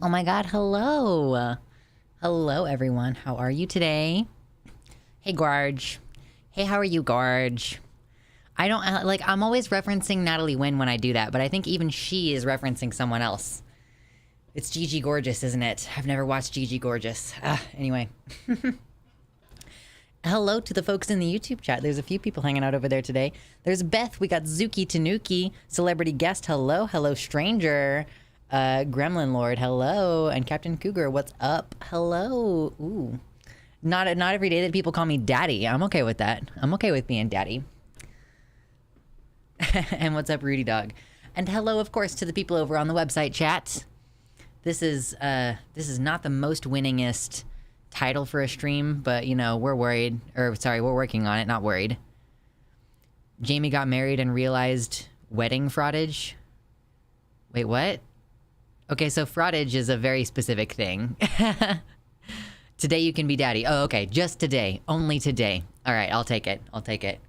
Oh my God, hello. Hello, everyone. How are you today? Hey, Gorge. Hey, how are you, Gorge? I don't, I'm always referencing Natalie Wynn when I do that, but I think even she is referencing someone else. It's Gigi Gorgeous, isn't it? I've never watched Gigi Gorgeous. Anyway. Hello to the folks in the YouTube chat. There's a few people hanging out over there today. There's Beth. We got Zuki Tanuki, celebrity guest. Hello. Hello, stranger. Gremlin Lord, hello. And Captain Cougar, what's up? Hello. Ooh. Not every day that people call me daddy. I'm okay with that. I'm okay with being daddy. And what's up, Rudy Dog? And hello, of course, to the people over on the website chat. This is not the most winningest title for a stream, but you know, we're worried. Or sorry, we're working on it, not worried. Jamie got married and realized wedding fraudage. Wait, what? Okay, so fraudage is a very specific thing. Today you can be daddy. Oh, okay, just today. Only today. All right, I'll take it. I'll take it.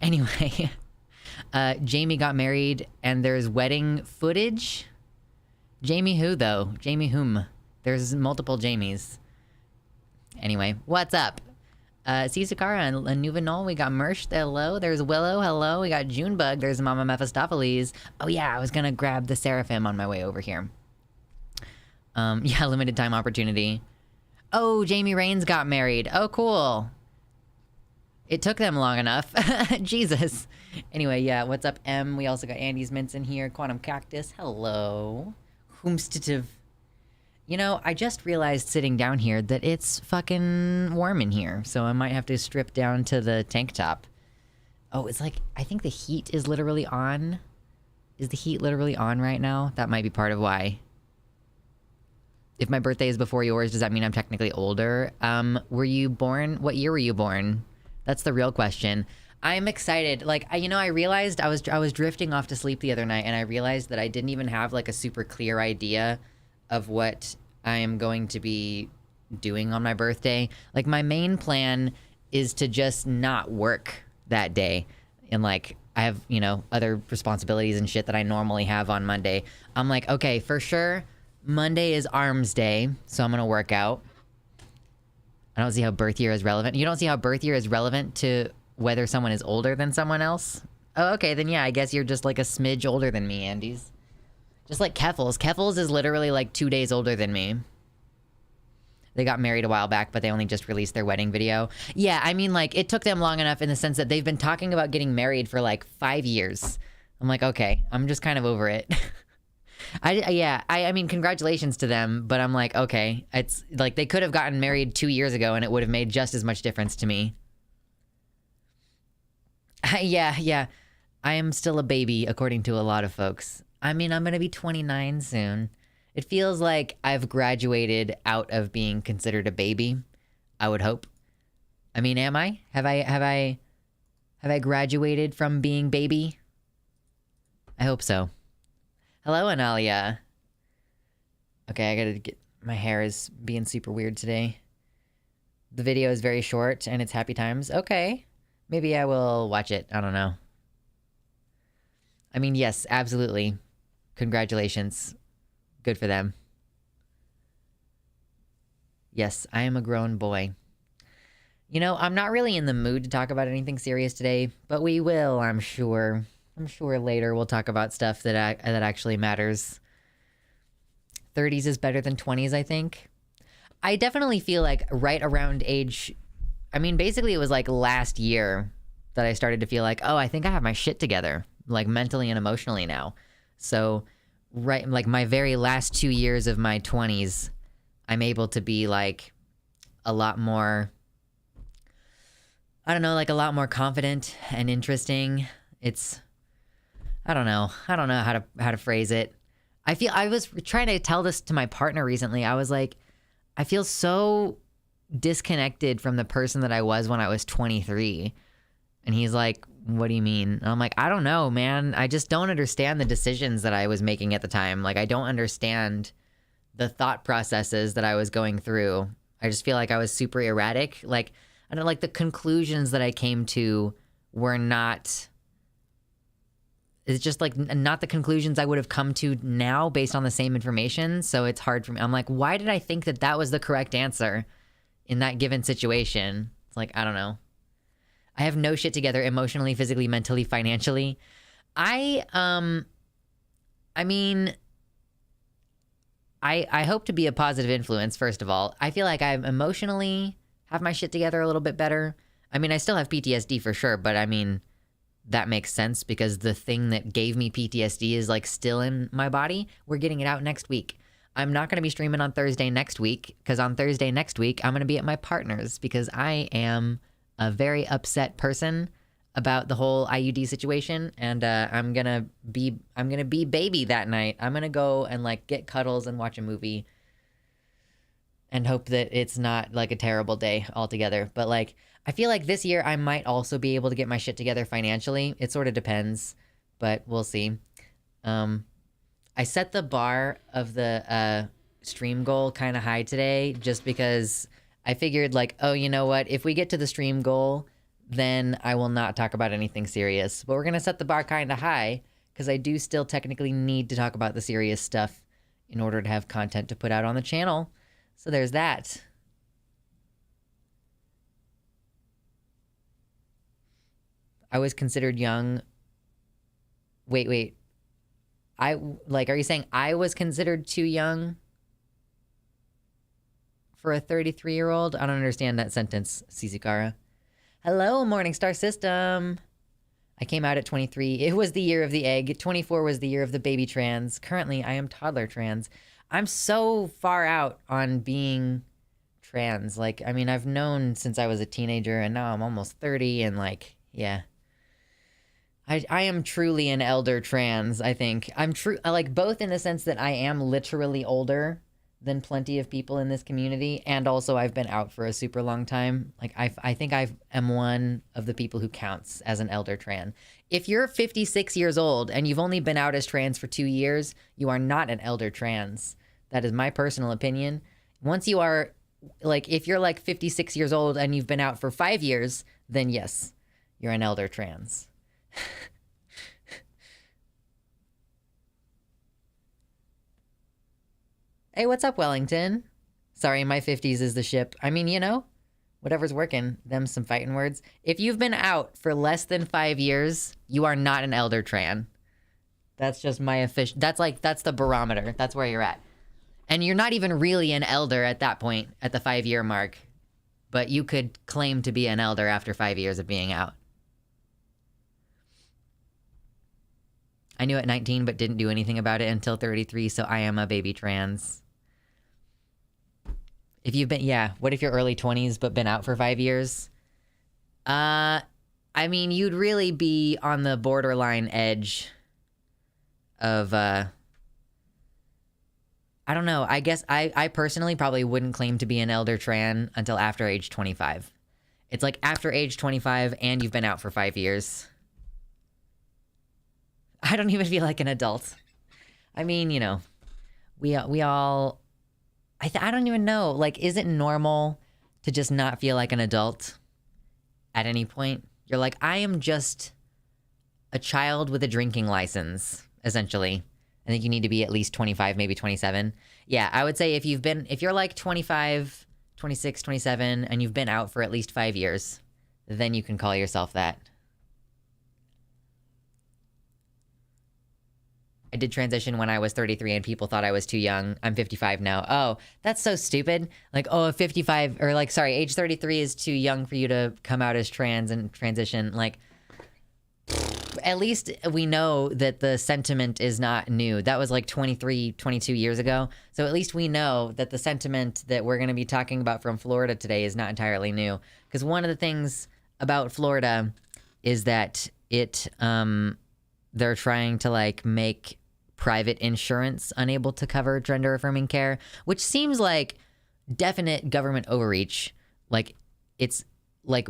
Anyway, Jamie got married and there's wedding footage. Jamie who, though? Jamie whom? There's multiple Jamies. Anyway, what's up? See Sakara and Nuvenol, we got Mersh, hello. There's Willow, hello. We got Junebug, there's Mama Mephistopheles. Oh yeah, I was gonna grab the Seraphim on my way over here. Yeah, limited time opportunity. Oh, Jamie Raines got married. Oh, cool. It took them long enough. Jesus. Anyway, yeah, what's up, M? We also got Andy's Mints in here. Quantum Cactus, hello. Whomstative. You know, I just realized sitting down here that it's fucking warm in here, so I might have to strip down to the tank top. Oh, it's like, I think the heat is literally on. Is the heat literally on right now? That might be part of why. If my birthday is before yours, does that mean I'm technically older? Were you born? What year were you born? That's the real question. I'm excited. Like, I realized I was drifting off to sleep the other night, and I realized that I didn't even have like a super clear idea of what I am going to be doing on my birthday. Like, my main plan is to just not work that day. And like, I have, other responsibilities and shit that I normally have on Monday. I'm like, okay, for sure, Monday is arms day, so I'm gonna work out. I don't see how birth year is relevant. You don't see how birth year is relevant to whether someone is older than someone else? Oh, okay, then yeah, I guess you're just like a smidge older than me, Andes. Just like Keffels. Keffels is literally like 2 days older than me. They got married a while back, but they only just released their wedding video. Yeah, I mean, like, it took them long enough in the sense that they've been talking about getting married for like 5 years. I'm like, okay, I'm just kind of over it. I mean, congratulations to them, but I'm like, okay, it's like they could have gotten married 2 years ago and it would have made just as much difference to me. Yeah, I am still a baby, according to a lot of folks. I mean, I'm gonna be 29 soon. It feels like I've graduated out of being considered a baby, I would hope. I mean, am I? Have I graduated from being baby? I hope so. Hello, Analia. Okay, I gotta get... My hair is being super weird today. The video is very short, and it's happy times. Okay. Maybe I will watch it. I don't know. I mean, yes, absolutely. Congratulations. Good for them. Yes, I am a grown boy. I'm not really in the mood to talk about anything serious today, but we will, I'm sure. I'm sure later we'll talk about stuff that actually matters. 30s is better than 20s, I think. I definitely feel like right around age... I mean, basically it was like last year that I started to feel like, oh, I think I have my shit together, like mentally and emotionally now. So, right, like my very last 2 years of my 20s, I'm able to be like a lot more, I don't know, like a lot more confident and interesting. I don't know how to phrase it. I was trying to tell this to my partner recently. I was like, I feel so disconnected from the person that I was when I was 23. And he's like, what do you mean? And I'm like, I don't know, man. I just don't understand the decisions that I was making at the time. Like, I don't understand the thought processes that I was going through. I just feel like I was super erratic. Like, I don't like the conclusions that I came to were not It's just like not the conclusions I would have come to now based on the same information. So it's hard for me. I'm like, why did I think that that was the correct answer in that given situation? It's like, I don't know. I have no shit together emotionally, physically, mentally, financially. I mean, I hope to be a positive influence, first of all. I feel like I emotionally have my shit together a little bit better. I mean, I still have PTSD for sure, but I mean, that makes sense because the thing that gave me PTSD is like still in my body. We're getting it out next week. I'm not going to be streaming on Thursday next week because on Thursday next week, I'm going to be at my partner's because I am a very upset person about the whole IUD situation. And I'm going to be baby that night. I'm going to go and like get cuddles and watch a movie and hope that it's not like a terrible day altogether. But like, I feel like this year I might also be able to get my shit together financially. It sort of depends, but we'll see. I set the bar of the stream goal kind of high today just because I figured like, oh, you know what? If we get to the stream goal, then I will not talk about anything serious. But we're going to set the bar kind of high because I do still technically need to talk about the serious stuff in order to have content to put out on the channel. So there's that. I was considered young. Wait. Are you saying I was considered too young for a 33-year-old? I don't understand that sentence, Sizikara. Hello, Morningstar System. I came out at 23. It was the year of the egg. 24 was the year of the baby trans. Currently, I am toddler trans. I'm so far out on being trans. Like, I mean, I've known since I was a teenager, and now I'm almost 30, and like, yeah. I am truly an elder trans, I think. I'm like both in the sense that I am literally older than plenty of people in this community, and also I've been out for a super long time. Like I think I am one of the people who counts as an elder trans. If you're 56 years old and you've only been out as trans for 2 years, you are not an elder trans. That is my personal opinion. Once you are, like, if you're like 56 years old and you've been out for 5 years, then yes, you're an elder trans. Hey, what's up, Wellington? Sorry, my 50s is the ship. I mean, you know, whatever's working. Them some fighting words. If you've been out for less than 5 years, you are not an elder tran. That's just my official. That's the barometer. That's where you're at. And you're not even really an elder at that point, at the 5-year mark. But you could claim to be an elder after 5 years of being out. I knew at 19, but didn't do anything about it until 33, so I am a baby trans. If you've been, yeah, what if you're early 20s, but been out for 5 years? I mean, you'd really be on the borderline edge of, I don't know. I guess I personally probably wouldn't claim to be an elder tran until after age 25. It's like after age 25 and you've been out for 5 years. I don't even feel like an adult. I mean, you know, we all, I don't even know. Like, is it normal to just not feel like an adult at any point? You're like, I am just a child with a drinking license, essentially. I think you need to be at least 25, maybe 27. Yeah, I would say if you're like 25, 26, 27, and you've been out for at least 5 years, then you can call yourself that. I did transition when I was 33 and people thought I was too young. I'm 55 now. Oh, that's so stupid. Like, oh, 55, or like, sorry, age 33 is too young for you to come out as trans and transition. Like, at least we know that the sentiment is not new. That was like 23, 22 years ago. So at least we know that the sentiment that we're going to be talking about from Florida today is not entirely new. Because one of the things about Florida is that they're trying to like make private insurance unable to cover gender affirming care, which seems like definite government overreach. Like, it's like,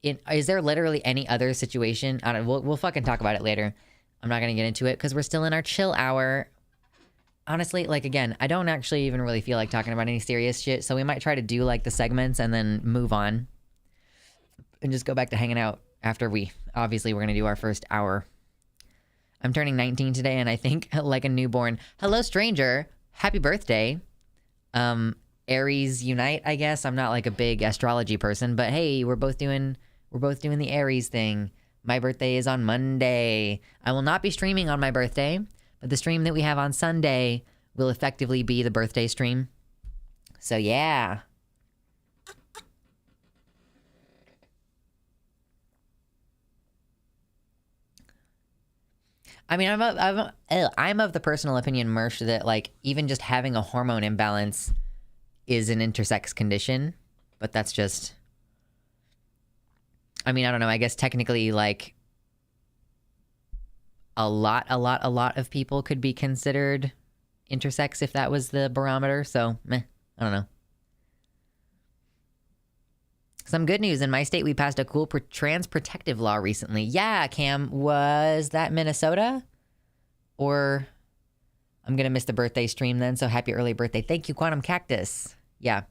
is there literally any other situation? I don't know. We'll fucking talk about it later. I'm not going to get into it because we're still in our chill hour. Honestly, like, again, I don't actually even really feel like talking about any serious shit. So we might try to do like the segments and then move on and just go back to hanging out after obviously we're going to do our first hour. I'm turning 19 today, and I think like a newborn. Hello, stranger. Happy birthday. Aries unite, I guess. I'm not like a big astrology person, but hey, we're both doing the Aries thing. My birthday is on Monday. I will not be streaming on my birthday, but the stream that we have on Sunday will effectively be the birthday stream. So yeah. I mean, I'm of the personal opinion, Mersh, that like even just having a hormone imbalance is an intersex condition, but that's just, I mean, I don't know. I guess technically, like a lot of people could be considered intersex if that was the barometer. So, meh, I don't know. Some good news. In my state, we passed a cool trans protective law recently. Yeah, Cam, was that Minnesota? Or I'm going to miss the birthday stream then, so happy early birthday. Thank you, Quantum Cactus. Yeah,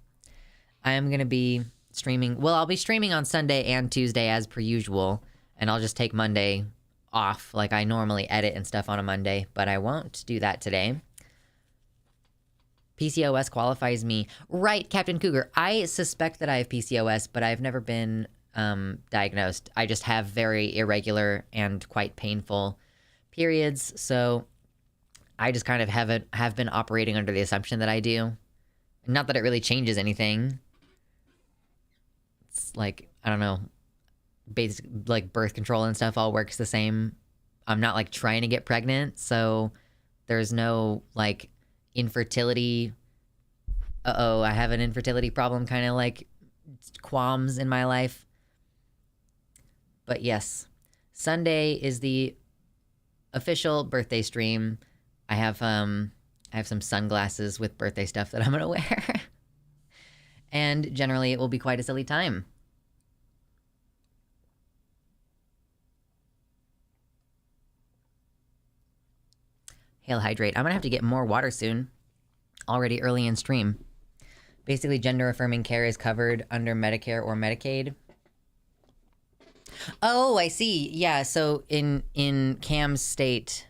I am going to be streaming. Well, I'll be streaming on Sunday and Tuesday as per usual, and I'll just take Monday off like I normally edit and stuff on a Monday, but I won't do that today. PCOS qualifies me. Right, Captain Cougar. I suspect that I have PCOS, but I've never been diagnosed. I just have very irregular and quite painful periods, so I just kind of have been operating under the assumption that I do. Not that it really changes anything. It's like, I don't know, basic like birth control and stuff all works the same. I'm not like trying to get pregnant, so there's no like infertility, I have an infertility problem kind of like qualms in my life. But yes, Sunday is the official birthday stream. I have some sunglasses with birthday stuff that I'm gonna wear. And generally it will be quite a silly time. Hail Hydrate. I'm gonna have to get more water soon. Already early in stream. Basically, gender-affirming care is covered under Medicare or Medicaid. Oh, I see. Yeah, so in Cam's state,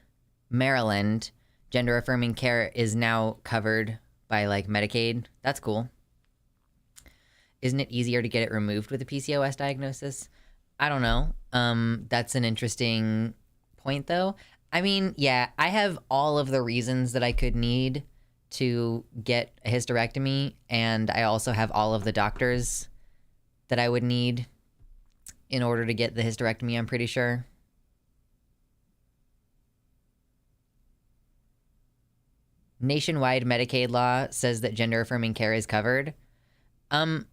Maryland, gender-affirming care is now covered by, like, Medicaid. That's cool. Isn't it easier to get it removed with a PCOS diagnosis? I don't know. That's an interesting point, though. I mean, yeah, I have all of the reasons that I could need to get a hysterectomy, and I also have all of the doctors that I would need in order to get the hysterectomy, I'm pretty sure. Nationwide Medicaid law says that gender-affirming care is covered. I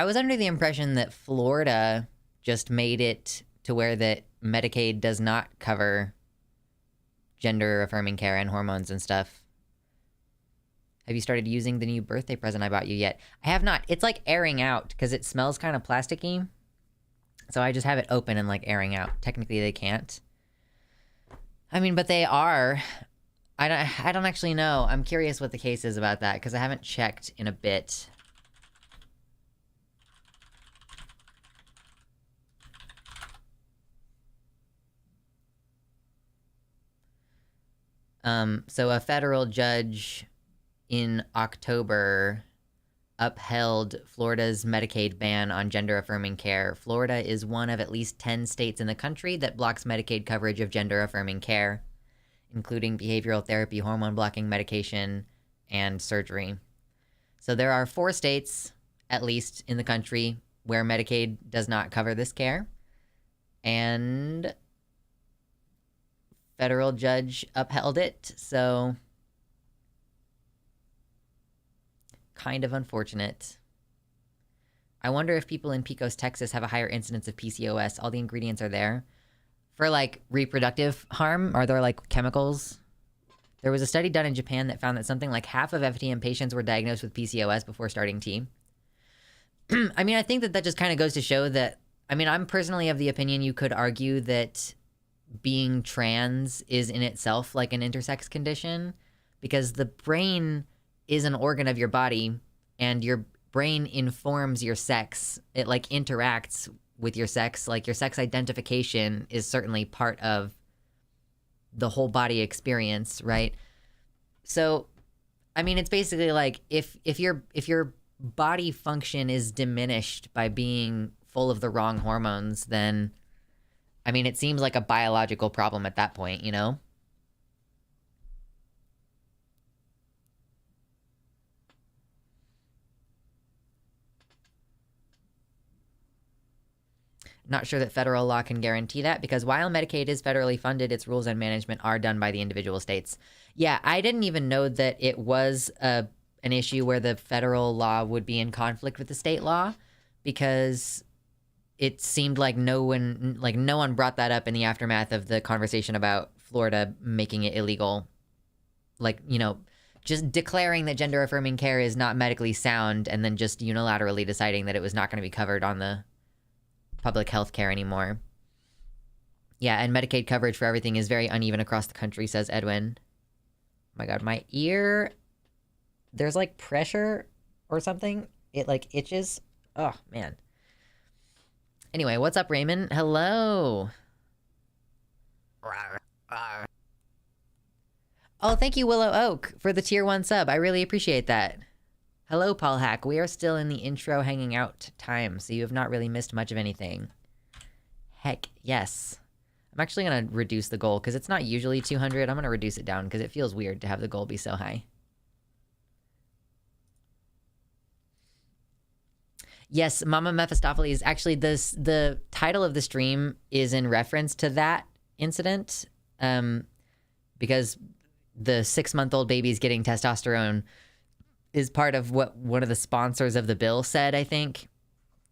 was under the impression that Florida just made it to where that Medicaid does not cover gender-affirming care and hormones and stuff. Have you started using the new birthday present I bought you yet? I have not. It's like airing out because it smells kind of plasticky. So I just have it open and like airing out. Technically they can't. I mean, but they are. I don't actually know. I'm curious what the case is about that because I haven't checked in a bit. So a federal judge in October upheld Florida's Medicaid ban on gender-affirming care. Florida is one of at least 10 states in the country that blocks Medicaid coverage of gender-affirming care, including behavioral therapy, hormone-blocking medication, and surgery. So there are 4 states, at least, in the country where Medicaid does not cover this care. And federal judge upheld it, so kind of unfortunate. I wonder if people in Pecos, Texas have a higher incidence of PCOS. All the ingredients are there. For, like, reproductive harm, are there, like, chemicals? There was a study done in Japan that found that something like half of FTM patients were diagnosed with PCOS before starting T. I mean, I think that just kind of goes to show that, I mean, I'm personally of the opinion you could argue that being trans is in itself like an intersex condition because the brain is an organ of your body and your brain informs your sex. It like interacts with your sex. Like your sex identification is certainly part of the whole body experience, right? So, I mean, it's basically like if your body function is diminished by being full of the wrong hormones, then, I mean, it seems like a biological problem at that point, you know? Not sure that federal law can guarantee that, because while Medicaid is federally funded, its rules and management are done by the individual states. Yeah, I didn't even know that it was an issue where the federal law would be in conflict with the state law, because it seemed like no one brought that up in the aftermath of the conversation about Florida making it illegal. Like, you know, just declaring that gender affirming care is not medically sound and then just unilaterally deciding that it was not going to be covered on the public health care anymore. Yeah, and Medicaid coverage for everything is very uneven across the country, says Edwin. Oh my god, my ear... There's, like, pressure or something. It, like, itches. Oh, man. Anyway, what's up, Raymond? Hello! Oh, thank you, Willow Oak, for the tier 1 sub. I really appreciate that. Hello, Paul Hack. We are still in the intro hanging out time, so you have not really missed much of anything. Heck, yes. I'm actually going to reduce the goal, because it's not usually 200. I'm going to reduce it down, because it feels weird to have the goal be so high. Yes, Mama Mephistopheles. Actually, the title of the stream is in reference to that incident, because the 6-month-old baby's getting testosterone is part of what one of the sponsors of the bill said, I think,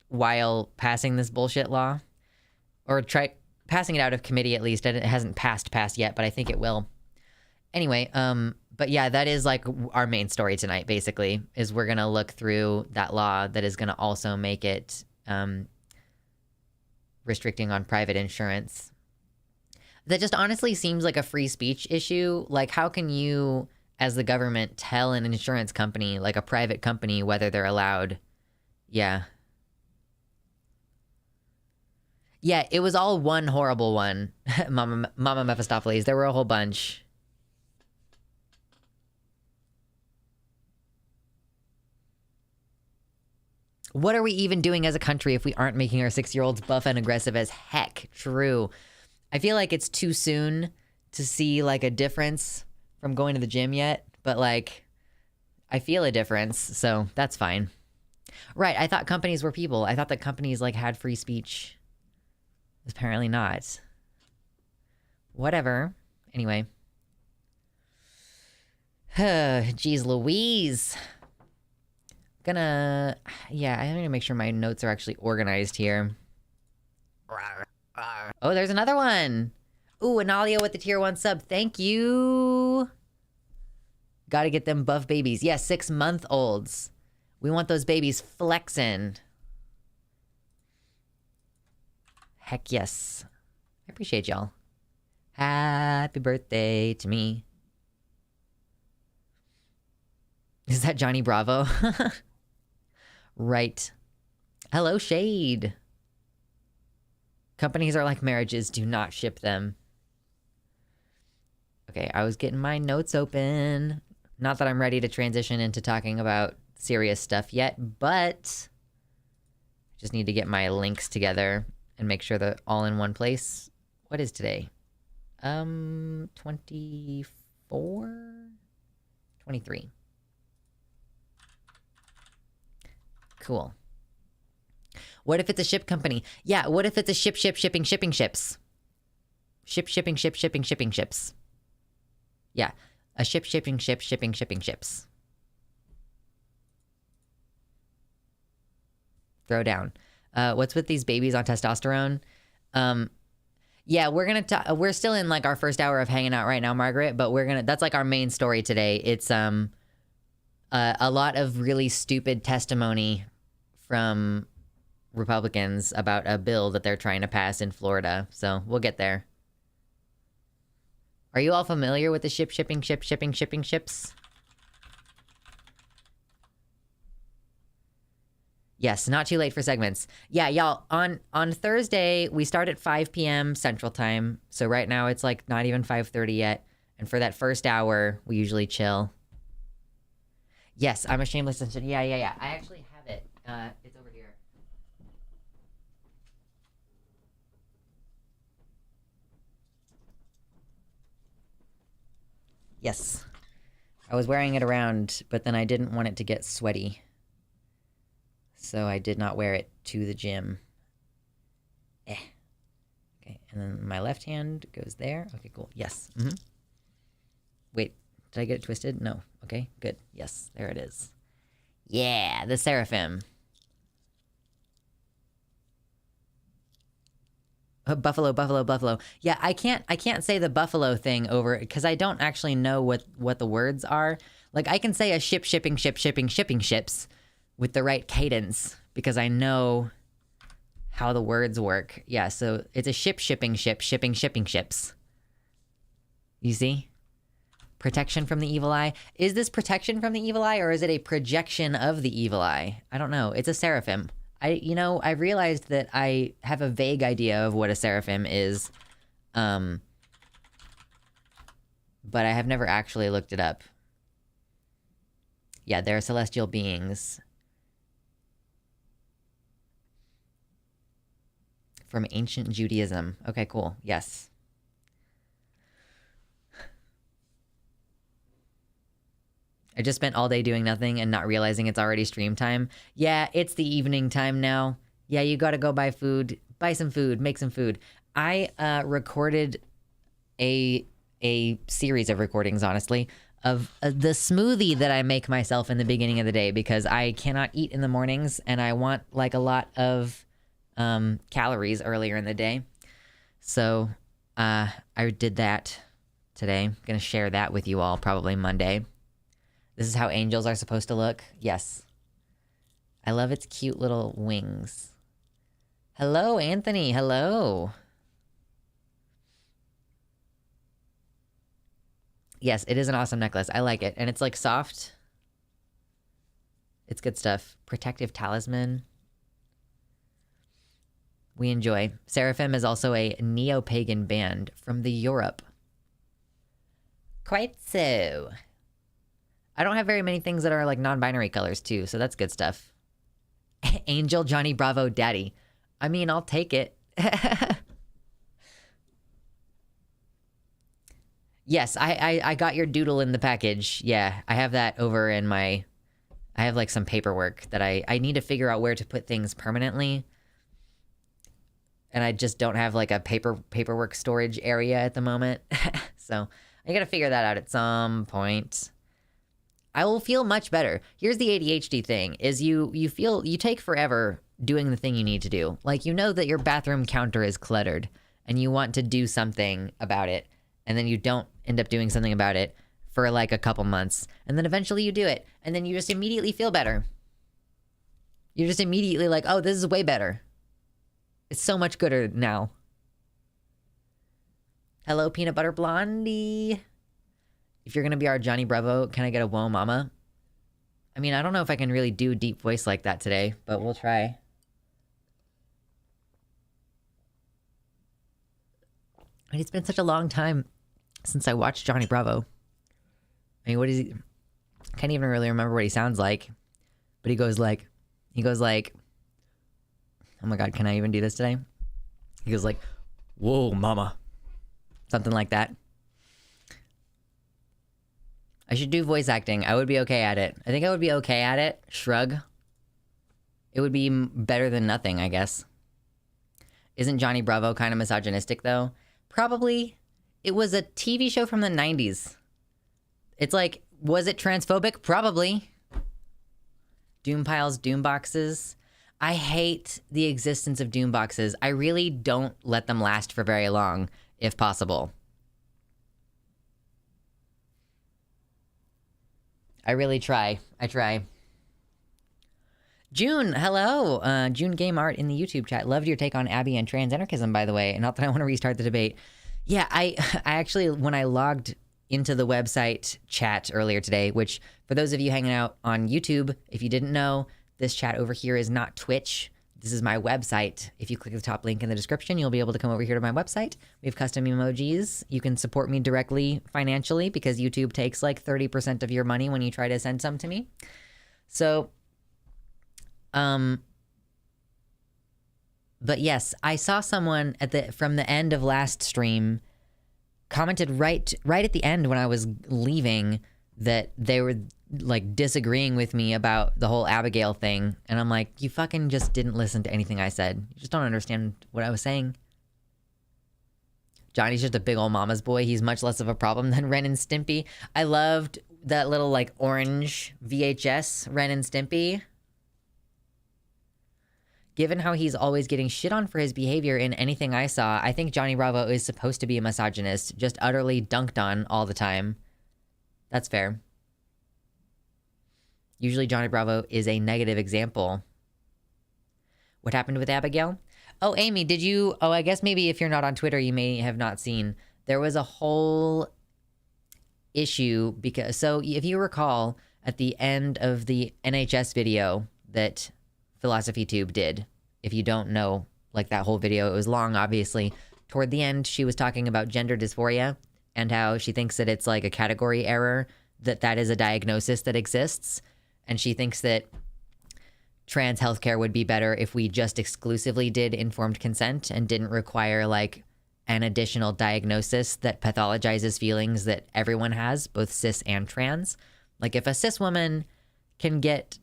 while passing this bullshit law. Or passing it out of committee, at least. It hasn't passed yet, but I think it will. Anyway, but yeah, that is like our main story tonight, basically, is we're going to look through that law that is going to also make it restricting on private insurance. That just honestly seems like a free speech issue. Like, how can you, as the government, tell an insurance company, like a private company, whether they're allowed? Yeah. Yeah, it was all one horrible one, Mama Mephistopheles. There were a whole bunch. What are we even doing as a country if we aren't making our 6-year-olds buff and aggressive as heck? True. I feel like it's too soon to see, like, a difference from going to the gym yet, but, like, I feel a difference, so that's fine. Right, I thought companies were people. I thought that companies, like, had free speech. Apparently not. Whatever. Anyway. Jeez Louise. Yeah, I'm gonna make sure my notes are actually organized here. Oh, there's another one. Ooh, Analia with the tier 1 sub. Thank you. Gotta get them buff babies. Yeah, 6-month-olds. We want those babies flexing. Heck yes. I appreciate y'all. Happy birthday to me. Is that Johnny Bravo? Right. Hello, Shade. Companies are like marriages. Do not ship them. Okay, I was getting my notes open. Not that I'm ready to transition into talking about serious stuff yet, but I just need to get my links together and make sure they're all in one place. What is today? 24? 23. Cool. What if it's a ship company? Yeah, what if it's a shipping ships? Shipping ships. Yeah, a shipping ships. Throw down. What's with these babies on testosterone? Yeah, we're still in like our first hour of hanging out right now, Margaret, but that's like our main story today. It's a lot of really stupid testimony from Republicans about a bill that they're trying to pass in Florida. So we'll get there. Are you all familiar with the shipping ships? Yes, not too late for segments. Yeah, y'all, on Thursday, we start at 5 p.m. Central Time. So right now it's like not even 5:30 yet. And for that first hour, we usually chill. Yes, I'm a shameless censor. Yeah. I actually have it. It's over here. Yes. I was wearing it around, but then I didn't want it to get sweaty. So I did not wear it to the gym. Okay, and then my left hand goes there. Okay, cool. Yes. Wait, did I get it twisted? No. Okay, good. Yes, there it is. Yeah, the seraphim. Buffalo. Yeah, I can't say the buffalo thing over because I don't actually know what the words are. Like I can say a ship shipping ships with the right cadence because I know how the words work. Yeah, so it's a shipping ships. You see? Protection from the evil eye. Is this protection from the evil eye or is it a projection of the evil eye? I don't know. It's a seraphim. I realized that I have a vague idea of what a seraphim is. But I have never actually looked it up. Yeah, they're celestial beings. From ancient Judaism. Okay, cool. Yes. I just spent all day doing nothing and not realizing it's already stream time. Yeah, it's the evening time now. Yeah, you gotta go buy food. Buy some food. Make some food. I recorded a series of recordings, honestly, of the smoothie that I make myself in the beginning of the day because I cannot eat in the mornings and I want like a lot of calories earlier in the day. So I did that today. I'm gonna share that with you all probably Monday. This is how angels are supposed to look. Yes. I love its cute little wings. Hello, Anthony. Hello. Yes, it is an awesome necklace. I like it. And it's like soft. It's good stuff. Protective talisman. We enjoy. Seraphim is also a neo-pagan band from the Europe. Quite so. I don't have very many things that are like non-binary colors too, so that's good stuff. Angel Johnny Bravo Daddy. I mean, I'll take it. Yes, I got your doodle in the package. Yeah, I have that over in my... I have like some paperwork that I need to figure out where to put things permanently. And I just don't have like a paperwork storage area at the moment. So I gotta figure that out at some point. I will feel much better. Here's the ADHD thing, is you take forever doing the thing you need to do. Like, you know that your bathroom counter is cluttered, and you want to do something about it, and then you don't end up doing something about it for like a couple months, and then eventually you do it, and then you just immediately feel better. You're just immediately like, oh, this is way better. It's so much gooder now. Hello, Peanut Butter Blondie. If you're gonna be our Johnny Bravo, can I get a whoa mama? I mean, I don't know if I can really do deep voice like that today, but we'll try. And it's been such a long time since I watched Johnny Bravo. I mean, what is he? I can't even really remember what he sounds like. But he goes like, oh my God, can I even do this today? He goes like, whoa, mama. Something like that. I should do voice acting. I would be okay at it. I think I would be okay at it. Shrug. It would be better than nothing, I guess. Isn't Johnny Bravo kind of misogynistic, though? Probably. It was a TV show from the 90s. It's like, was it transphobic? Probably. Doom piles, doom boxes. I hate the existence of doom boxes. I really don't let them last for very long, if possible. I really try. I try. June, hello. June Game Art in the YouTube chat. Loved your take on Abby and trans anarchism, by the way. Not that I want to restart the debate. Yeah, I actually, when I logged into the website chat earlier today, which for those of you hanging out on YouTube, if you didn't know, This chat over here is not Twitch. This is my website. If you click the top link in the description, you'll be able to come over here to my website. We have custom emojis. You can support me directly financially because YouTube takes like 30% of your money when you try to send some to me. So, but yes, I saw someone from the end of last stream commented right at the end when I was leaving that they were like disagreeing with me about the whole Abigail thing. And I'm like, you fucking just didn't listen to anything I said. You just don't understand what I was saying. Johnny's just a big old mama's boy. He's much less of a problem than Ren and Stimpy. I loved that little like orange VHS Ren and Stimpy. Given how he's always getting shit on for his behavior in anything I saw, I think Johnny Bravo is supposed to be a misogynist, just utterly dunked on all the time. That's fair. Usually Johnny Bravo is a negative example. What happened with Abigail? Oh, Amy, did you... Oh, I guess maybe if you're not on Twitter, you may have not seen. There was a whole issue because... So if you recall, at the end of the NHS video that PhilosophyTube did, if you don't know, like that whole video, it was long, obviously. Toward the end, she was talking about gender dysphoria and how she thinks that it's like a category error, that is a diagnosis that exists. And she thinks that trans healthcare would be better if we just exclusively did informed consent and didn't require like an additional diagnosis that pathologizes feelings that everyone has, both cis and trans. Like if a cis woman can get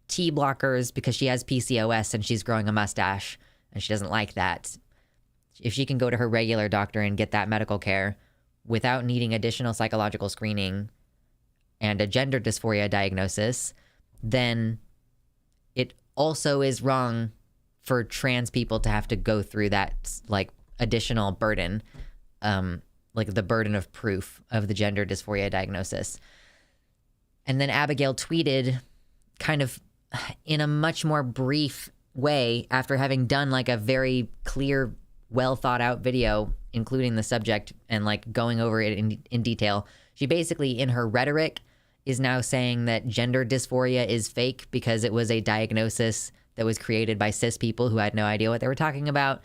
T blockers because she has PCOS and she's growing a mustache and she doesn't like that, if she can go to her regular doctor and get that medical care without needing additional psychological screening and a gender dysphoria diagnosis, then it also is wrong for trans people to have to go through that like additional burden, like the burden of proof of the gender dysphoria diagnosis. And then Abigail tweeted kind of in a much more brief way after having done like a very clear, well thought out video, including the subject and like going over it in detail. She basically, in her rhetoric, is now saying that gender dysphoria is fake because it was a diagnosis that was created by cis people who had no idea what they were talking about.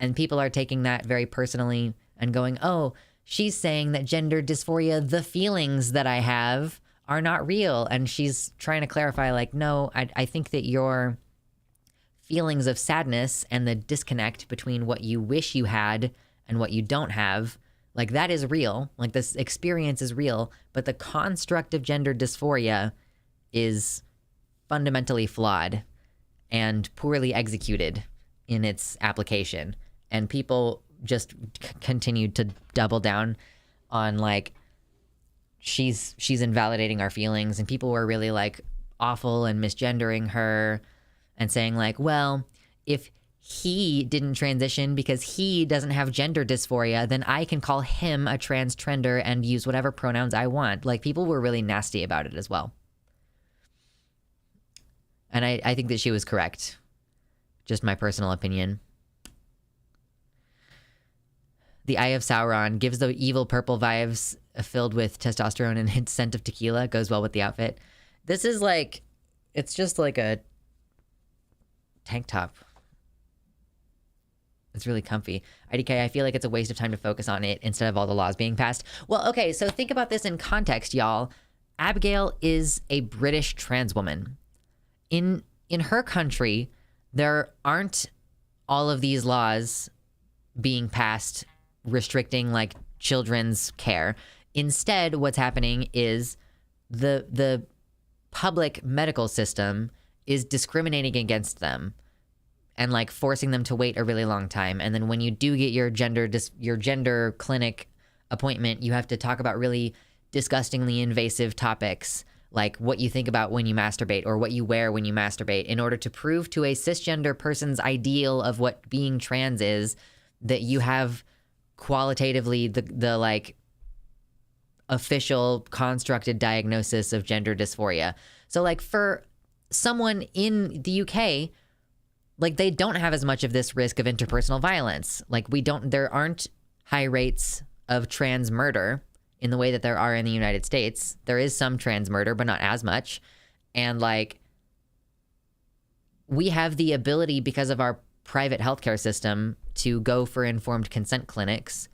And people are taking that very personally and going, oh, she's saying that gender dysphoria, the feelings that I have, are not real. And she's trying to clarify, like, no, I think that your feelings of sadness and the disconnect between what you wish you had and what you don't have, like that is real. Like this experience is real, but the construct of gender dysphoria is fundamentally flawed and poorly executed in its application. And people just continued to double down on like, she's invalidating our feelings, and people were really like awful and misgendering her and saying like, well, if he didn't transition because he doesn't have gender dysphoria, then I can call him a transgender and use whatever pronouns I want. Like people were really nasty about it as well. And I think that she was correct. Just my personal opinion. The Eye of Sauron gives the evil purple vibes filled with testosterone and scent of tequila. Goes well with the outfit. This is like, it's just like a tank top. It's really comfy. IDK, I feel like it's a waste of time to focus on it instead of all the laws being passed. Well, okay, so think about this in context, y'all. Abigail is a British trans woman. In her country, there aren't all of these laws being passed restricting like children's care. Instead, what's happening is the public medical system is discriminating against them and like forcing them to wait a really long time. And then when you do get your gender clinic appointment, you have to talk about really disgustingly invasive topics like what you think about when you masturbate or what you wear when you masturbate in order to prove to a cisgender person's ideal of what being trans is that you have qualitatively the like official constructed diagnosis of gender dysphoria. So like for someone in the UK, like they don't have as much of this risk of interpersonal violence. Like there aren't high rates of trans murder in the way that there are in the United States. There is some trans murder, but not as much. And like we have the ability, because of our private healthcare system, to go for informed consent clinics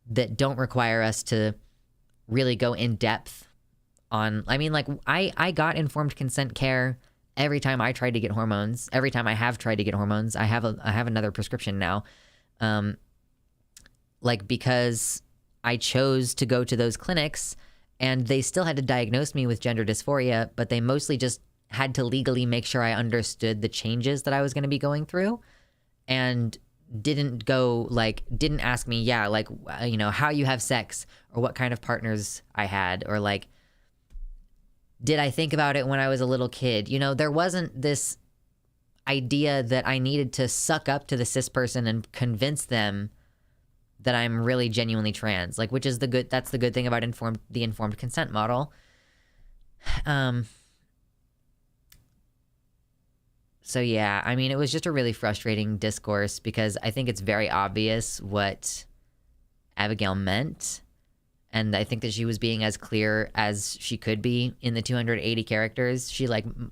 that don't require us to really go in depth on, I mean, like, I got informed consent care every time I tried to get hormones. Every time I have tried to get hormones, I have another prescription now. Like, because I chose to go to those clinics, and they still had to diagnose me with gender dysphoria, but they mostly just had to legally make sure I understood the changes that I was going to be going through, and didn't ask me, how you have sex, or what kind of partners I had, or like, did I think about it when I was a little kid? There wasn't this idea that I needed to suck up to the cis person and convince them that I'm really genuinely trans, like, that's the good thing about the informed consent model. So yeah, I mean, it was just a really frustrating discourse, because I think it's very obvious what Abigail meant. And I think that she was being as clear as she could be in the 280 characters. She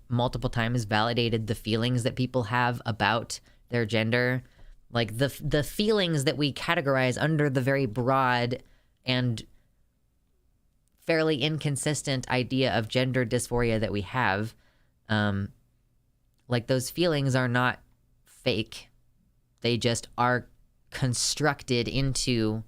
multiple times validated the feelings that people have about their gender. Like the feelings that we categorize under the very broad and fairly inconsistent idea of gender dysphoria that we have. Like, those feelings are not fake. They just are constructed into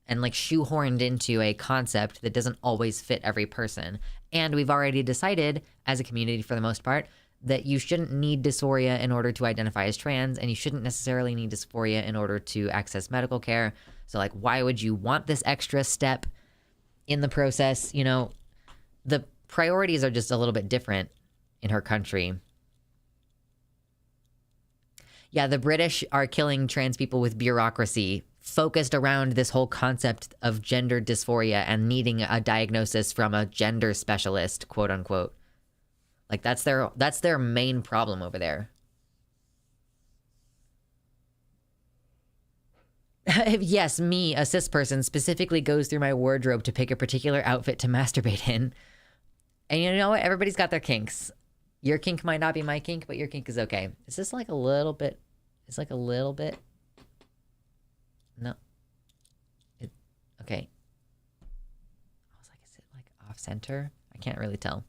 and shoehorned into a concept that doesn't always fit every person. And we've already decided, as a community for the most part, that you shouldn't need dysphoria in order to identify as trans, and you shouldn't necessarily need dysphoria in order to access medical care. So, why would you want this extra step in the process? The priorities are just a little bit different in her country. Yeah, the British are killing trans people with bureaucracy, focused around this whole concept of gender dysphoria and needing a diagnosis from a gender specialist, quote unquote. Like, that's their main problem over there. Yes, me, a cis person, specifically goes through my wardrobe to pick a particular outfit to masturbate in. And you know what? Everybody's got their kinks. Your kink might not be my kink, but your kink is okay. It's just a little bit. It's a little bit. No. Okay. I was like, is it off center? I can't really tell.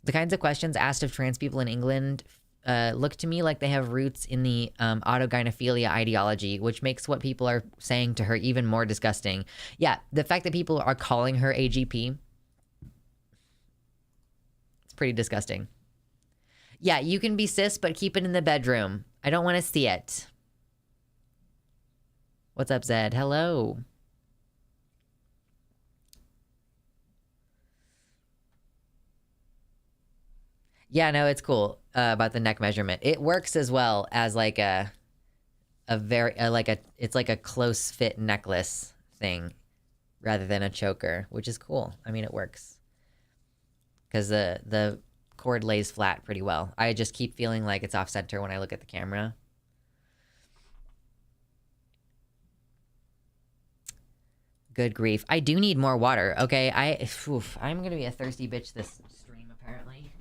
The kinds of questions asked of trans people in England look to me like they have roots in the autogynephilia ideology, which makes what people are saying to her even more disgusting. Yeah, the fact that people are calling her AGP, it's pretty disgusting. Yeah, you can be cis, but keep it in the bedroom. I don't want to see it. What's up, Zed? Hello. Yeah, no, it's cool about the neck measurement. It works as well as it's like a close fit necklace thing rather than a choker, which is cool. I mean, it works because the cord lays flat pretty well. I just keep feeling like it's off center when I look at the camera. Good grief. I do need more water. Okay, I'm gonna be a thirsty bitch this stream, apparently.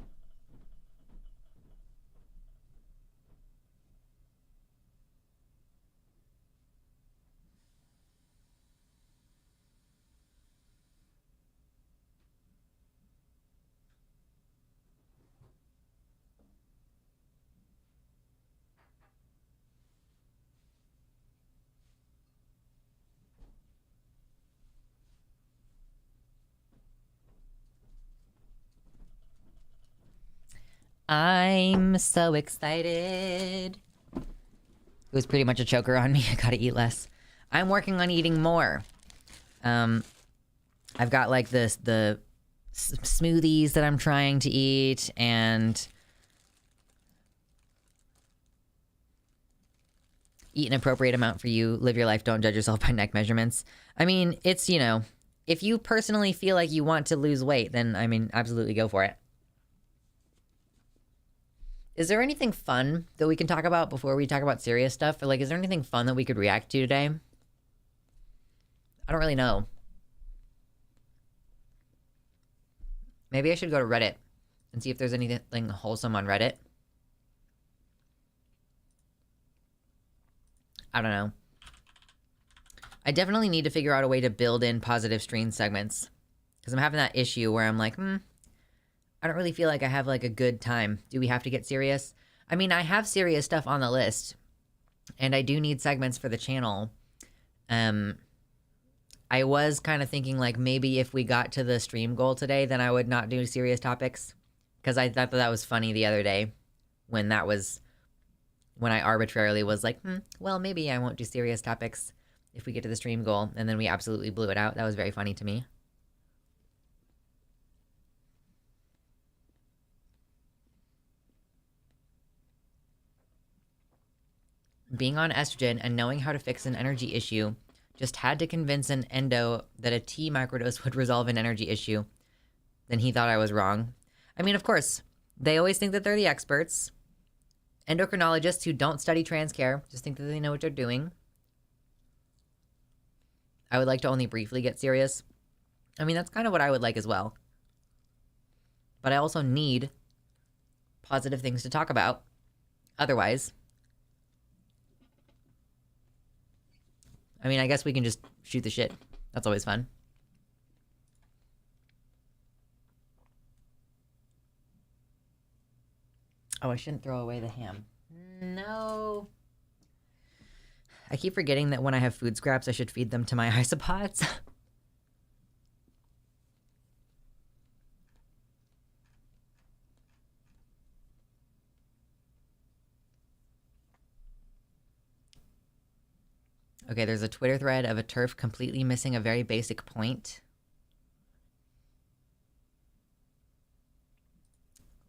I'm so excited. It was pretty much a choker on me. I gotta eat less. I'm working on eating more. I've got like the smoothies that I'm trying to eat, and eat an appropriate amount for you. Live your life. Don't judge yourself by neck measurements. I mean, it's, if you personally feel like you want to lose weight, then, I mean, absolutely go for it. Is there anything fun that we can talk about before we talk about serious stuff? Or, is there anything fun that we could react to today? I don't really know. Maybe I should go to Reddit and see if there's anything wholesome on Reddit. I don't know. I definitely need to figure out a way to build in positive stream segments. Because I'm having that issue where I'm like, I don't really feel like I have, like, a good time. Do we have to get serious? I mean, I have serious stuff on the list. And I do need segments for the channel. I was kind of thinking, like, maybe if we got to the stream goal today, then I would not do serious topics. Because I thought that was funny the other day. When I arbitrarily was like, well, maybe I won't do serious topics if we get to the stream goal. And then we absolutely blew it out. That was very funny to me. Being on estrogen and knowing how to fix an energy issue, just had to convince an endo that a tea microdose would resolve an energy issue. Then he thought I was wrong. I mean, of course, they always think that they're the experts. Endocrinologists who don't study trans care just think that they know what they're doing. I would like to only briefly get serious. I mean, that's kind of what I would like as well. But I also need positive things to talk about. Otherwise, I mean, I guess we can just shoot the shit. That's always fun. Oh, I shouldn't throw away the ham. No. I keep forgetting that when I have food scraps, I should feed them to my isopods. Okay, there's a Twitter thread of a TERF completely missing a very basic point.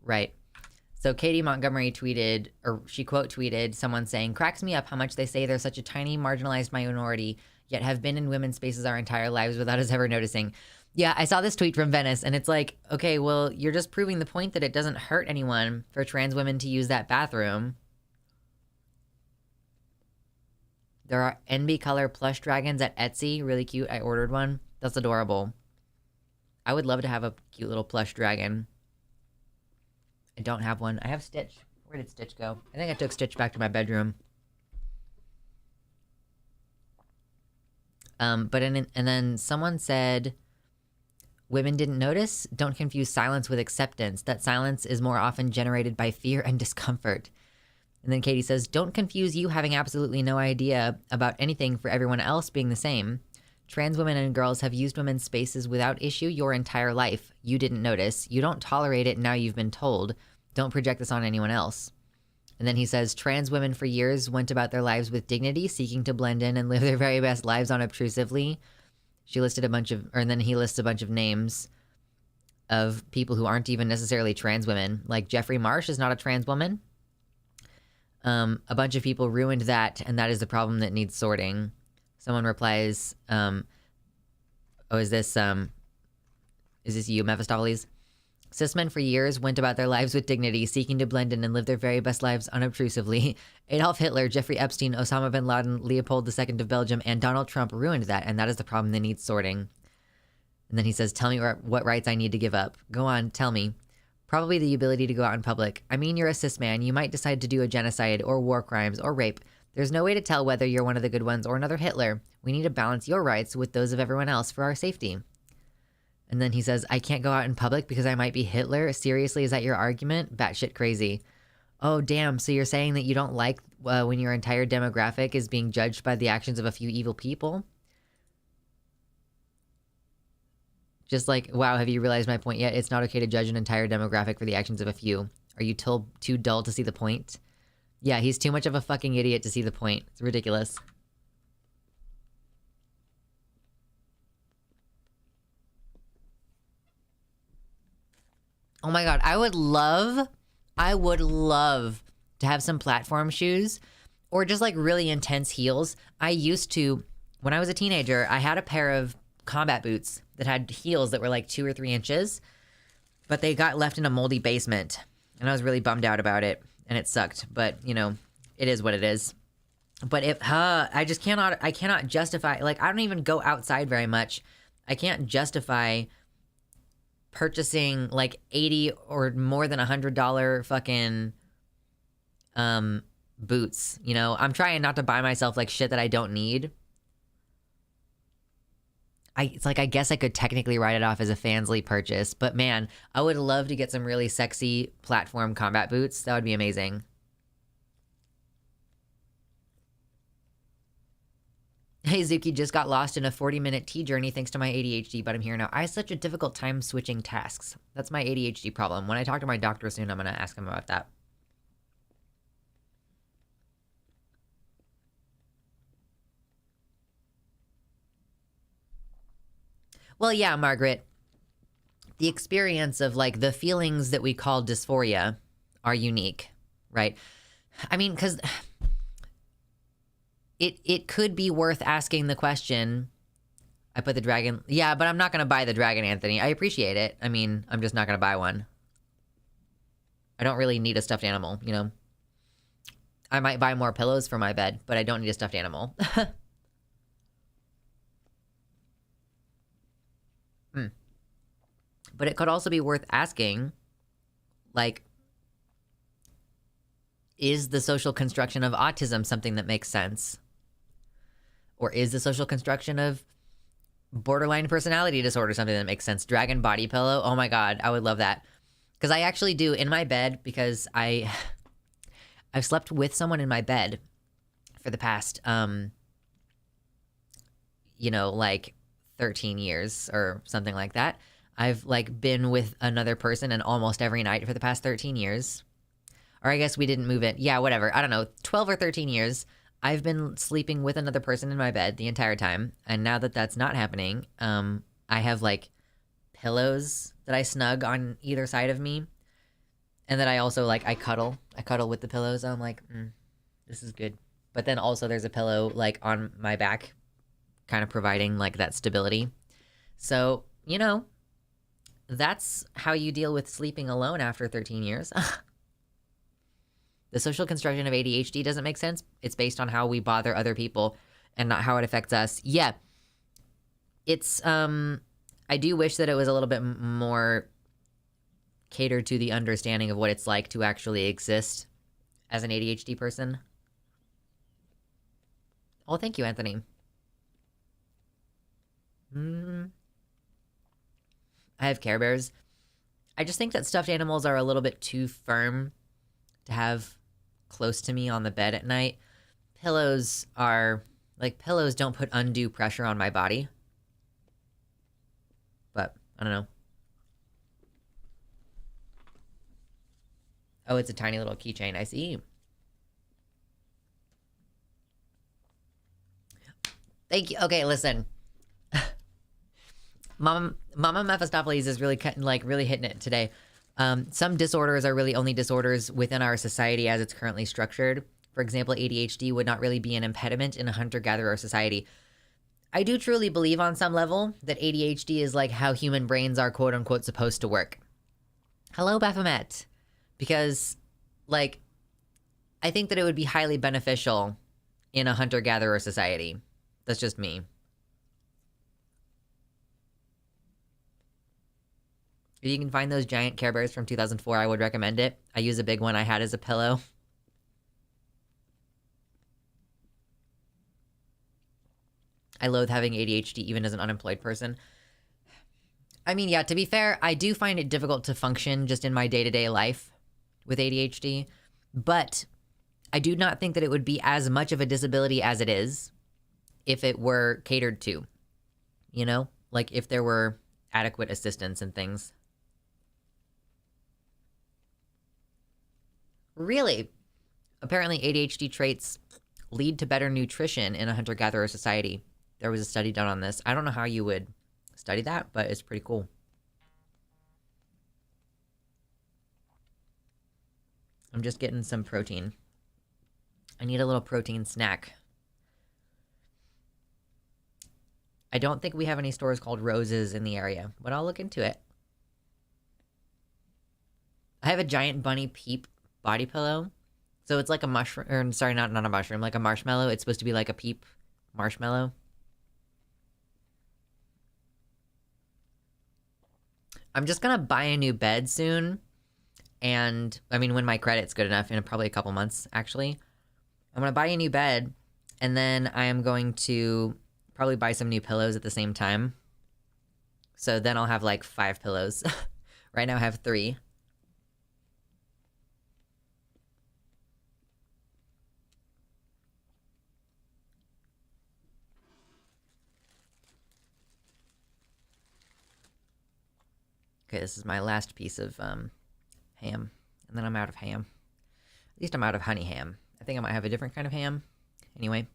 Right. So Katie Montgomery tweeted, or she quote tweeted someone saying, cracks me up how much they say they're such a tiny marginalized minority, yet have been in women's spaces our entire lives without us ever noticing. Yeah, I saw this tweet from Venice, and it's like, okay, well, you're just proving the point that it doesn't hurt anyone for trans women to use that bathroom. There are NB color plush dragons at Etsy. Really cute. I ordered one. That's adorable. I would love to have a cute little plush dragon. I don't have one. I have Stitch. Where did Stitch go? I think I took Stitch back to my bedroom. And then someone said, women didn't notice? Don't confuse silence with acceptance. That silence is more often generated by fear and discomfort. And then Katie says, don't confuse you having absolutely no idea about anything for everyone else being the same. Trans women and girls have used women's spaces without issue your entire life. You didn't notice. You don't tolerate it, now you've been told. Don't project this on anyone else. And then he says, trans women for years went about their lives with dignity, seeking to blend in and live their very best lives unobtrusively. She listed and then he lists a bunch of names of people who aren't even necessarily trans women. Like Jeffrey Marsh is not a trans woman. A bunch of people ruined that, and that is the problem that needs sorting. Someone replies, is this you, Mephistopheles? Cis men for years went about their lives with dignity, seeking to blend in and live their very best lives unobtrusively. Adolf Hitler, Jeffrey Epstein, Osama bin Laden, Leopold II of Belgium, and Donald Trump ruined that, and that is the problem that needs sorting. And then he says, tell me what rights I need to give up. Go on, tell me. Probably the ability to go out in public. I mean, you're a cis man. You might decide to do a genocide or war crimes or rape. There's no way to tell whether you're one of the good ones or another Hitler. We need to balance your rights with those of everyone else for our safety. And then he says, I can't go out in public because I might be Hitler. Seriously, is that your argument? Batshit crazy. Oh, damn. So you're saying that you don't like when your entire demographic is being judged by the actions of a few evil people? Just like, wow, have you realized my point yet? It's not okay to judge an entire demographic for the actions of a few. Are you too dull to see the point? Yeah, he's too much of a fucking idiot to see the point. It's ridiculous. Oh my god, I would love to have some platform shoes or just like really intense heels. I used to, when I was a teenager, I had a pair of combat boots that had heels that were like 2 or 3 inches, but they got left in a moldy basement and I was really bummed out about it and it sucked, but you know, it is what it is. But if, I cannot justify, like I don't even go outside very much. I can't justify purchasing like $80 or more than $100 fucking boots, you know? I'm trying not to buy myself like shit that I don't need. It's like, I guess I could technically write it off as a Fansly purchase, but man, I would love to get some really sexy platform combat boots. That would be amazing. Hey, Zuki, just got lost in a 40-minute tea journey thanks to my ADHD, but I'm here now. I have such a difficult time switching tasks. That's my ADHD problem. When I talk to my doctor soon, I'm going to ask him about that. Well, yeah, Margaret. The experience of, like, the feelings that we call dysphoria are unique, right? I mean, because it could be worth asking the question. I put the dragon... Yeah, but I'm not going to buy the dragon, Anthony. I appreciate it. I mean, I'm just not going to buy one. I don't really need a stuffed animal, you know? I might buy more pillows for my bed, but I don't need a stuffed animal. But it could also be worth asking, like, is the social construction of autism something that makes sense? Or is the social construction of borderline personality disorder something that makes sense? Dragon body pillow? Oh my god, I would love that. Because I actually do in my bed, because I've slept with someone in my bed for the past, you know, like 13 years or something like that. I've, like, been with another person and almost every night for the past 13 years. Or I guess we didn't move in. Yeah, whatever. I don't know. 12 or 13 years. I've been sleeping with another person in my bed the entire time. And now that that's not happening, I have, like, pillows that I snug on either side of me. And then I also, like, I cuddle. I cuddle with the pillows. I'm like, this is good. But then also there's a pillow, like, on my back, kind of providing, like, that stability. So, you know... That's how you deal with sleeping alone after 13 years. The social construction of ADHD doesn't make sense. It's based on how we bother other people and not how it affects us. Yeah. It's, I do wish that it was a little bit more catered to the understanding of what it's like to actually exist as an ADHD person. Oh, thank you, Anthony. I have Care Bears. I just think that stuffed animals are a little bit too firm to have close to me on the bed at night. Pillows are... Like, pillows don't put undue pressure on my body. But, I don't know. Oh, it's a tiny little keychain. I see. Thank you. Okay, listen. Mama Mephistopheles is really really hitting it today. Some disorders are really only disorders within our society as it's currently structured. For example, ADHD would not really be an impediment in a hunter-gatherer society. I do truly believe on some level that ADHD is like how human brains are quote-unquote supposed to work. Hello, Baphomet. Because, like, I think that it would be highly beneficial in a hunter-gatherer society. That's just me. If you can find those giant Care Bears from 2004, I would recommend it. I use a big one I had as a pillow. I loathe having ADHD even as an unemployed person. I mean, yeah, to be fair, I do find it difficult to function just in my day-to-day life with ADHD. But I do not think that it would be as much of a disability as it is if it were catered to. You know? Like, if there were adequate assistance and things. Really? Apparently ADHD traits lead to better nutrition in a hunter-gatherer society. There was a study done on this. I don't know how you would study that, but it's pretty cool. I'm just getting some protein. I need a little protein snack. I don't think we have any stores called Roses in the area, but I'll look into it. I have a giant bunny peep body pillow. So it's like a mushroom, or sorry, not a mushroom, like a marshmallow. It's supposed to be like a peep marshmallow. I'm just gonna buy a new bed soon. And, I mean, when my credit's good enough, in probably a couple months, actually. I'm gonna buy a new bed, and then I am going to probably buy some new pillows at the same time. So then I'll have, like, 5 pillows. Right now I have 3. Okay, this is my last piece of, ham. And then I'm out of ham. At least I'm out of honey ham. I think I might have a different kind of ham. Anyway.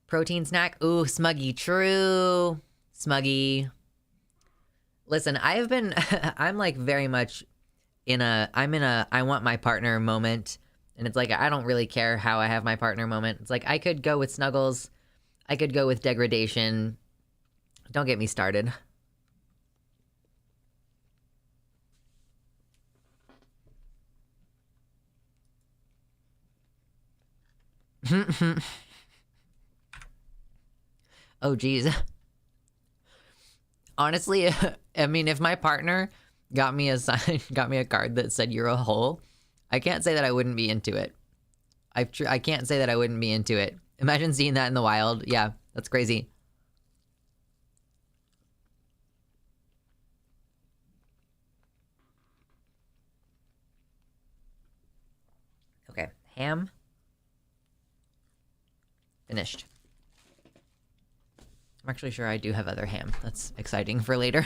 Protein snack. Ooh, Smuggy. True. Smuggy. Listen, I've been... I'm, like, very much in a... I'm in a I want my partner moment. And it's like, I don't really care how I have my partner moment. It's like, I could go with snuggles. I could go with degradation. Don't get me started. Oh, geez. Honestly, I mean, if my partner got me a sign, got me a card that said "You're a hole," I can't say that I wouldn't be into it. I can't say that I wouldn't be into it. Imagine seeing that in the wild. Yeah, that's crazy. Okay, ham. Finished. I'm actually sure I do have other ham. That's exciting for later.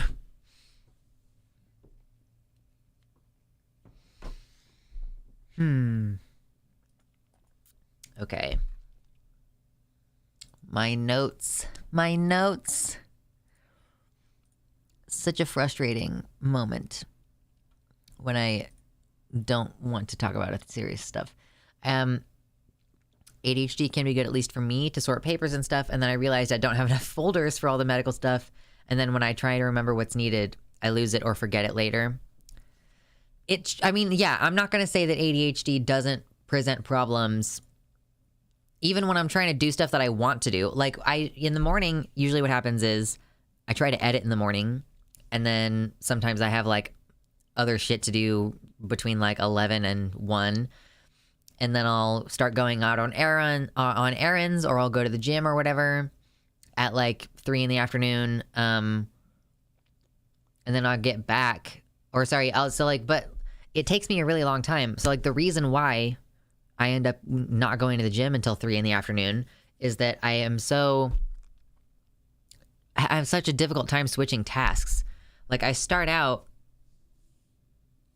Okay. My notes. My notes. Such a frustrating moment when I don't want to talk about serious stuff. ADHD can be good, at least for me, to sort papers and stuff, and then I realized I don't have enough folders for all the medical stuff, and then when I try to remember what's needed, I lose it or forget it later. I mean, yeah, I'm not going to say that ADHD doesn't present problems even when I'm trying to do stuff that I want to do. Like, in the morning, usually what happens is I try to edit in the morning, and then sometimes I have, like, other shit to do between, like, 11 and 1, and then I'll start going out on errands, or I'll go to the gym or whatever at, like, 3 in the afternoon, and then I'll get back, but it takes me a really long time. So, like, the reason why I end up not going to the gym until 3 in the afternoon is that I have such a difficult time switching tasks. Like, I start out,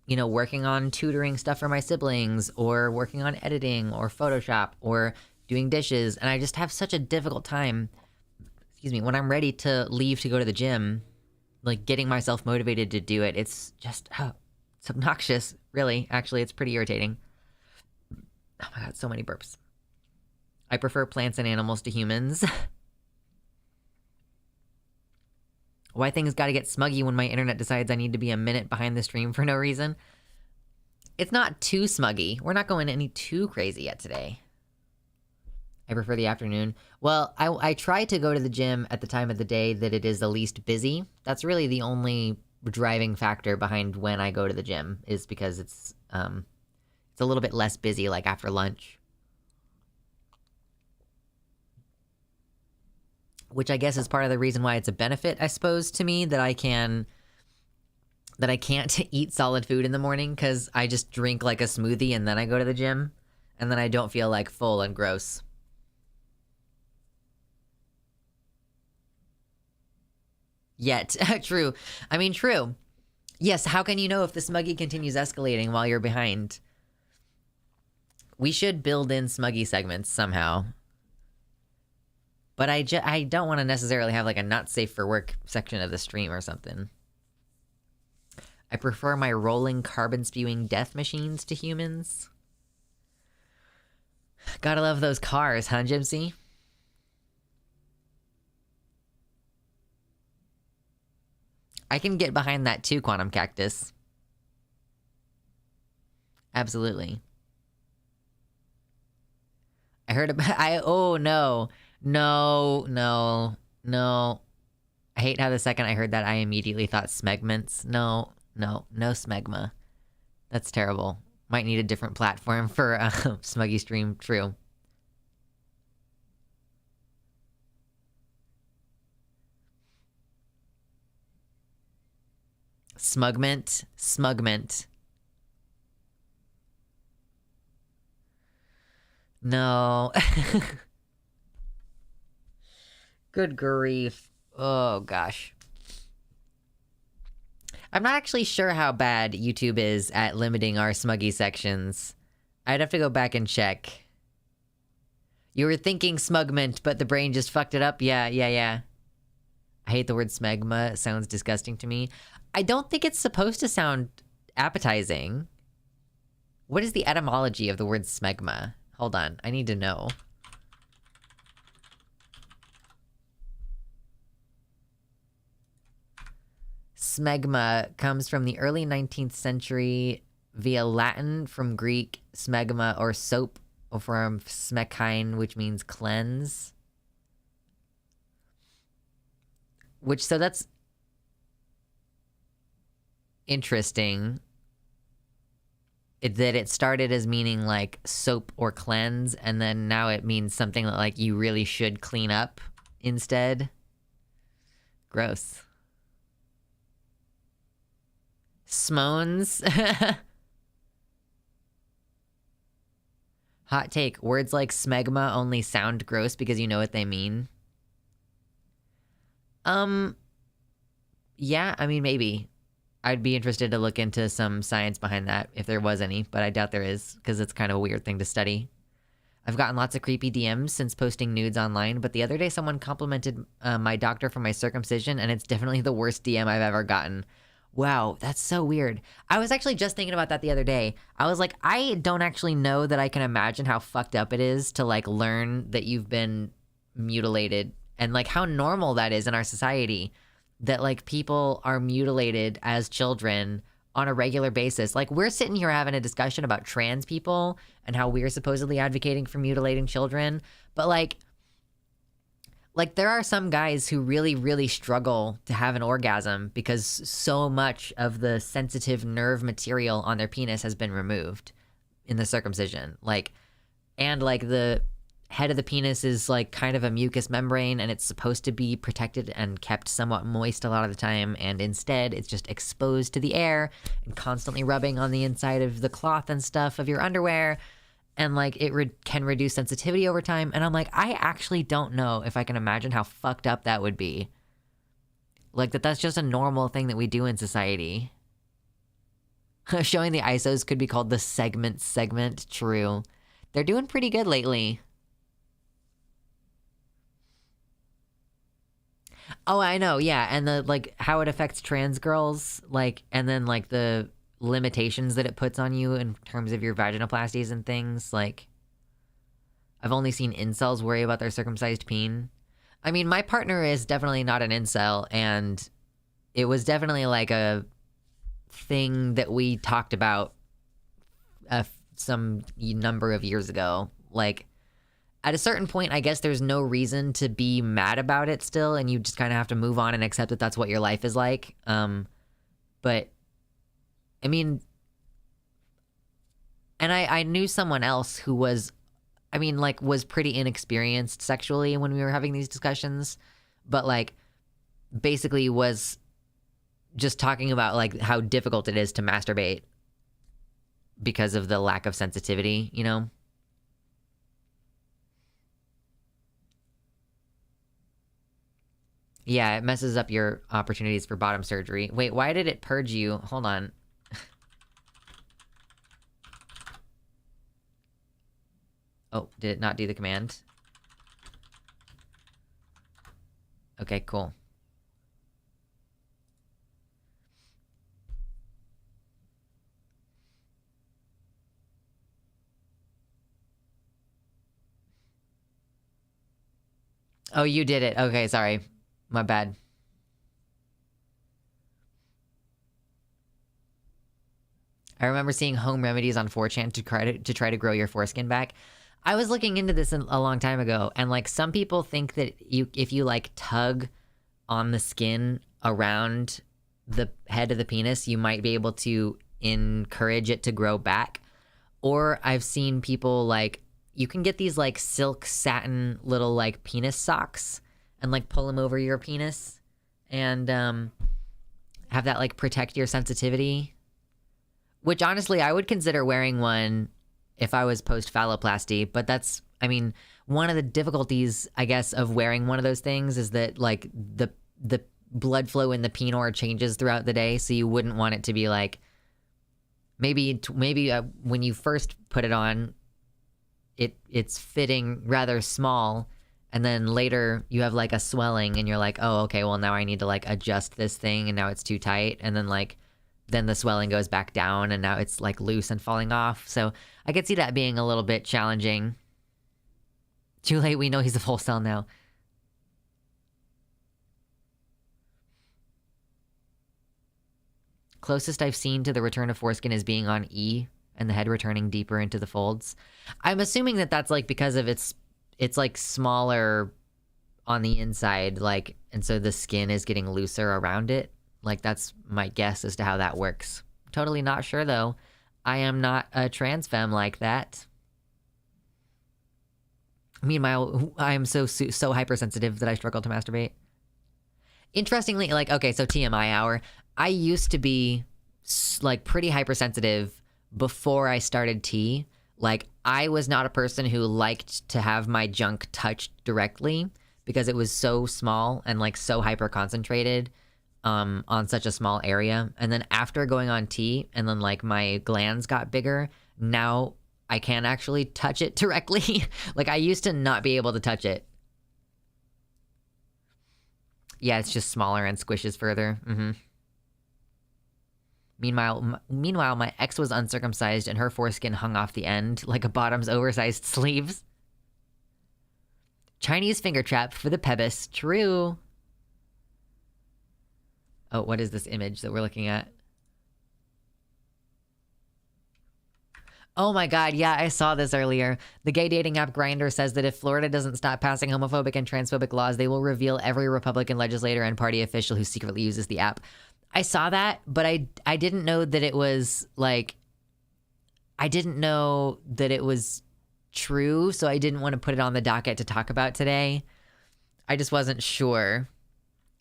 you know, working on tutoring stuff for my siblings, or working on editing, or Photoshop, or doing dishes, and I just have such a difficult time, when I'm ready to leave to go to the gym, like, getting myself motivated to do it. It's just, it's obnoxious, really. Actually, it's pretty irritating. Oh my god, so many burps. I prefer plants and animals to humans. Why things gotta get smuggy when my internet decides I need to be a minute behind the stream for no reason? It's not too smuggy. We're not going any too crazy yet today. I prefer the afternoon. Well, I try to go to the gym at the time of the day that it is the least busy. That's really the only driving factor behind when I go to the gym, is because it's a little bit less busy, like after lunch. Which I guess is part of the reason why it's a benefit, I suppose, to me, that I can't eat solid food in the morning, because I just drink like a smoothie and then I go to the gym, and then I don't feel like full and gross. Yet. True. I mean, true. Yes, how can you know if the smuggy continues escalating while you're behind? We should build in smuggy segments somehow. But I don't want to necessarily have, like, a not safe for work section of the stream or something. I prefer my rolling carbon-spewing death machines to humans. Gotta love those cars, huh, Gypsy? I can get behind that too, Quantum Cactus. Absolutely. I heard about... oh, no. No. I hate how the second I heard that, I immediately thought smegments. No smegma. That's terrible. Might need a different platform for Smuggy Stream. True. Smugment. No. Good grief. Oh, gosh. I'm not actually sure how bad YouTube is at limiting our smuggy sections. I'd have to go back and check. You were thinking smugment, but the brain just fucked it up? Yeah. I hate the word smegma. It sounds disgusting to me. I don't think it's supposed to sound appetizing. What is the etymology of the word smegma? Hold on, I need to know. Smegma comes from the early 19th century via Latin from Greek smegma or soap, or from smekine, which means cleanse. So that's interesting. That it started as meaning like soap or cleanse, and then now it means something that like you really should clean up instead. Gross. Smones. Hot take. Words like smegma only sound gross because you know what they mean. Yeah, I mean, maybe. I'd be interested to look into some science behind that, if there was any, but I doubt there is, because it's kind of a weird thing to study. I've gotten lots of creepy DMs since posting nudes online, but the other day someone complimented my doctor for my circumcision, and it's definitely the worst DM I've ever gotten. Wow, that's so weird. I was actually just thinking about that the other day. I was like, I don't actually know that I can imagine how fucked up it is to, like, learn that you've been mutilated, and, like, how normal that is in our society. That, like, people are mutilated as children on a regular basis. Like, we're sitting here having a discussion about trans people and how we're supposedly advocating for mutilating children. But, like, there are some guys who really, really struggle to have an orgasm because so much of the sensitive nerve material on their penis has been removed in the circumcision. Like, and, like, the head of the penis is like kind of a mucous membrane, and it's supposed to be protected and kept somewhat moist a lot of the time, and instead it's just exposed to the air and constantly rubbing on the inside of the cloth and stuff of your underwear, and like it can reduce sensitivity over time. And I'm like, I actually don't know if I can imagine how fucked up that would be. Like that's just a normal thing that we do in society. Showing the ISOs could be called the segment. True. They're doing pretty good lately. Oh, I know, yeah, and the, like, how it affects trans girls, like, and then, like, the limitations that it puts on you in terms of your vaginoplasties and things, like, I've only seen incels worry about their circumcised peen. I mean, my partner is definitely not an incel, and it was definitely, like, a thing that we talked about some number of years ago, like, at a certain point, I guess there's no reason to be mad about it still, and you just kind of have to move on and accept that that's what your life is like. But, I mean, and I knew someone else who was, I mean, like, was pretty inexperienced sexually when we were having these discussions, but, like, basically was just talking about, like, how difficult it is to masturbate because of the lack of sensitivity, you know? Yeah, it messes up your opportunities for bottom surgery. Wait, why did it purge you? Hold on. Oh, did it not do the command? Okay, cool. Oh, you did it. Okay, sorry. My bad. I remember seeing home remedies on 4chan to try to grow your foreskin back. I was looking into this a long time ago, and like some people think that if you like tug on the skin around the head of the penis, you might be able to encourage it to grow back. Or I've seen people like, you can get these like silk satin little like penis socks and like pull them over your penis and have that like protect your sensitivity. Which honestly, I would consider wearing one if I was post-phalloplasty, but that's, I mean, one of the difficulties, I guess, of wearing one of those things is that like the blood flow in the penor changes throughout the day, so you wouldn't want it to be like, maybe when you first put it on, it's fitting rather small, and then later you have like a swelling and you're like, oh, okay, well now I need to like adjust this thing and now it's too tight, and then like then the swelling goes back down and now it's like loose and falling off. So I could see that being a little bit challenging. Too late, we know he's a full cell now. Closest I've seen to the return of foreskin is being on E and the head returning deeper into the folds. I'm assuming that that's like because of it's like smaller on the inside, like, and so the skin is getting looser around it. Like, that's my guess as to how that works. Totally not sure though. I am not a trans femme like that. Meanwhile, I am so hypersensitive that I struggle to masturbate. Interestingly, like, okay, so TMI hour. I used to be like pretty hypersensitive before I started T. Like, I was not a person who liked to have my junk touched directly because it was so small and like so hyper concentrated on such a small area. And then after going on T and then like my glands got bigger, now I can actually touch it directly. Like, I used to not be able to touch it. Yeah, it's just smaller and squishes further. Meanwhile, my ex was uncircumcised and her foreskin hung off the end like a bottom's oversized sleeves. Chinese finger trap for the pebis. True. Oh, what is this image that we're looking at? Oh my god, yeah, I saw this earlier. The gay dating app Grindr says that if Florida doesn't stop passing homophobic and transphobic laws, they will reveal every Republican legislator and party official who secretly uses the app. I saw that, but I didn't know that it was, like... I didn't know that it was true, so I didn't want to put it on the docket to talk about today. I just wasn't sure.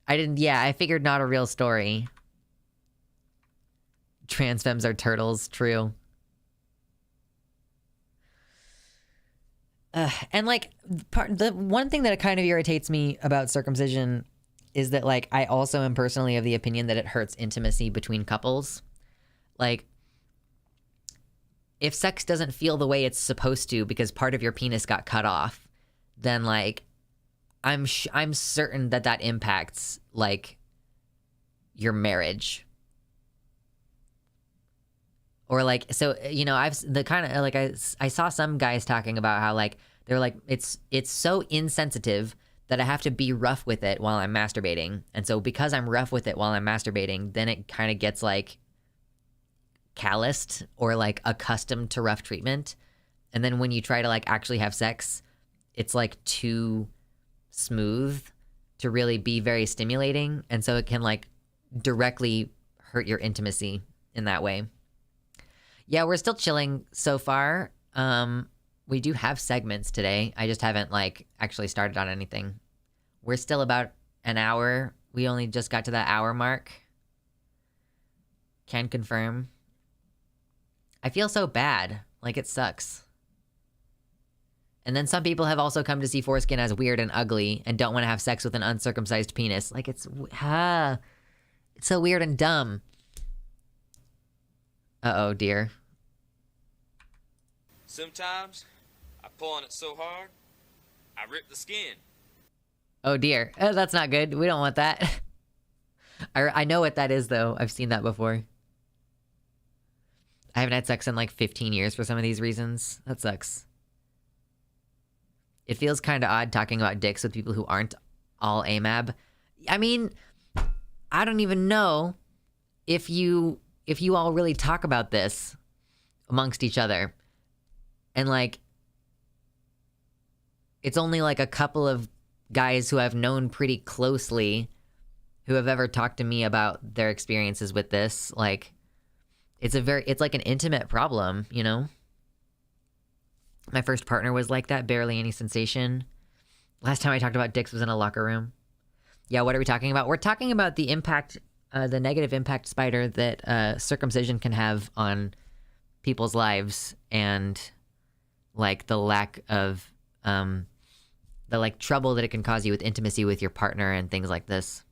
I figured not a real story. Trans femmes are turtles, true. And like, the one thing that kind of irritates me about circumcision is that, like, I also am personally of the opinion that it hurts intimacy between couples. Like, if sex doesn't feel the way it's supposed to because part of your penis got cut off, then like, I'm certain that that impacts like your marriage. Or like, so, you know, I saw some guys talking about how like, they're like, it's so insensitive that I have to be rough with it while I'm masturbating. And so because I'm rough with it while I'm masturbating, then it kind of gets like calloused or like accustomed to rough treatment. And then when you try to like actually have sex, it's like too smooth to really be very stimulating. And so it can like directly hurt your intimacy in that way. Yeah, we're still chilling so far. We do have segments today. I just haven't like actually started on anything. We're still about an hour. We only just got to that hour mark. Can confirm. I feel so bad. Like, it sucks. And then some people have also come to see foreskin as weird and ugly and don't want to have sex with an uncircumcised penis. Like, it's so weird and dumb. Uh-oh, dear. Sometimes I pull on it so hard, I rip the skin. Oh dear. That's not good. We don't want that. I know what that is, though. I've seen that before. I haven't had sex in like 15 years for some of these reasons. That sucks. It feels kind of odd talking about dicks with people who aren't all AMAB. I mean, I don't even know if you all really talk about this amongst each other. And like, it's only like a couple of guys who I've known pretty closely who have ever talked to me about their experiences with this, like, it's like an intimate problem, you know? My first partner was like that, barely any sensation. Last time I talked about dicks was in a locker room. Yeah, what are we talking about? We're talking about the impact, the negative impact, Spider, that circumcision can have on people's lives, and like the lack of, the like trouble that it can cause you with intimacy with your partner and things like this.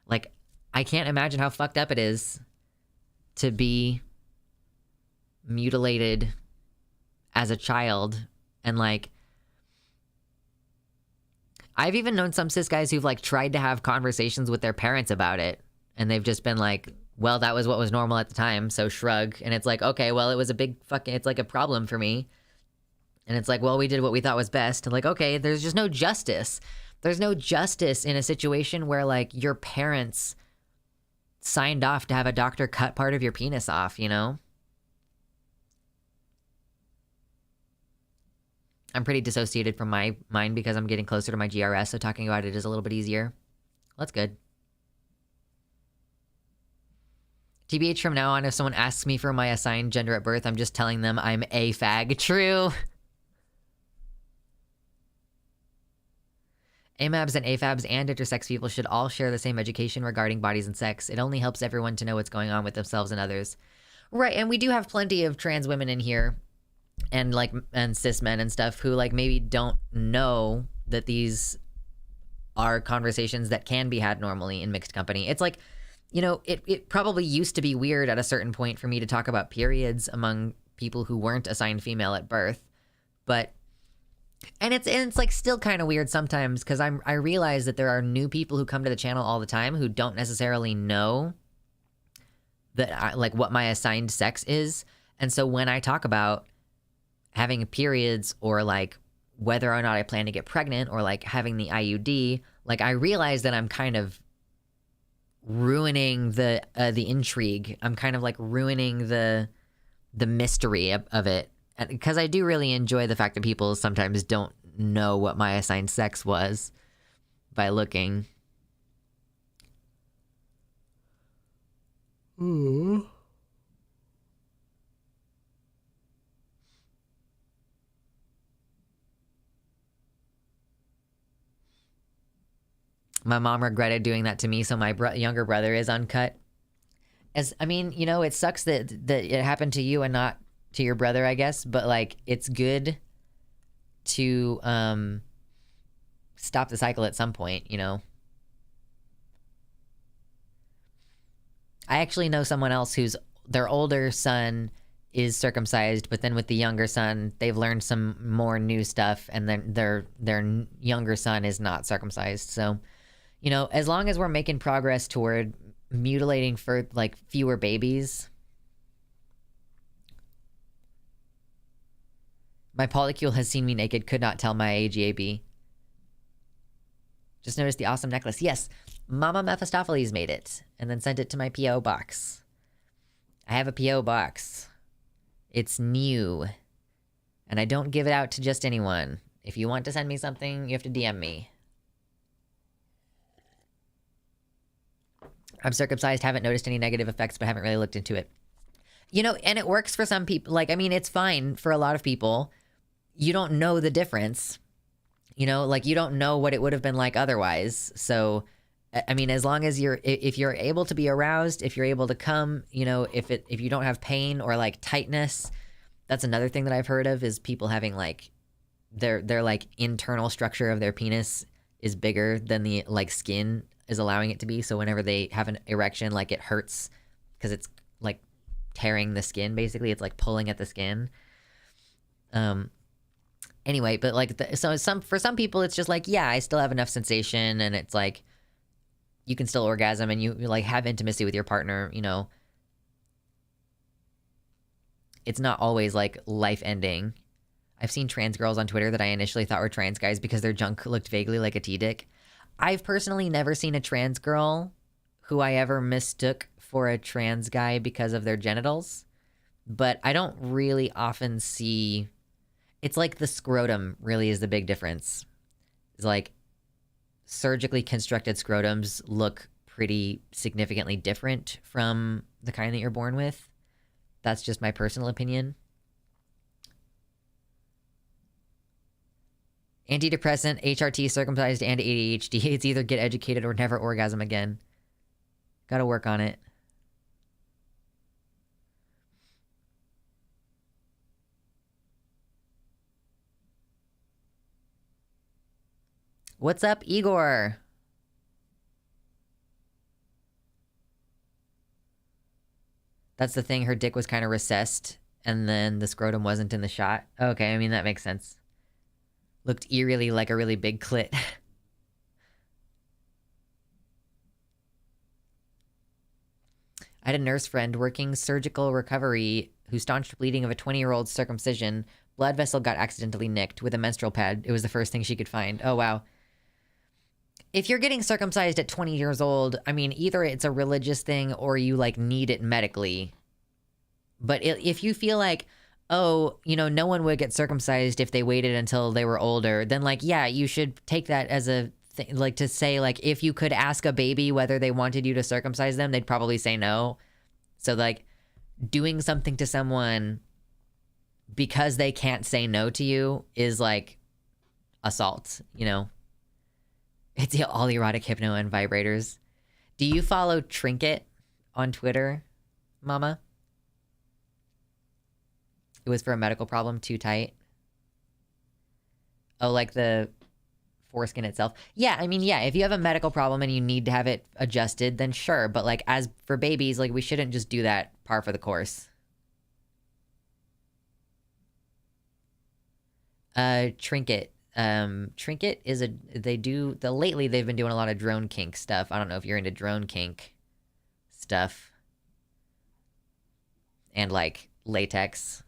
Like, I can't imagine how fucked up it is to be mutilated as a child. And like, I've even known some cis guys who've like tried to have conversations with their parents about it, and they've just been like, well, that was what was normal at the time, so shrug. And it's like, okay, well, it was a big fucking, it's like a problem for me. And it's like, well, we did what we thought was best. And like, okay, there's just no justice. There's no justice in a situation where like your parents signed off to have a doctor cut part of your penis off, you know? I'm pretty dissociated from my mind because I'm getting closer to my GRS, so talking about it is a little bit easier. That's good. TBH, from now on, if someone asks me for my assigned gender at birth, I'm just telling them I'm a fag. True. AMABs and AFABs and intersex people should all share the same education regarding bodies and sex. It only helps everyone to know what's going on with themselves and others. Right, and we do have plenty of trans women in here, and like, and cis men and stuff, who like maybe don't know that these are conversations that can be had normally in mixed company. It's like, you know, it probably used to be weird at a certain point for me to talk about periods among people who weren't assigned female at birth, but and it's like still kind of weird sometimes, because I realize that there are new people who come to the channel all the time who don't necessarily know that like what my assigned sex is. And so when I talk about having periods, or like whether or not I plan to get pregnant, or like having the IUD, like I realize that I'm kind of ruining the intrigue. I'm kind of like ruining the mystery of it, because I do really enjoy the fact that people sometimes don't know what my assigned sex was by looking. Ooh. My mom regretted doing that to me, so my younger brother is uncut. As I mean, you know, it sucks that it happened to you and not to your brother, I guess, but like it's good to stop the cycle at some point, you know. I actually know someone else whose their older son is circumcised, but then with the younger son, they've learned some more new stuff, and then their younger son is not circumcised. So, you know, as long as we're making progress toward mutilating for like fewer babies. My polycule has seen me naked, could not tell my age, AB. Just noticed the awesome necklace. Yes, Mama Mephistopheles made it and then sent it to my P.O. box. I have a P.O. box. It's new. And I don't give it out to just anyone. If you want to send me something, you have to DM me. I'm circumcised, haven't noticed any negative effects, but haven't really looked into it. You know, and it works for some people. Like, I mean, it's fine for a lot of people. You don't know the difference. You know, like, you don't know what it would have been like otherwise. So, I mean, as long as if you're able to be aroused, if you're able to come, you know, if you don't have pain or like tightness, that's another thing that I've heard of, is people having like their like internal structure of their penis is bigger than the like skin is allowing it to be. So whenever they have an erection, like it hurts because it's like tearing the skin, basically. It's like pulling at the skin. Anyway, but like, for some people, it's just like, yeah, I still have enough sensation, and it's like, you can still orgasm and you like have intimacy with your partner, you know. It's not always like life ending. I've seen trans girls on Twitter that I initially thought were trans guys because their junk looked vaguely like a T-dick. I've personally never seen a trans girl who I ever mistook for a trans guy because of their genitals, but I don't really often see... It's like the scrotum really is the big difference. It's like surgically constructed scrotums look pretty significantly different from the kind that you're born with. That's just my personal opinion. Antidepressant, HRT, circumcised, and ADHD. It's either get educated or never orgasm again. Gotta work on it. What's up, Igor? That's the thing, her dick was kind of recessed, and then the scrotum wasn't in the shot. Okay, I mean, that makes sense. Looked eerily like a really big clit. I had a nurse friend working surgical recovery who staunched bleeding of a 20-year-old's circumcision. Blood vessel got accidentally nicked with a menstrual pad. It was the first thing she could find. Oh, wow. If you're getting circumcised at 20 years old, I mean, either it's a religious thing or you, like, need it medically. But if you feel like, oh, you know, no one would get circumcised if they waited until they were older, then, like, yeah, you should take that as a thing, like, to say, like, if you could ask a baby whether they wanted you to circumcise them, they'd probably say no. So, like, doing something to someone because they can't say no to you is, like, assault, you know? It's all erotic hypno and vibrators. Do you follow Trinket on Twitter, Mama? It was for a medical problem, too tight. Oh, like the foreskin itself. Yeah, I mean, yeah, if you have a medical problem and you need to have it adjusted, then sure. But, like, as for babies, like, we shouldn't just do that par for the course. Trinket. Trinket is lately they've been doing a lot of drone kink stuff. I don't know if you're into drone kink stuff. And, like, latex.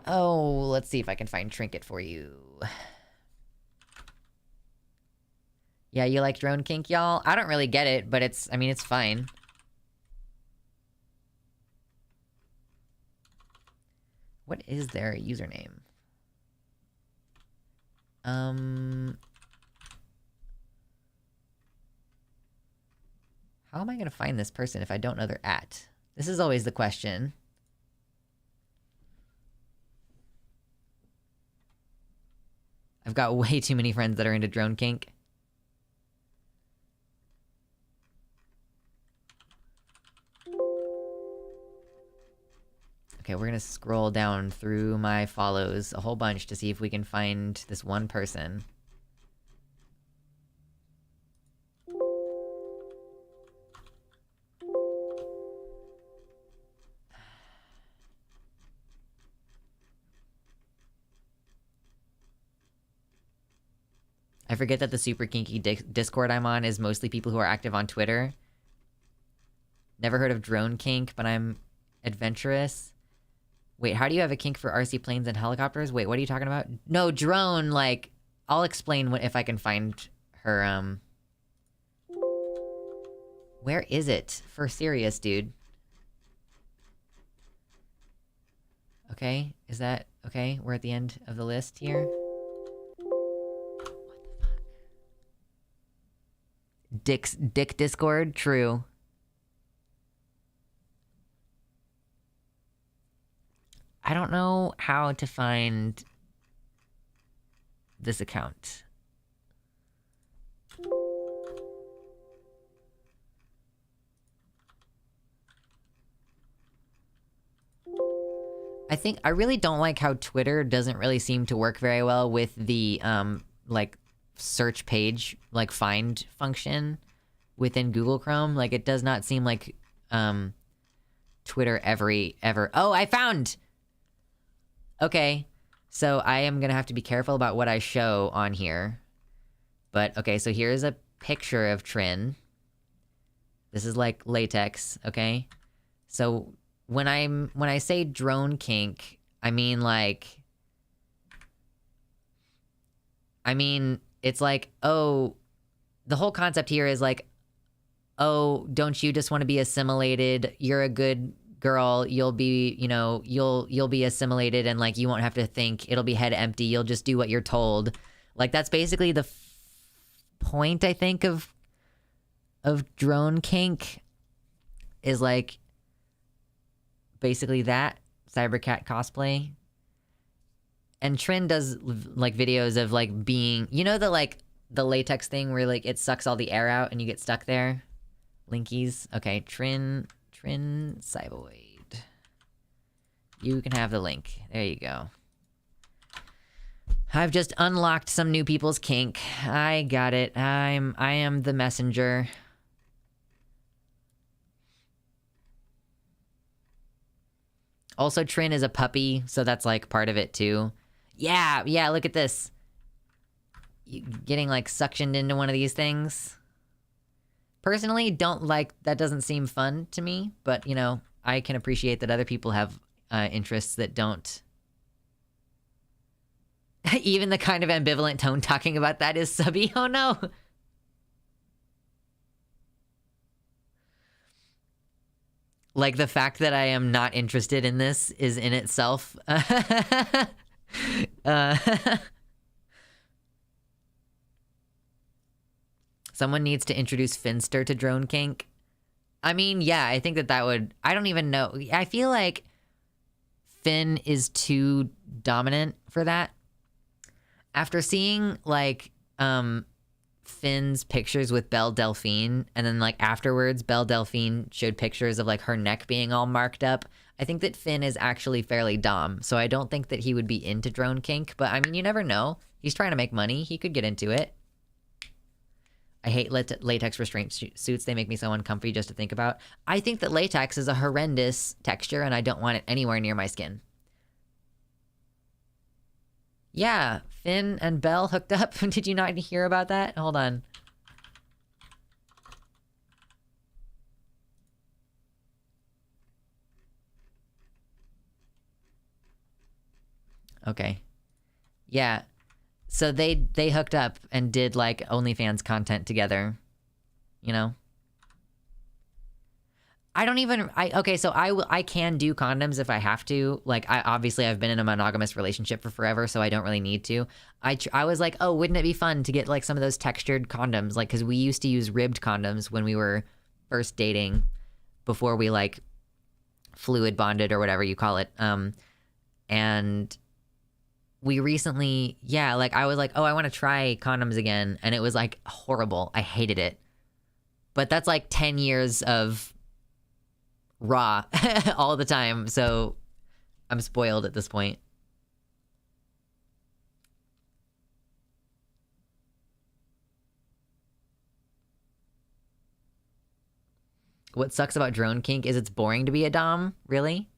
Oh, let's see if I can find Trinket for you. Yeah, you like drone kink, y'all? I don't really get it, but it's fine. What is their username? How am I gonna find this person if I don't know their at? This is always the question. I've got way too many friends that are into drone kink. Okay, we're gonna scroll down through my follows a whole bunch to see if we can find this one person. I forget that the super kinky Discord I'm on is mostly people who are active on Twitter. Never heard of drone kink, but I'm adventurous. Wait, how do you have a kink for RC planes and helicopters? Wait, what are you talking about? No, drone, like, I'll explain if I can find her, Where is it? For serious, dude. Okay, is that... Okay, we're at the end of the list here. Dick Discord? True. I don't know how to find this account. I really don't like how Twitter doesn't really seem to work very well with the, like, search page, like, find function within Google Chrome. Like, it does not seem like, Twitter ever... Oh, I found! Okay, so I am gonna have to be careful about what I show on here. But, okay, so here's a picture of Trin. This is, like, latex, okay? So, when I say drone kink, I mean, like... I mean, it's like, oh... The whole concept here is like, oh, don't you just want to be assimilated? You're a good girl. You'll be, you know, you'll be assimilated and, like, you won't have to think. It'll be head empty. You'll just do what you're told. Like, that's basically the point, I think, of drone kink is like basically that cybercat cosplay. And Trin does like videos of like being, you know, the latex thing where like it sucks all the air out and you get stuck there. Linkies. Okay, Trin Cyboid. You can have the link. There you go. I've just unlocked some new people's kink. I got it. I am the messenger. Also, Trin is a puppy, so that's like part of it too. Yeah, look at this. You getting like suctioned into one of these things. Personally, don't like, that doesn't seem fun to me, but you know, I can appreciate that other people have interests that don't. Even the kind of ambivalent tone talking about that is subby. Oh no. Like the fact that I am not interested in this is in itself. Someone needs to introduce Finster to drone kink. I mean, yeah, I think that would... I don't even know. I feel like Finn is too dominant for that. After seeing, like, Finn's pictures with Belle Delphine, and then, like, afterwards, Belle Delphine showed pictures of, like, her neck being all marked up, I think that Finn is actually fairly dom, so I don't think that he would be into drone kink, but, I mean, you never know. He's trying to make money. He could get into it. I hate latex restraint suits. They make me so uncomfy just to think about. I think that latex is a horrendous texture, and I don't want it anywhere near my skin. Yeah, Finn and Belle hooked up. Did you not hear about that? Hold on. Okay. Yeah. So they hooked up and did like OnlyFans content together, you know? I don't even, okay, so I can do condoms if I have to. Like, obviously I've been in a monogamous relationship for forever, so I don't really need to. I was like, oh, wouldn't it be fun to get like some of those textured condoms? Like, cause we used to use ribbed condoms when we were first dating, before we like fluid bonded or whatever you call it. And we recently, yeah, like I was like, oh, I want to try condoms again. And it was like horrible. I hated it. But that's like 10 years of raw all the time. So I'm spoiled at this point. What sucks about drone kink is it's boring to be a dom. Really?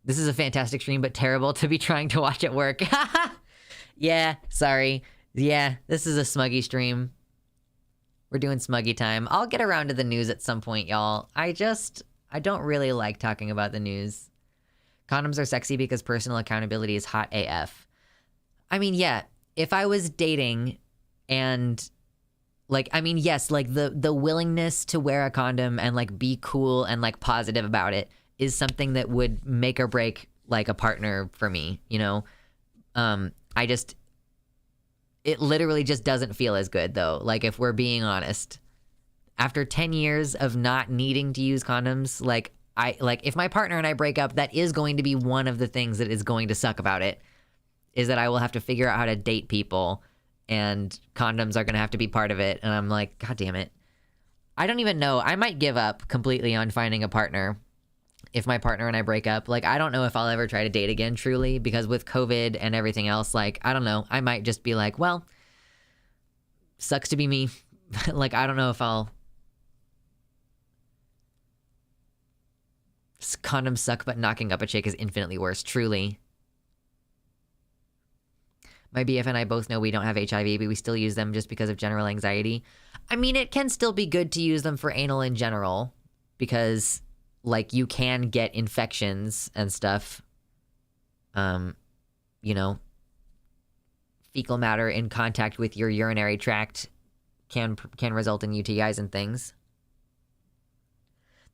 This is a fantastic stream, but terrible to be trying to watch at work. Yeah, sorry. Yeah, this is a smuggy stream. We're doing smuggy time. I'll get around to the news at some point, y'all. I don't really like talking about the news. Condoms are sexy because personal accountability is hot AF. I mean, yeah, if I was dating and... like, I mean, yes, like the willingness to wear a condom and like be cool and like positive about it is something that would make or break like a partner for me, you know? It literally just doesn't feel as good though. Like, if we're being honest, after 10 years of not needing to use condoms, like if my partner and I break up, that is going to be one of the things that is going to suck about it, is that I will have to figure out how to date people and condoms are going to have to be part of it. And I'm like, God damn it. I don't even know. I might give up completely on finding a partner if my partner and I break up. Like, I don't know if I'll ever try to date again, truly, because with COVID and everything else, like, I don't know. I might just be like, well, sucks to be me. Like, I don't know if I'll... Condoms suck, but knocking up a chick is infinitely worse, truly. My BF and I both know we don't have HIV, but we still use them just because of general anxiety. I mean, it can still be good to use them for anal in general, because, like, you can get infections and stuff. You know, fecal matter in contact with your urinary tract can result in UTIs and things.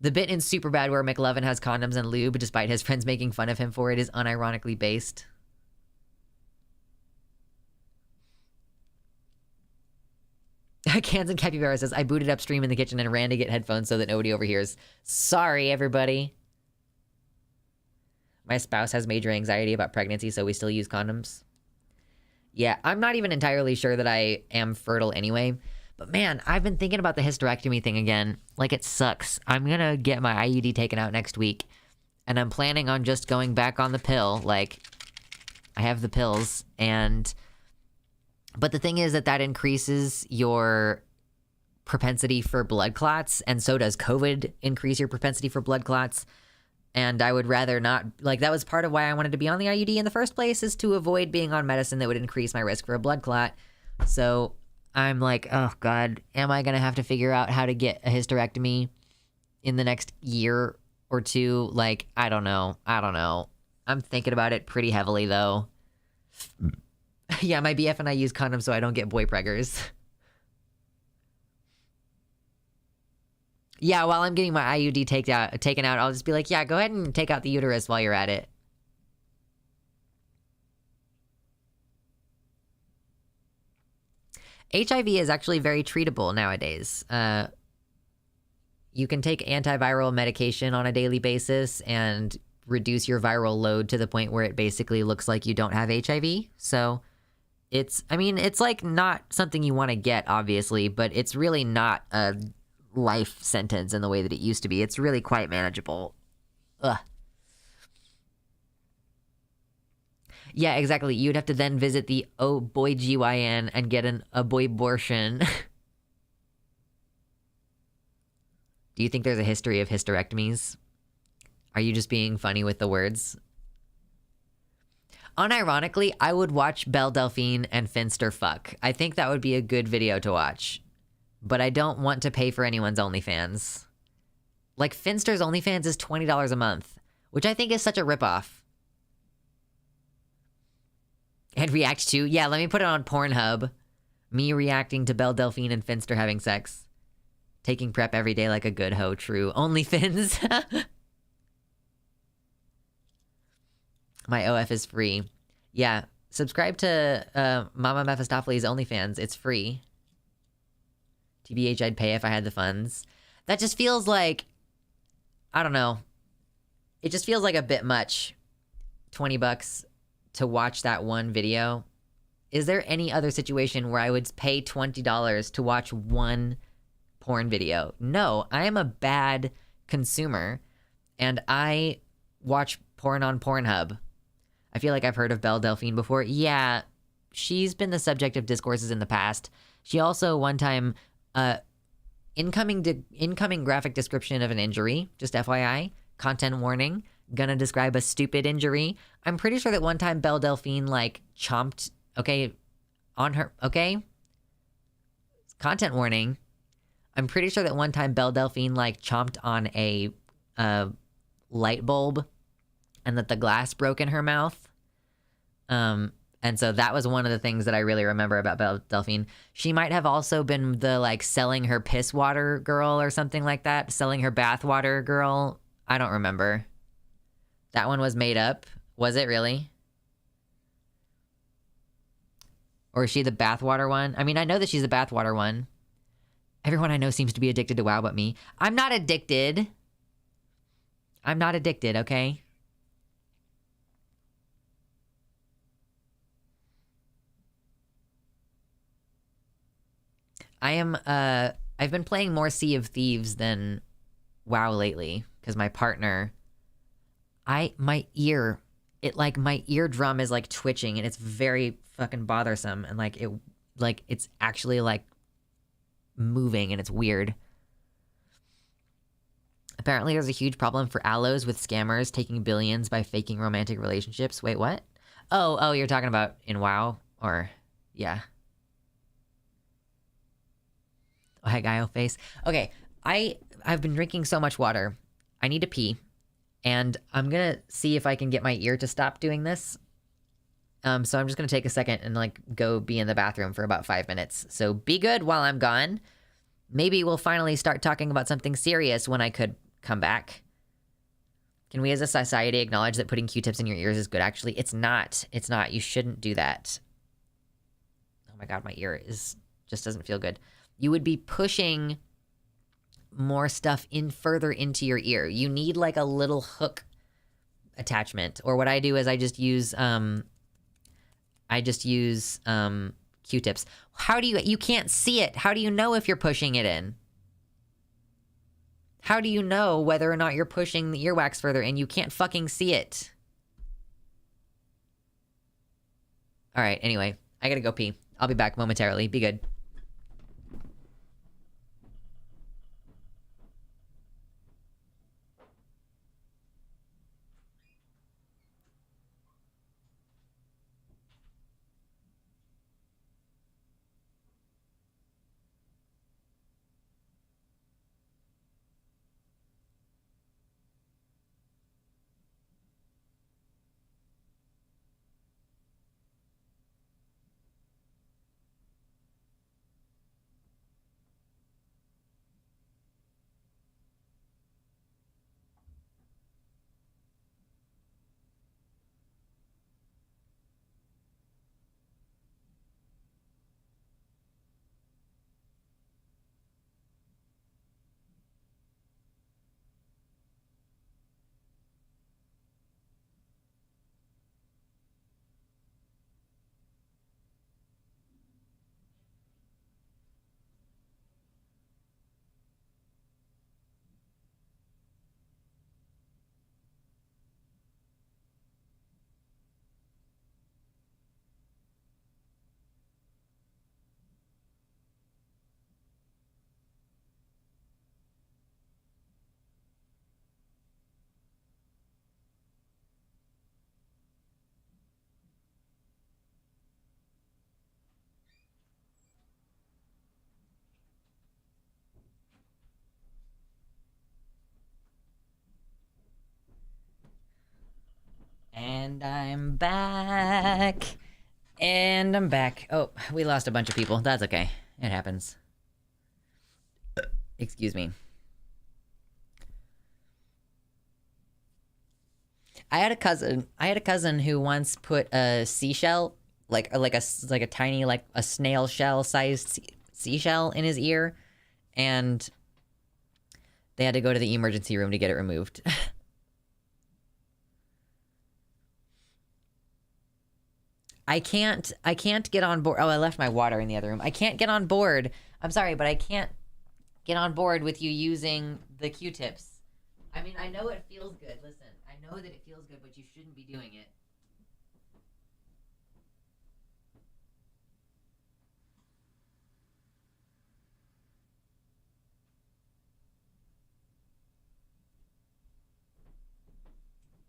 The bit in Superbad where McLovin has condoms and lube despite his friends making fun of him for it is unironically based. Cans and Capybara says, I booted upstream in the kitchen and ran to get headphones so that nobody overhears. Sorry, everybody. My spouse has major anxiety about pregnancy, so we still use condoms. Yeah, I'm not even entirely sure that I am fertile anyway. But man, I've been thinking about the hysterectomy thing again. Like, it sucks. I'm gonna get my IUD taken out next week. And I'm planning on just going back on the pill. Like, I have the pills. But the thing is that increases your propensity for blood clots. And so does COVID increase your propensity for blood clots. And I would rather not, like, that was part of why I wanted to be on the IUD in the first place, is to avoid being on medicine that would increase my risk for a blood clot. So I'm like, oh God, am I going to have to figure out how to get a hysterectomy in the next year or two? Like, I don't know. I'm thinking about it pretty heavily, though. Yeah, my BF and I use condoms so I don't get boy preggers. Yeah, while I'm getting my IUD taken out, I'll just be like, yeah, go ahead and take out the uterus while you're at it. HIV is actually very treatable nowadays. You can take antiviral medication on a daily basis and reduce your viral load to the point where it basically looks like you don't have HIV. So it's like not something you want to get, obviously, but it's really not a life sentence in the way that it used to be. It's really quite manageable. Ugh. Yeah, exactly. You'd have to then visit the OBGYN and get a boy-bortion. Do you think there's a history of hysterectomies? Are you just being funny with the words? Unironically, I would watch Belle Delphine and Finster fuck. I think that would be a good video to watch. But I don't want to pay for anyone's OnlyFans. Like, Finster's OnlyFans is $20 a month, which I think is such a ripoff. And react to? Yeah, let me put it on Pornhub. Me reacting to Belle Delphine and Finster having sex. Taking PrEP every day like a good hoe, true. OnlyFans. My OF is free. Yeah, subscribe to Mama Mephistopheles' OnlyFans. It's free. TBH, I'd pay if I had the funds. That just feels like, I don't know. It just feels like a bit much. $20 to watch that one video. Is there any other situation where I would pay $20 to watch one porn video? No, I am a bad consumer, and I watch porn on Pornhub. I feel like I've heard of Belle Delphine before. Yeah, she's been the subject of discourses in the past. She also one time... incoming graphic description of an injury, just FYI, content warning, gonna describe a stupid injury. I'm pretty sure that one time Belle Delphine, like, chomped, on her, content warning. I'm pretty sure that one time Belle Delphine, like, chomped on a, light bulb, and that the glass broke in her mouth. And so that was one of the things that I really remember about Belle Delphine. She might have also been the, like, selling her piss water girl or something like that. Selling her bath water girl. I don't remember. That one was made up. Was it really? Or is she the bathwater one? I mean, I know that she's the bathwater one. Everyone I know seems to be addicted to WoW but me. I'm not addicted. I'm not addicted, okay? I've been playing more Sea of Thieves than WoW lately, because my partner, my eardrum is, like, twitching, and it's very fucking bothersome, and, it's actually, like, moving, and it's weird. Apparently there's a huge problem for allos with scammers taking billions by faking romantic relationships. Wait, what? Oh, you're talking about in WoW? Or, yeah. Oh, hey, Guile face. Okay, I've been drinking so much water. I need to pee, and I'm gonna see if I can get my ear to stop doing this. So I'm just gonna take a second and, like, go be in the bathroom for about 5 minutes. So be good while I'm gone. Maybe we'll finally start talking about something serious when I could come back. Can we as a society acknowledge that putting Q-tips in your ears is good? Actually, it's not. It's not. You shouldn't do that. Oh my God, my ear just doesn't feel good. You would be pushing more stuff in further into your ear. You need like a little hook attachment. Or what I do is I just use Q-tips. How do you can't see it. How do you know if you're pushing it in? How do you know whether or not you're pushing the earwax further in? You can't fucking see it. All right, anyway, I gotta go pee. I'll be back momentarily. Be good. And I'm back. And I'm back. Oh, we lost a bunch of people. That's okay. It happens. Excuse me. I had a cousin who once put a seashell, like a tiny, like a snail shell sized seashell in his ear, and they had to go to the emergency room to get it removed. I can't get on board. Oh, I left my water in the other room. I can't get on board. I'm sorry, but I can't get on board with you using the Q-tips. I mean, I know it feels good. Listen, I know that it feels good, but you shouldn't be doing it.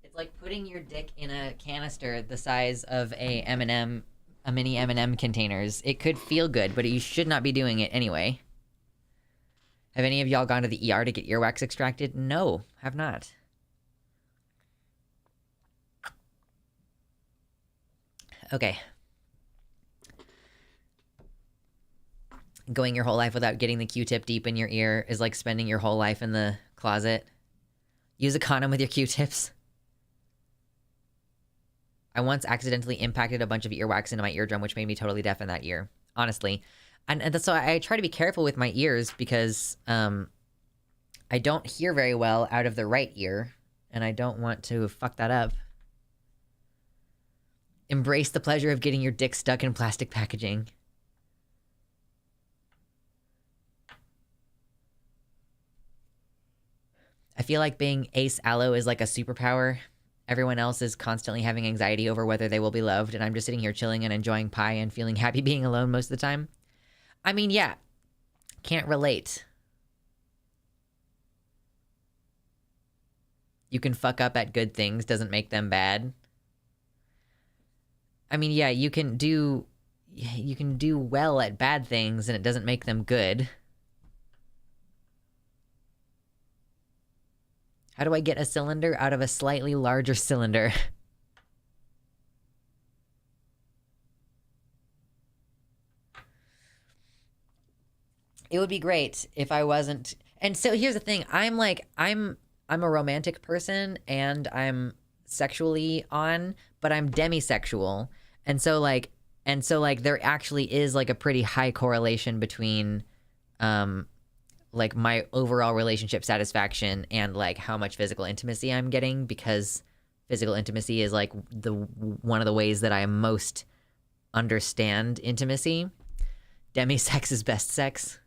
It's like putting your dick in a canister the size of a mini M&M containers. It could feel good, but you should not be doing it anyway. Have any of y'all gone to the ER to get earwax extracted? No, have not. Okay. Going your whole life without getting the Q-tip deep in your ear is like spending your whole life in the closet. Use a condom with your Q-tips. I once accidentally impacted a bunch of earwax into my eardrum, which made me totally deaf in that ear. Honestly. And that's why I try to be careful with my ears, because I don't hear very well out of the right ear, and I don't want to fuck that up. Embrace the pleasure of getting your dick stuck in plastic packaging. I feel like being ace aloe is like a superpower. Everyone else is constantly having anxiety over whether they will be loved, and I'm just sitting here chilling and enjoying pie and feeling happy being alone most of the time. I mean, yeah. Can't relate. You can fuck up at good things, doesn't make them bad. I mean, yeah, you can do well at bad things and it doesn't make them good. How do I get a cylinder out of a slightly larger cylinder? It would be great if I wasn't. And so here's the thing. I'm a romantic person and I'm sexually on, but I'm demisexual. And so like there actually is like a pretty high correlation between like my overall relationship satisfaction and like how much physical intimacy I'm getting, because physical intimacy is like one of the ways that I most understand intimacy. Demi-sex is best sex.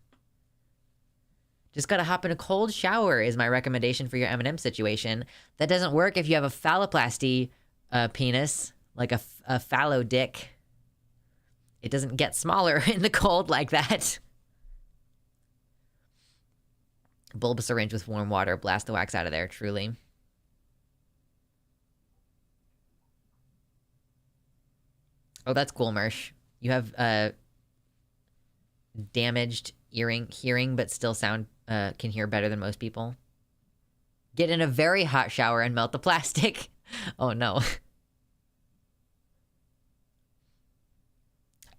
Just gotta hop in a cold shower is my recommendation for your M&M situation. That doesn't work if you have a phalloplasty penis, like a phallo dick. It doesn't get smaller in the cold like that. Bulb a syringe with warm water, blast the wax out of there, truly. Oh, that's cool, Mersh. You have damaged hearing, but still can hear better than most people. Get in a very hot shower and melt the plastic. Oh no.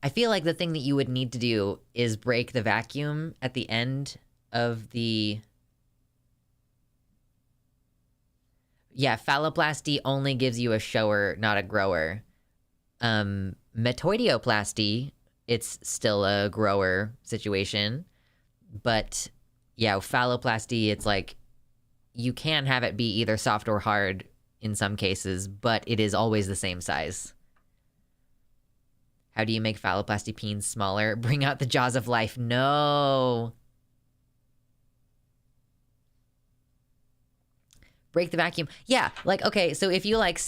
I feel like the thing that you would need to do is break the vacuum at the end of the... Yeah, phalloplasty only gives you a shower, not a grower. Metoidioplasty, it's still a grower situation. But yeah, phalloplasty, it's like you can have it be either soft or hard in some cases, but it is always the same size. How do you make phalloplasty peens smaller? Bring out the jaws of life. No. Break the vacuum. Yeah, like, okay, so if you like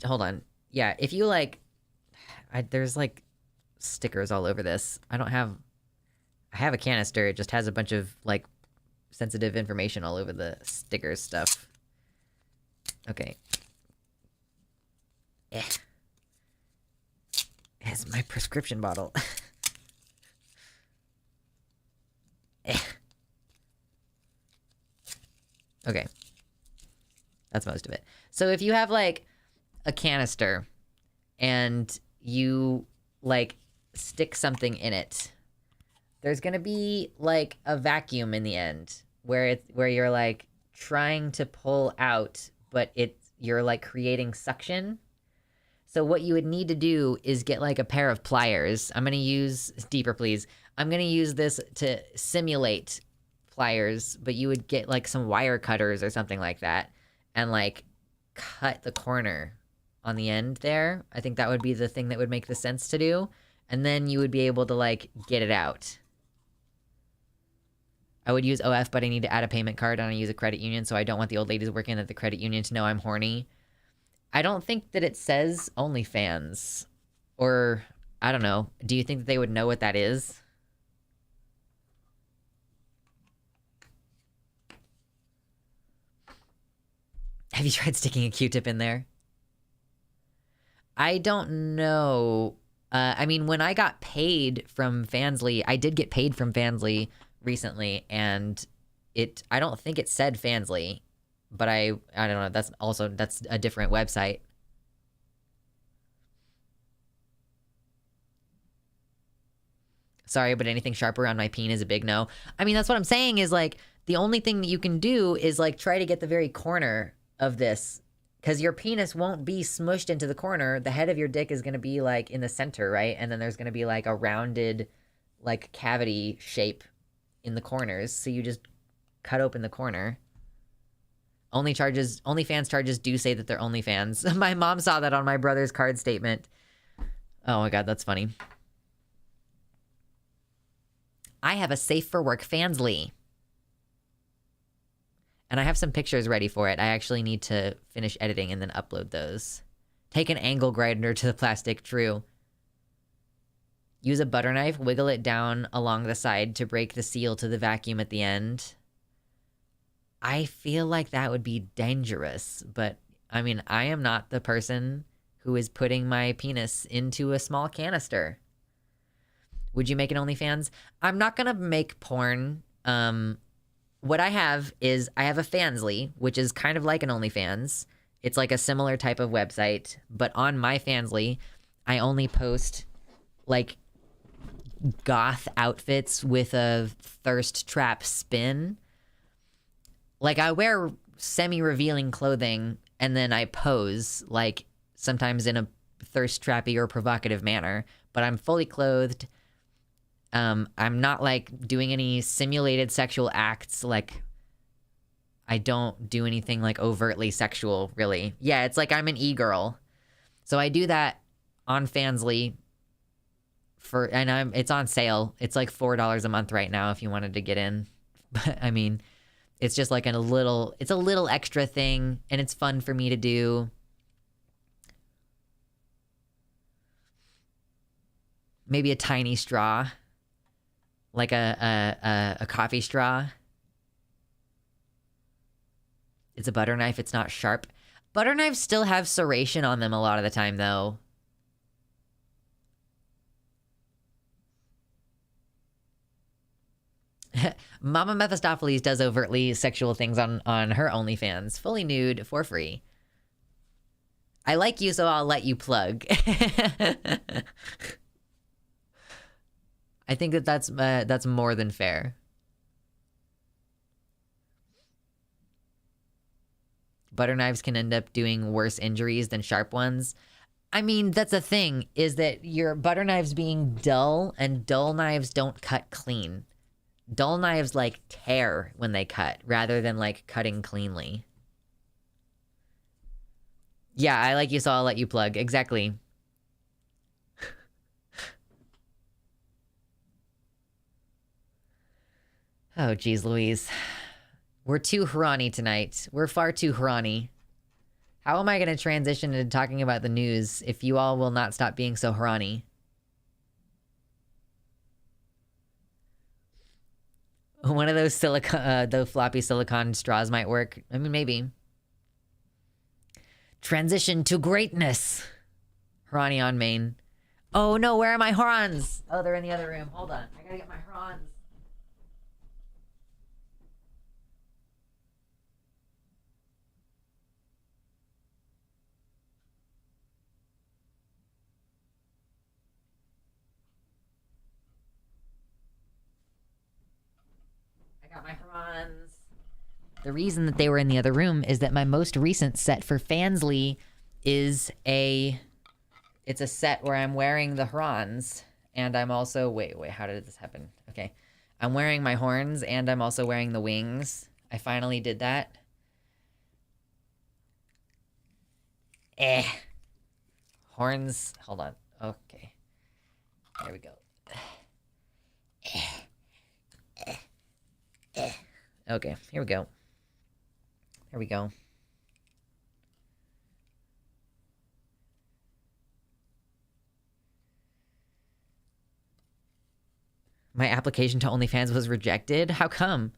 hold on. Yeah, if you like, there's like stickers all over this. I have a canister. It just has a bunch of like sensitive information all over the stickers stuff. Okay. It's my prescription bottle. Okay. That's most of it. So if you have like a canister and you like stick something in it, there's gonna be like a vacuum in the end where you're like trying to pull out, but you're like creating suction. So what you would need to do is get like a pair of pliers. I'm gonna use deeper, please. I'm gonna use this to simulate pliers, but you would get like some wire cutters or something like that and like cut the corner on the end there. I think that would be the thing that would make the sense to do. And then you would be able to like get it out. I would use OF, but I need to add a payment card and I use a credit union, so I don't want the old ladies working at the credit union to know I'm horny. I don't think that it says OnlyFans. Or, I don't know. Do you think that they would know what that is? Have you tried sticking a Q-tip in there? I don't know. I mean, when I got paid from Fansly, I did get paid from Fansly recently, and I don't think it said Fansly, but I don't know. That's a different website. Sorry, but anything sharp around my peen is a big no. I mean, that's what I'm saying is like the only thing that you can do is like try to get the very corner of this, because your penis won't be smushed into the corner. The head of your dick is going to be like in the center, right? And then there's going to be like a rounded like cavity shape in the corners. So you just cut open the corner. OnlyFans charges do say that they're OnlyFans. My mom saw that on my brother's card statement. Oh my God, that's funny. I have a safe for work Fansly. And I have some pictures ready for it. I actually need to finish editing and then upload those. Take an angle grinder to the plastic, true. Use a butter knife, wiggle it down along the side to break the seal to the vacuum at the end. I feel like that would be dangerous, but I mean, I am not the person who is putting my penis into a small canister. Would you make an OnlyFans? I'm not gonna make porn. What I have is I have a Fansly, which is kind of like an OnlyFans. It's like a similar type of website, but on my Fansly, I only post like goth outfits with a thirst trap spin. Like I wear semi-revealing clothing and then I pose like sometimes in a thirst trappy or provocative manner, but I'm fully clothed. I'm not like doing any simulated sexual acts. Like, I don't do anything like overtly sexual, really. Yeah, it's like I'm an e-girl. So I do that on Fansly it's on sale. It's like $4 a month right now if you wanted to get in. But I mean, it's just like it's a little extra thing, and it's fun for me to do. Maybe a tiny straw, like a coffee straw. It's a butter knife. It's not sharp. Butter knives still have serration on them a lot of the time, though. Mama Mephistopheles does overtly sexual things on her OnlyFans, fully nude for free. I like you, so I'll let you plug. I think that's more than fair. Butter knives can end up doing worse injuries than sharp ones. I mean, that's the thing, is that your butter knives being dull, and dull knives don't cut clean. Dull knives, like, tear when they cut, rather than, like, cutting cleanly. Yeah, I like you, so I'll let you plug. Exactly. Oh, geez, Louise. We're too Harani tonight. We're far too Harani. How am I going to transition into talking about the news if you all will not stop being so Harani? One of those those floppy silicone straws might work. I mean, maybe. Transition to greatness. Harani on main. Oh no, where are my horns? Oh, they're in the other room. Hold on. I gotta get my horns. I got my horns. The reason that they were in the other room is that my most recent set for Fansly is it's a set where I'm wearing the horns, and I'm also, wait, how did this happen? Okay. I'm wearing my horns, and I'm also wearing the wings. I finally did that. Horns, hold on. Okay. There we go. Okay, here we go. There we go. My application to OnlyFans was rejected? How come?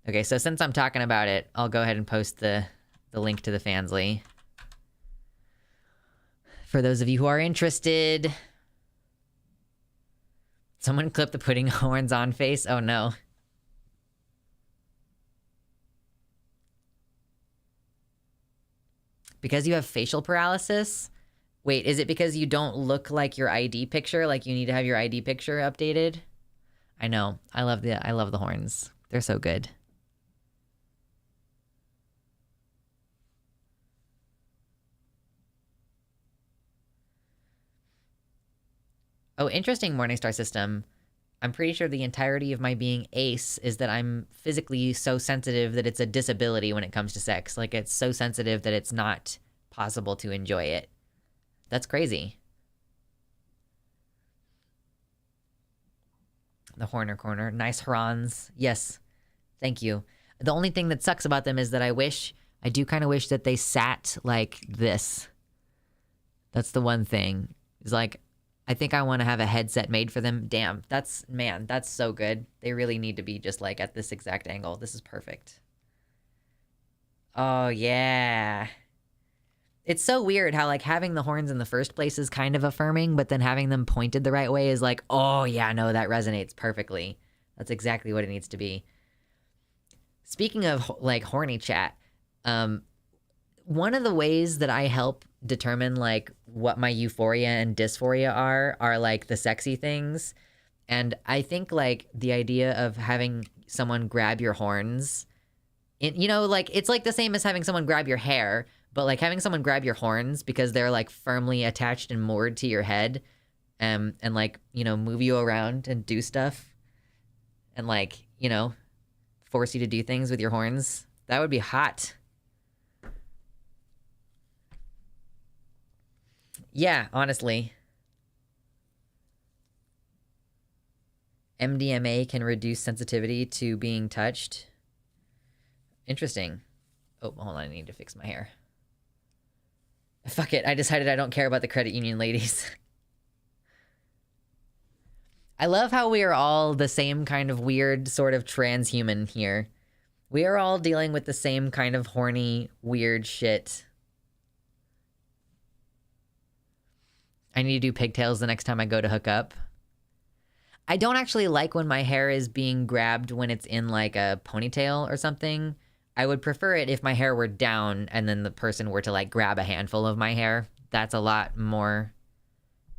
Okay, so since I'm talking about it, I'll go ahead and post the link to the Fansly. For those of you who are interested. Someone clipped the putting horns on face? Oh no. Because you have facial paralysis? Wait, is it because you don't look like your ID picture? Like you need to have your ID picture updated? I know. I love the horns. They're so good. Oh, interesting Morningstar system. I'm pretty sure the entirety of my being ace is that I'm physically so sensitive that it's a disability when it comes to sex. Like, it's so sensitive that it's not possible to enjoy it. That's crazy. The Horner Corner. Nice Horons. Yes. Thank you. The only thing that sucks about them is that I do kind of wish that they sat like this. That's the one thing. It's like, I think I want to have a headset made for them. Damn, that's so good. They really need to be just like at this exact angle. This is perfect. Oh, yeah. It's so weird how like having the horns in the first place is kind of affirming, but then having them pointed the right way is like, oh yeah, no, that resonates perfectly. That's exactly what it needs to be. Speaking of like horny chat, one of the ways that I help determine like what my euphoria and dysphoria are like the sexy things. And I think like the idea of having someone grab your horns, like it's like the same as having someone grab your hair, but like having someone grab your horns because they're like firmly attached and moored to your head and like, you know, move you around and do stuff and like, you know, force you to do things with your horns. That would be hot. Yeah, honestly. MDMA can reduce sensitivity to being touched. Interesting. Oh, hold on, I need to fix my hair. Fuck it, I decided I don't care about the credit union ladies. I love how we are all the same kind of weird sort of transhuman here. We are all dealing with the same kind of horny, weird shit. I need to do pigtails the next time I go to hook up. I don't actually like when my hair is being grabbed when it's in like a ponytail or something. I would prefer it if my hair were down and then the person were to like grab a handful of my hair. That's a lot more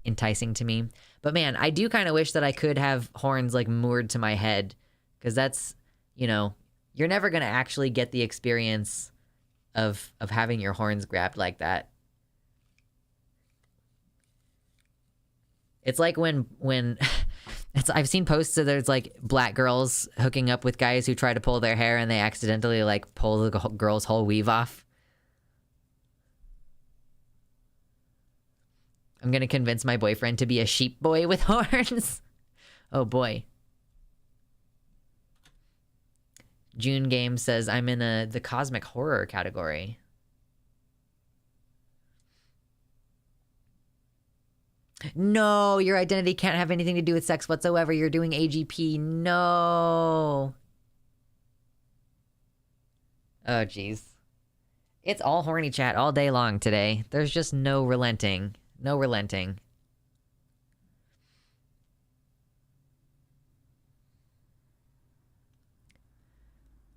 enticing to me. But man, I do kind of wish that I could have horns like moored to my head, because that's, you know, you're never going to actually get the experience of having your horns grabbed like that. It's like when I've seen posts that there's like black girls hooking up with guys who try to pull their hair and they accidentally like pull the girl's whole weave off. I'm gonna convince my boyfriend to be a sheep boy with horns. Oh boy. June Game says I'm in the cosmic horror category. No, your identity can't have anything to do with sex whatsoever. You're doing AGP. No. Oh, jeez. It's all horny chat all day long today. There's just no relenting. No relenting.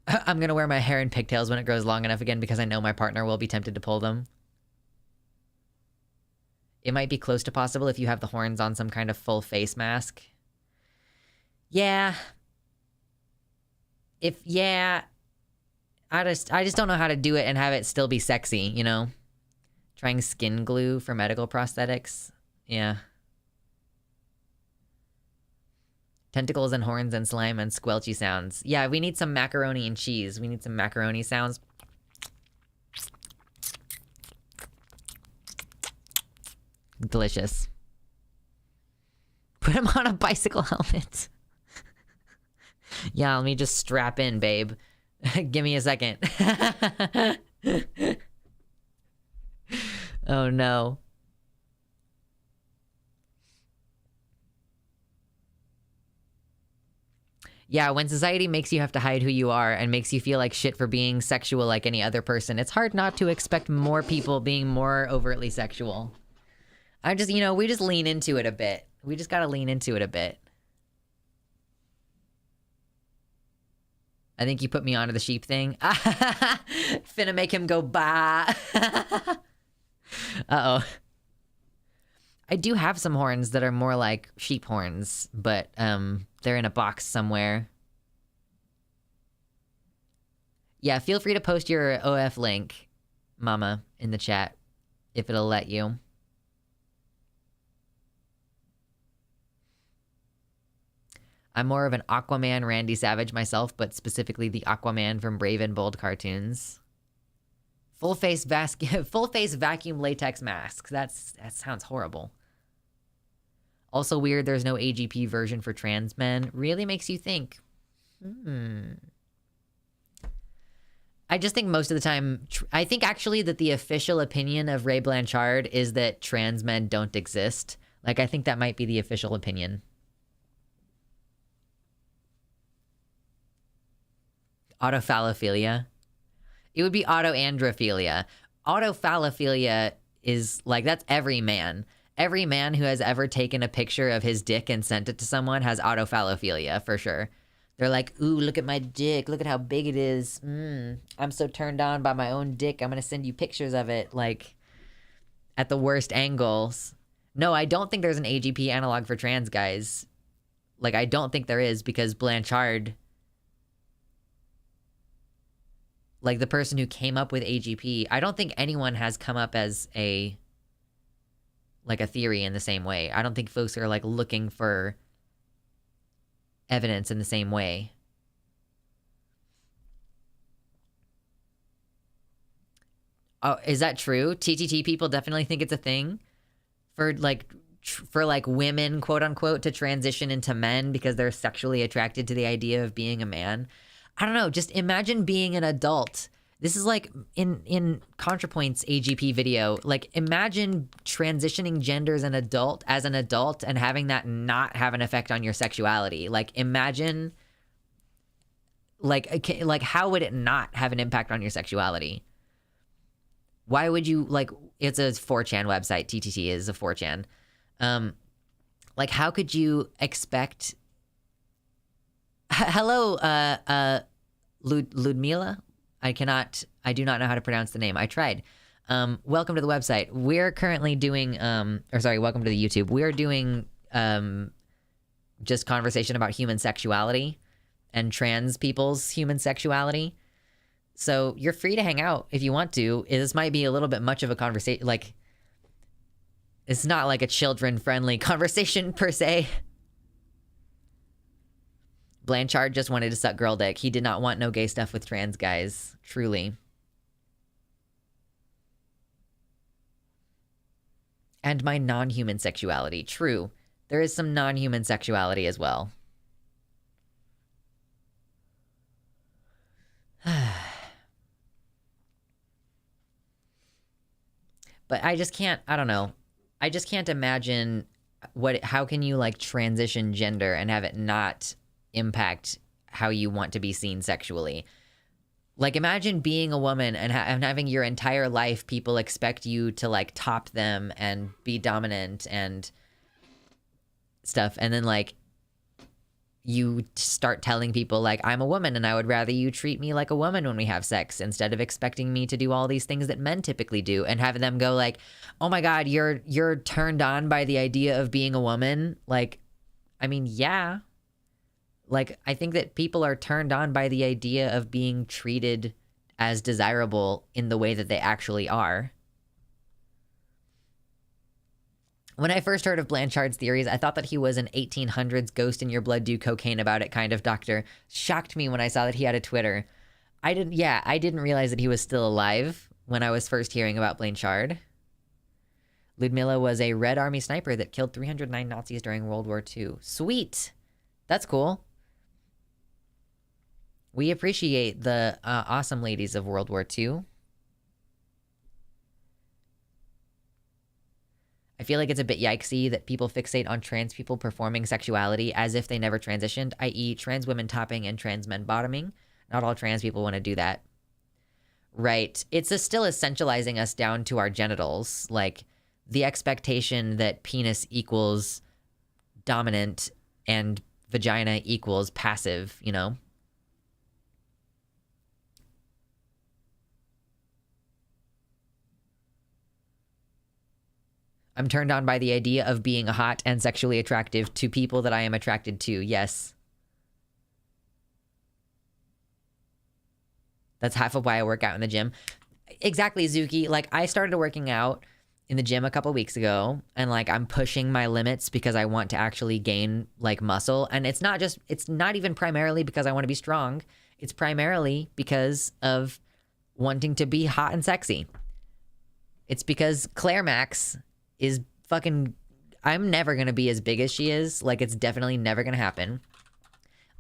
I'm gonna wear my hair in pigtails when it grows long enough again because I know my partner will be tempted to pull them. It might be close to possible if you have the horns on some kind of full face mask. Yeah. I just don't know how to do it and have it still be sexy, you know? Trying skin glue for medical prosthetics. Yeah. Tentacles and horns and slime and squelchy sounds. Yeah, we need some macaroni and cheese. We need some macaroni sounds. Delicious. Put him on a bicycle helmet. Yeah, let me just strap in, babe. Give me a second. Oh no. Yeah, when society makes you have to hide who you are and makes you feel like shit for being sexual like any other person, it's hard not to expect more people being more overtly sexual. I just, you know, we just lean into it a bit. We just gotta lean into it a bit. I think you put me onto the sheep thing. Finna make him go bah. Uh-oh. I do have some horns that are more like sheep horns, but they're in a box somewhere. Yeah, feel free to post your OF link, Mama, in the chat, if it'll let you. I'm more of an Aquaman Randy Savage myself, but specifically the Aquaman from Brave and Bold cartoons. Full face vacuum latex masks. That sounds horrible. Also weird there's no AGP version for trans men. Really makes you think. I just think most of the time, I think actually that the official opinion of Ray Blanchard is that trans men don't exist. Like, I think that might be the official opinion. Autophallophilia. It would be autoandrophilia. Autophallophilia is like, that's every man. Every man who has ever taken a picture of his dick and sent it to someone has autophallophilia, for sure. They're like, ooh, look at my dick. Look at how big it is. I'm so turned on by my own dick. I'm going to send you pictures of it, like, at the worst angles. No, I don't think there's an AGP analog for trans guys. Like, I don't think there is, because Blanchard, like the person who came up with AGP, I don't think anyone has come up as a like a theory in the same way. I don't think folks are like looking for evidence in the same way. Oh, is that true? TTT people definitely think it's a thing for like women, quote unquote, to transition into men because they're sexually attracted to the idea of being a man. I don't know. Just imagine being an adult. This is like in ContraPoint's AGP video. Like, imagine transitioning genders as an adult and having that not have an effect on your sexuality. Like, imagine, like how would it not have an impact on your sexuality? Why would you, like, it's a 4chan website. TTT is a 4chan. Like, how could you expect... Hello, Ludmila? I do not know how to pronounce the name. I tried. Welcome to the website. We're currently doing, welcome to the YouTube. We're doing, just conversation about human sexuality and trans people's human sexuality. So you're free to hang out if you want to. This might be a little bit much of a conversation. Like, it's not like a children-friendly conversation per se. Blanchard just wanted to suck girl dick. He did not want no gay stuff with trans guys. Truly. And my non-human sexuality. True. There is some non-human sexuality as well. But I just can't, I don't know. I just can't imagine how can you like transition gender and have it not impact how you want to be seen sexually. Like, imagine being a woman and having your entire life people expect you to like top them and be dominant and stuff, and then like you start telling people like, I'm a woman and I would rather you treat me like a woman when we have sex instead of expecting me to do all these things that men typically do, and having them go like, oh my god, you're turned on by the idea of being a woman. Like, I mean, yeah. Like, I think that people are turned on by the idea of being treated as desirable in the way that they actually are. When I first heard of Blanchard's theories, I thought that he was an 1800s ghost in your blood do cocaine about it kind of doctor. Shocked me when I saw that he had a Twitter. I didn't realize that he was still alive when I was first hearing about Blanchard. Ludmilla was a Red Army sniper that killed 309 Nazis during World War II. Sweet! That's cool. We appreciate the awesome ladies of World War II. I feel like it's a bit yikesy that people fixate on trans people performing sexuality as if they never transitioned, i.e. trans women topping and trans men bottoming. Not all trans people want to do that. Right. It's still essentializing us down to our genitals. Like, the expectation that penis equals dominant and vagina equals passive, you know? I'm turned on by the idea of being hot and sexually attractive to people that I am attracted to. Yes. That's half of why I work out in the gym. Exactly, Zuki. Like, I started working out in the gym a couple weeks ago, and like, I'm pushing my limits because I want to actually gain like muscle. And it's not even primarily because I want to be strong. It's primarily because of wanting to be hot and sexy. It's because Claire Max is fucking... I'm never going to be as big as she is. Like, it's definitely never going to happen.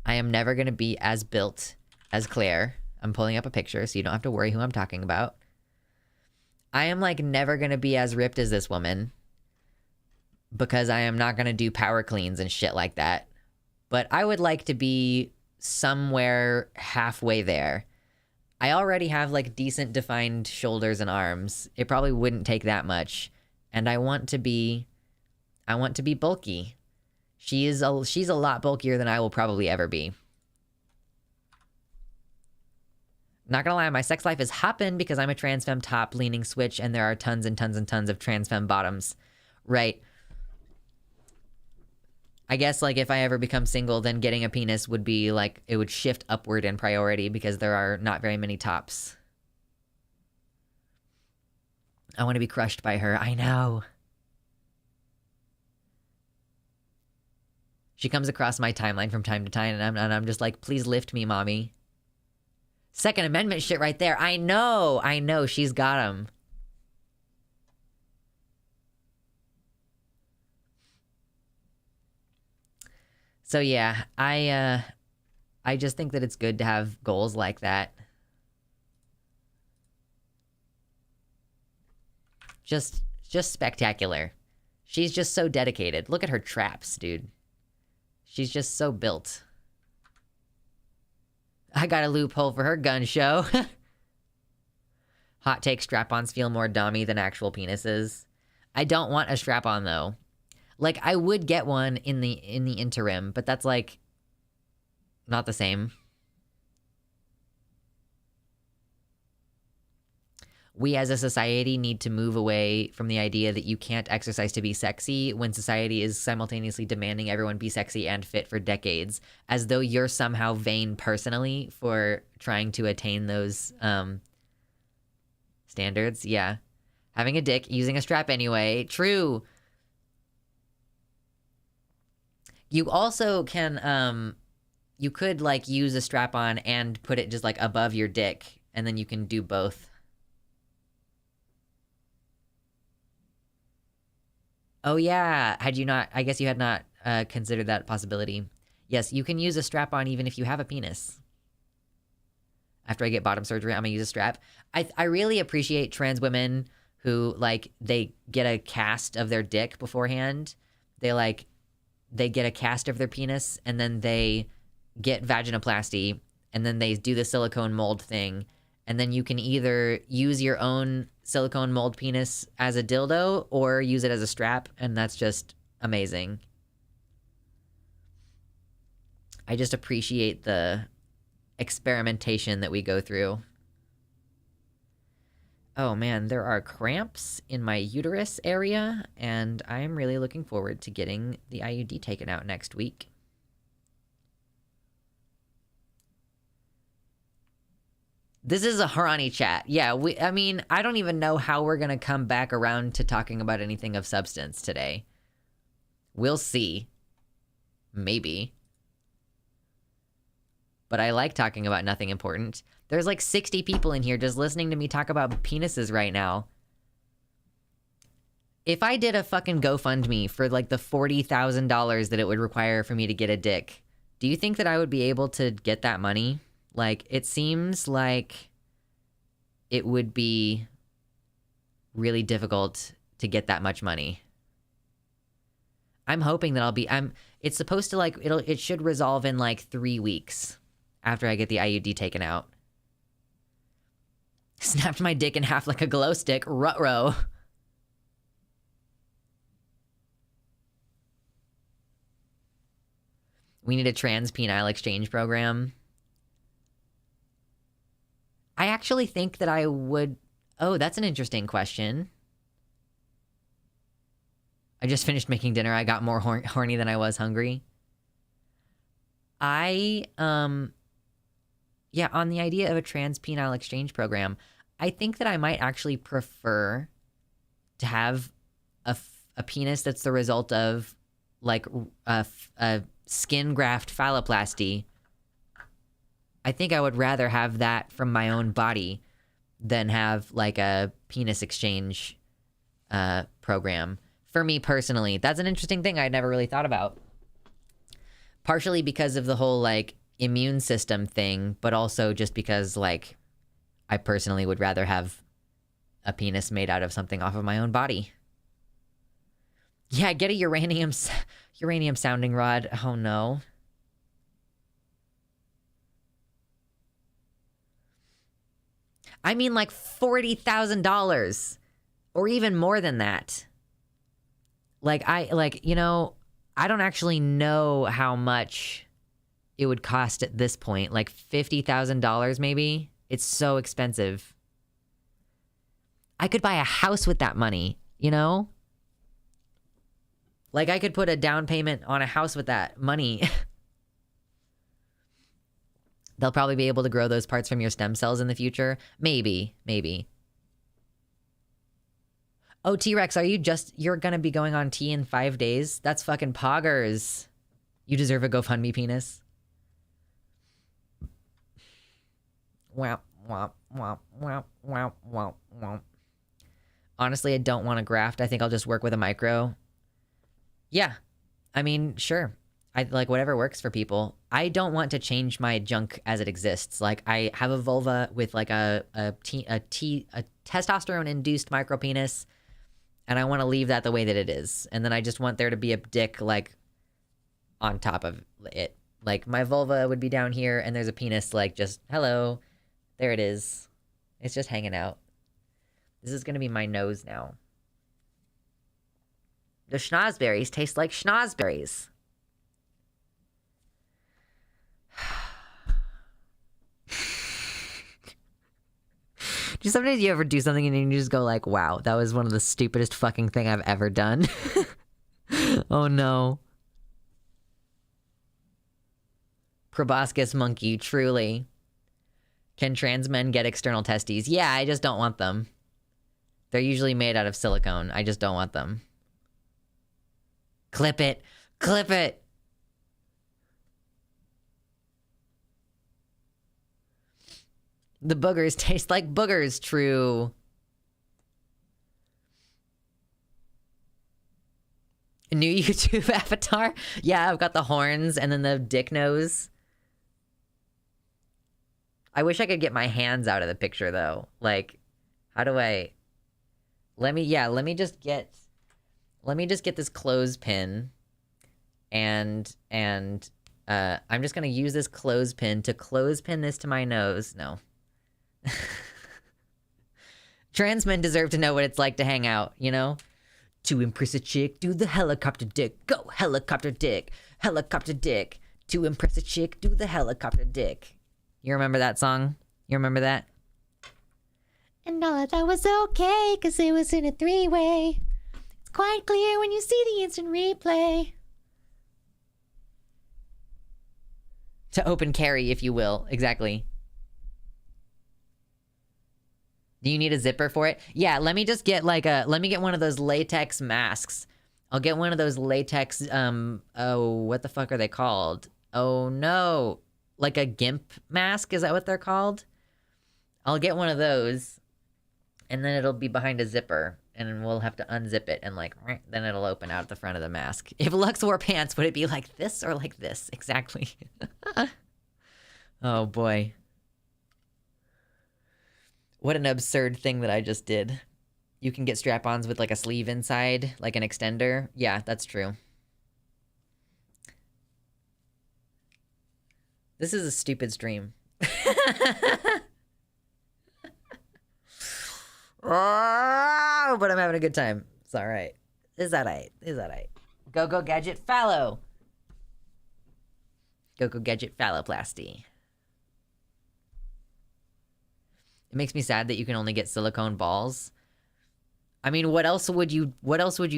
I am never going to be as built as Claire. I'm pulling up a picture so you don't have to worry who I'm talking about. I am, like, never going to be as ripped as this woman. Because I am not going to do power cleans and shit like that. But I would like to be somewhere halfway there. I already have, like, decent defined shoulders and arms. It probably wouldn't take that much. And I want to be bulky. She's a lot bulkier than I will probably ever be. Not gonna lie, my sex life is hopping because I'm a trans femme top leaning switch and there are tons and tons and tons of trans femme bottoms. Right. I guess, like, if I ever become single, then getting a penis would be, like, it would shift upward in priority because there are not very many tops. I want to be crushed by her. I know. She comes across my timeline from time to time, and I'm just like, please lift me, mommy. Second Amendment shit right there. I know, she's got him. So yeah, I just think that it's good to have goals like that. Just spectacular. She's just so dedicated. Look at her traps, dude. She's just so built. I got a loophole for her gun show. Hot take, strap-ons feel more dommy than actual penises. I don't want a strap-on, though. Like, I would get one in the interim, but that's, like, not the same. We as a society need to move away from the idea that you can't exercise to be sexy when society is simultaneously demanding everyone be sexy and fit for decades, as though you're somehow vain personally for trying to attain those standards. Yeah. Having a dick, using a strap anyway. True. You also can, you could, like, use a strap-on and put it just, like, above your dick, and then you can do both. Oh, yeah. I guess you had not considered that possibility. Yes, you can use a strap-on even if you have a penis. After I get bottom surgery, I'm gonna use a strap. I really appreciate trans women who, like, they get a cast of their dick beforehand. They get a cast of their penis, and then they get vaginoplasty, and then they do the silicone mold thing, and then you can either use your own silicone mold penis as a dildo or use it as a strap, and that's just amazing. I just appreciate the experimentation that we go through. Oh man, there are cramps in my uterus area, and I'm really looking forward to getting the IUD taken out next week. This is a Harani chat. Yeah, I mean, I don't even know how we're gonna come back around to talking about anything of substance today. We'll see. Maybe. But I like talking about nothing important. There's like 60 people in here just listening to me talk about penises right now. If I did a fucking GoFundMe for like the $40,000 that it would require for me to get a dick, do you think that I would be able to get that money? Like, it seems like it would be really difficult to get that much money. I'm hoping that it's supposed to, like, it should resolve in like 3 weeks after I get the IUD taken out. Snapped my dick in half like a glow stick. Ruh-roh. We need a trans penile exchange program. I actually think that I would... Oh, that's an interesting question. I just finished making dinner. I got more horny than I was hungry. Yeah, on the idea of a trans penile exchange program, I think that I might actually prefer to have a penis that's the result of, like, a skin graft phalloplasty. I think I would rather have that from my own body than have, like, a penis exchange program. For me personally, that's an interesting thing I'd never really thought about. Partially because of the whole, like, immune system thing, but also just because, like, I personally would rather have a penis made out of something off of my own body. Yeah, get a uranium sounding rod. Oh no. I mean, like, $40,000 or even more than that. I don't actually know how much it would cost at this point. Like $50,000 maybe. It's so expensive. I could buy a house with that money, you know? Like, I could put a down payment on a house with that money. They'll probably be able to grow those parts from your stem cells in the future. Maybe. Oh, T-Rex, you're gonna be going on T in 5 days? That's fucking poggers. You deserve a GoFundMe penis. Wow, wow, wow, wow, wow, wow, wow. Honestly, I don't want to graft. I think I'll just work with a micro. Yeah. I mean, sure. I like whatever works for people. I don't want to change my junk as it exists. Like, I have a vulva with like a testosterone-induced micropenis, and I want to leave that the way that it is. And then I just want there to be a dick, like, on top of it. Like, my vulva would be down here, and there's a penis, like, just, hello. There it is. It's just hanging out. This is gonna be my nose now. The schnozberries taste like schnozberries. Just sometimes you ever do something and you just go like, wow, that was one of the stupidest fucking thing I've ever done. Oh no. Proboscis monkey, truly. Can trans men get external testes? Yeah, I just don't want them. They're usually made out of silicone. I just don't want them. Clip it. Clip it. The boogers taste like boogers, true. A new YouTube avatar? Yeah, I've got the horns and then the dick nose. I wish I could get my hands out of the picture, though. Like, how do I... Let me just get this clothespin. And I'm just gonna use this clothespin to clothespin this to my nose. No. Trans men deserve to know what it's like to hang out, you know? To impress a chick, do the helicopter dick. Go, helicopter dick. Helicopter dick. To impress a chick, do the helicopter dick. You remember that song? You remember that? And all I thought was okay, cause it was in a three-way. It's quite clear when you see the instant replay. To open carry, if you will. Exactly. Do you need a zipper for it? Yeah, let me just get like let me get one of those latex masks. I'll get one of those latex, oh, what the fuck are they called? Oh no. Like a GIMP mask, is that what they're called? I'll get one of those, and then it'll be behind a zipper, and we'll have to unzip it, and like, then it'll open out the front of the mask. If Lux wore pants, would it be like this or like this? Exactly. Oh boy. What an absurd thing that I just did. You can get strap-ons with like a sleeve inside, like an extender. Yeah, that's true. This is a stupid stream. Oh, but I'm having a good time. It's all right. Is that right? Is that right? Go gadget fallow. Go gadget phalloplasty. It makes me sad that you can only get silicone balls. I mean, what else would you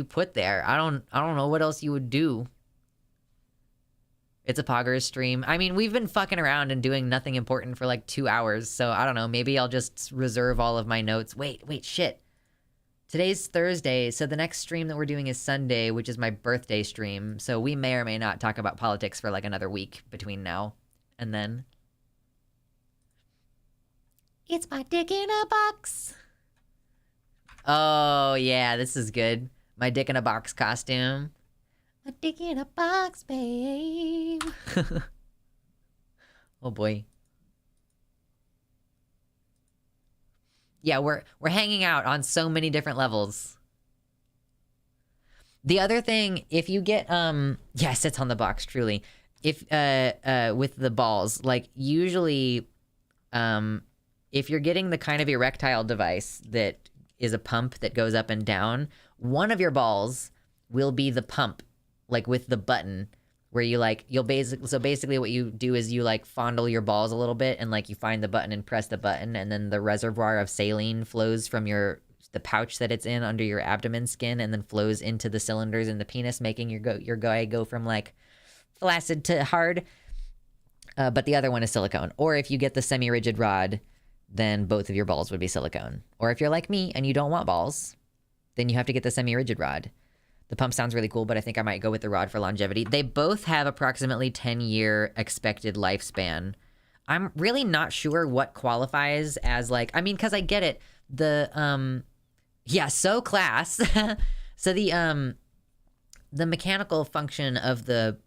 put there? I don't know what else you would do. It's a poggers stream. I mean, we've been fucking around and doing nothing important for like 2 hours, so I don't know. Maybe I'll just reserve all of my notes. Wait, shit. Today's Thursday, so the next stream that we're doing is Sunday, which is my birthday stream. So we may or may not talk about politics for like another week between now and then. It's my dick in a box. Oh, yeah, this is good. My dick in a box costume. My dick in a box, babe. Oh, boy. Yeah, we're hanging out on so many different levels. The other thing, if you get, yeah, it sits on the box, truly. If, with the balls, like, usually, if you're getting the kind of erectile device that is a pump that goes up and down, one of your balls will be the pump, like with the button, where you like, so basically what you do is you like fondle your balls a little bit and like you find the button and press the button, and then the reservoir of saline flows from the pouch that it's in under your abdomen skin and then flows into the cylinders in the penis, making your guy go from like flaccid to hard. But the other one is silicone. Or if you get the semi-rigid rod, then both of your balls would be silicone. Or if you're like me and you don't want balls, then you have to get the semi-rigid rod. The pump sounds really cool, but I think I might go with the rod for longevity. They both have approximately 10-year expected lifespan. I'm really not sure what qualifies as like, I mean, because I get it. So class. So the mechanical function of the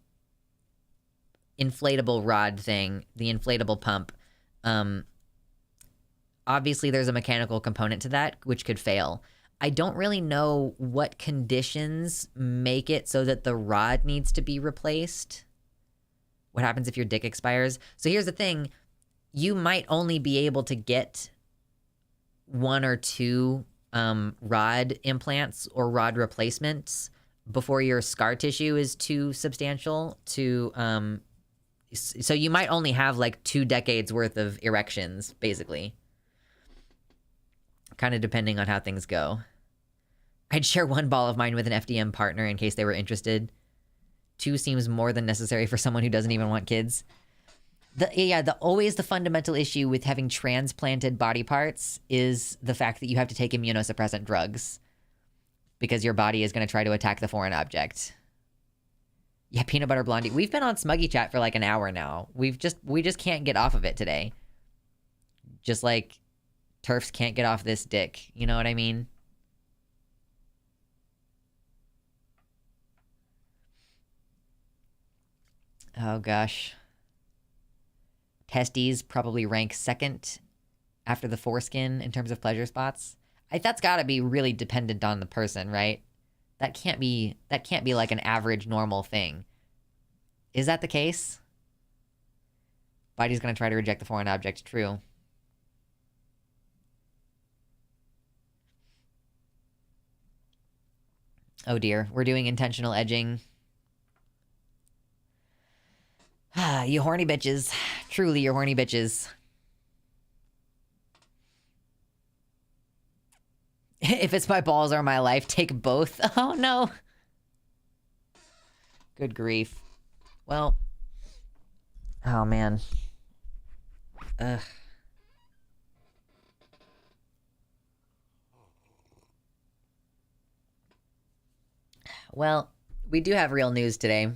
inflatable rod thing, the inflatable pump, obviously there's a mechanical component to that, which could fail. I don't really know what conditions make it so that the rod needs to be replaced. What happens if your dick expires? So here's the thing. You might only be able to get 1 or 2 rod implants or rod replacements before your scar tissue is too substantial to... So you might only have like 2 decades worth of erections, basically. Kind of depending on how things go. I'd share 1 ball of mine with an FDM partner in case they were interested. 2 seems more than necessary for someone who doesn't even want kids. Always the fundamental issue with having transplanted body parts is the fact that you have to take immunosuppressant drugs because your body is going to try to attack the foreign object. Yeah, peanut butter blondie. We've been on Smuggy Chat for like an hour now. We just can't get off of it today. Just like TERFs can't get off this dick. You know what I mean? Oh gosh. Testes probably rank 2nd after the foreskin in terms of pleasure spots. That's got to be really dependent on the person, right? That can't be like an average normal thing. Is that the case? Body's gonna try to reject the foreign object. True. Oh dear, we're doing intentional edging. You horny bitches. Truly, you horny bitches. If it's my balls or my life, take both. Oh, no. Good grief. Well. Oh, man. Ugh. Well, we do have real news today.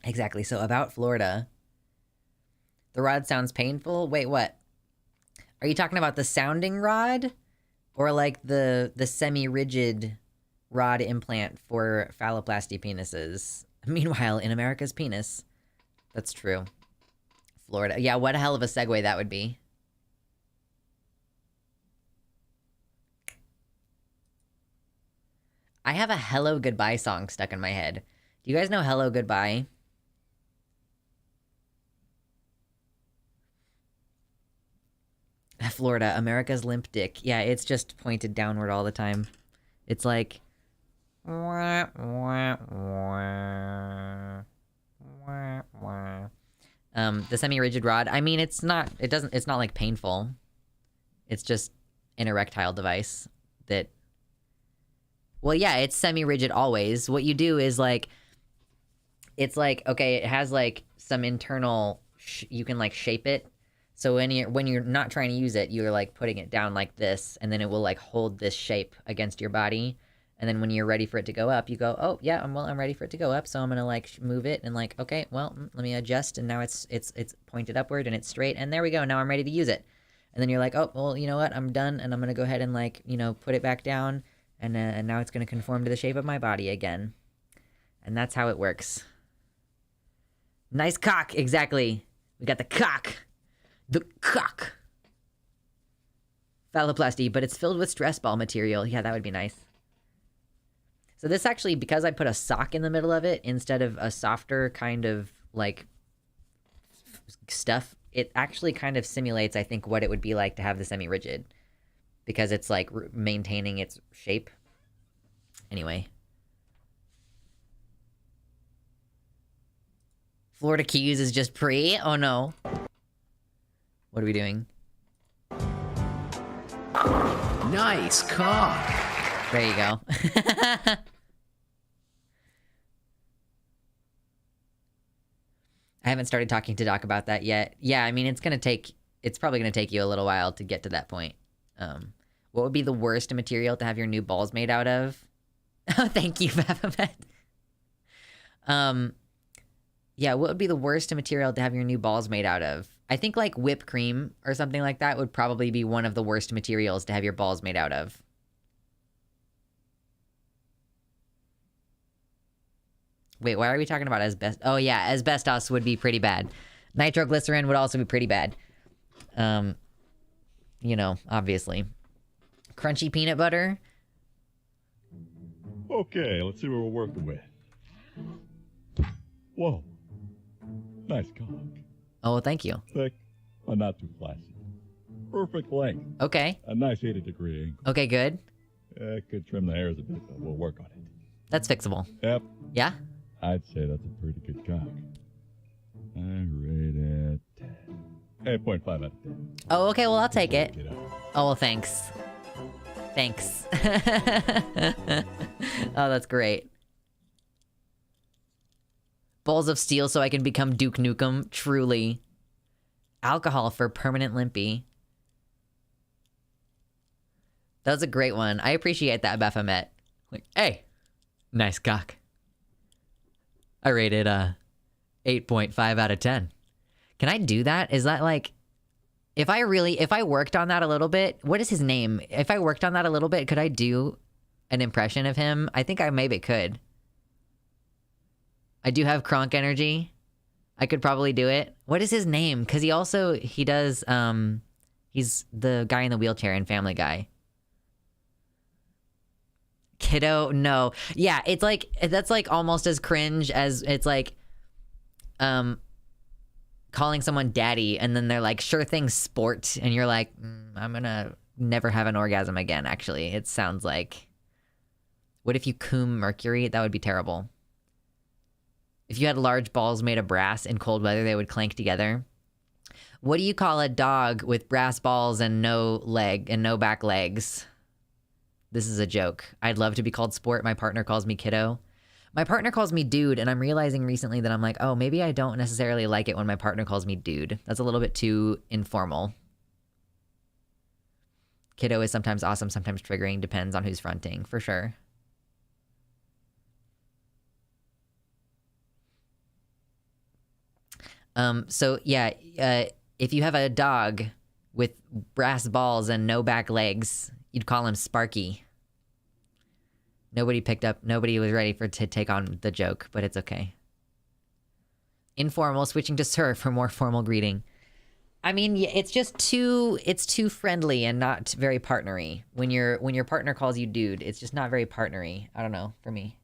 Exactly. So about Florida. The rod sounds painful. Wait, what? Are you talking about the sounding rod? Or like the semi-rigid rod implant for phalloplasty penises? Meanwhile, in America's penis. That's true. Florida. Yeah, what a hell of a segue that would be. I have a Hello Goodbye song stuck in my head. Do you guys know Hello Goodbye? Florida, America's limp dick. Yeah, it's just pointed downward all the time. It's like... The semi-rigid rod, I mean, it's not like painful. It's just an erectile device that... Well, yeah, it's semi-rigid always. What you do is like... It's like, okay, it has like some internal... you can like shape it. So when you're not trying to use it, you're like putting it down like this, and then it will like hold this shape against your body. And then when you're ready for it to go up, you go, oh yeah, I'm ready for it to go up. So I'm gonna like move it and like, okay, well, let me adjust, and now it's pointed upward and it's straight, and there we go. Now I'm ready to use it. And then you're like, oh well, you know what? I'm done, and I'm gonna go ahead and like, you know, put it back down, and now it's gonna conform to the shape of my body again. And that's how it works. Nice cock, exactly. We got the cock. The cock. Phalloplasty, but it's filled with stress ball material. Yeah, that would be nice. So this actually, because I put a sock in the middle of it instead of a softer kind of like stuff, it actually kind of simulates, I think, what it would be like to have the semi-rigid, because it's like maintaining its shape. Anyway. Florida Keys is just pre? Oh no. What are we doing? Nice cock. There you go. I haven't started talking to Doc about that yet. Yeah, I mean, it's probably gonna take you a little while to get to that point. What would be the worst material to have your new balls made out of? Oh, thank you, Baphomet. Yeah, what would be the worst material to have your new balls made out of? I think like whipped cream or something like that would probably be one of the worst materials to have your balls made out of. Wait, why are we talking about asbestos? Oh yeah, asbestos would be pretty bad. Nitroglycerin would also be pretty bad. You know, obviously. Crunchy peanut butter. Okay, let's see what we're working with. Whoa. Nice cock. Oh, thank you. Thick, but not too flaccid. Perfect length. Okay. A nice 80-degree angle. Okay, good. Could trim the hairs a bit, but we'll work on it. That's fixable. Yep. Yeah? I'd say that's a pretty good cock. I rate it 8.5 out of 10. Oh, okay, well, I'll take it. Get out. Oh, well, thanks. Thanks. Oh, that's great. Balls of steel so I can become Duke Nukem. Truly. Alcohol for permanent limpy. That was a great one. I appreciate that, Baphomet. Like, hey, nice cock. I rated 8.5 out of 10. Can I do that? Is that like, if I worked on that a little bit, what is his name? If I worked on that a little bit, could I do an impression of him? I think I maybe could. I do have Kronk energy. I could probably do it. What is his name? Because he does, he's the guy in the wheelchair in Family Guy. Kiddo? No. Yeah, it's like, that's like almost as cringe as it's like, calling someone daddy and then they're like, sure thing, sport. And you're like, I'm gonna never have an orgasm again, actually. It sounds like. What if you coom Mercury? That would be terrible. If you had large balls made of brass in cold weather, they would clank together. What do you call a dog with brass balls and no back legs? This is a joke. I'd love to be called sport. My partner calls me kiddo. My partner calls me dude, and I'm realizing recently that I'm like, oh, maybe I don't necessarily like it when my partner calls me dude. That's a little bit too informal. Kiddo is sometimes awesome, sometimes triggering. Depends on who's fronting, for sure. So yeah, if you have a dog with brass balls and no back legs, you'd call him Sparky. Nobody was ready to take on the joke, but it's okay. Informal, switching to sir for more formal greeting. I mean, it's just too friendly and not very partnery. When your partner calls you dude, it's just not very partnery. I don't know, for me.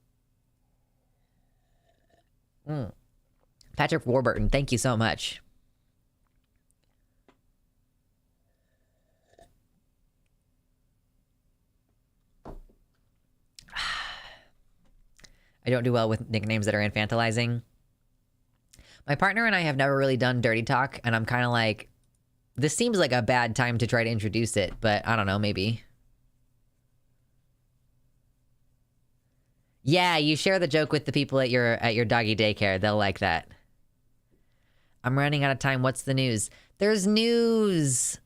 Patrick Warburton, thank you so much. I don't do well with nicknames that are infantilizing. My partner and I have never really done dirty talk, and I'm kind of like, this seems like a bad time to try to introduce it, but I don't know, maybe. Yeah, you share the joke with the people at your doggy daycare. They'll like that. I'm running out of time. What's the news? There's news.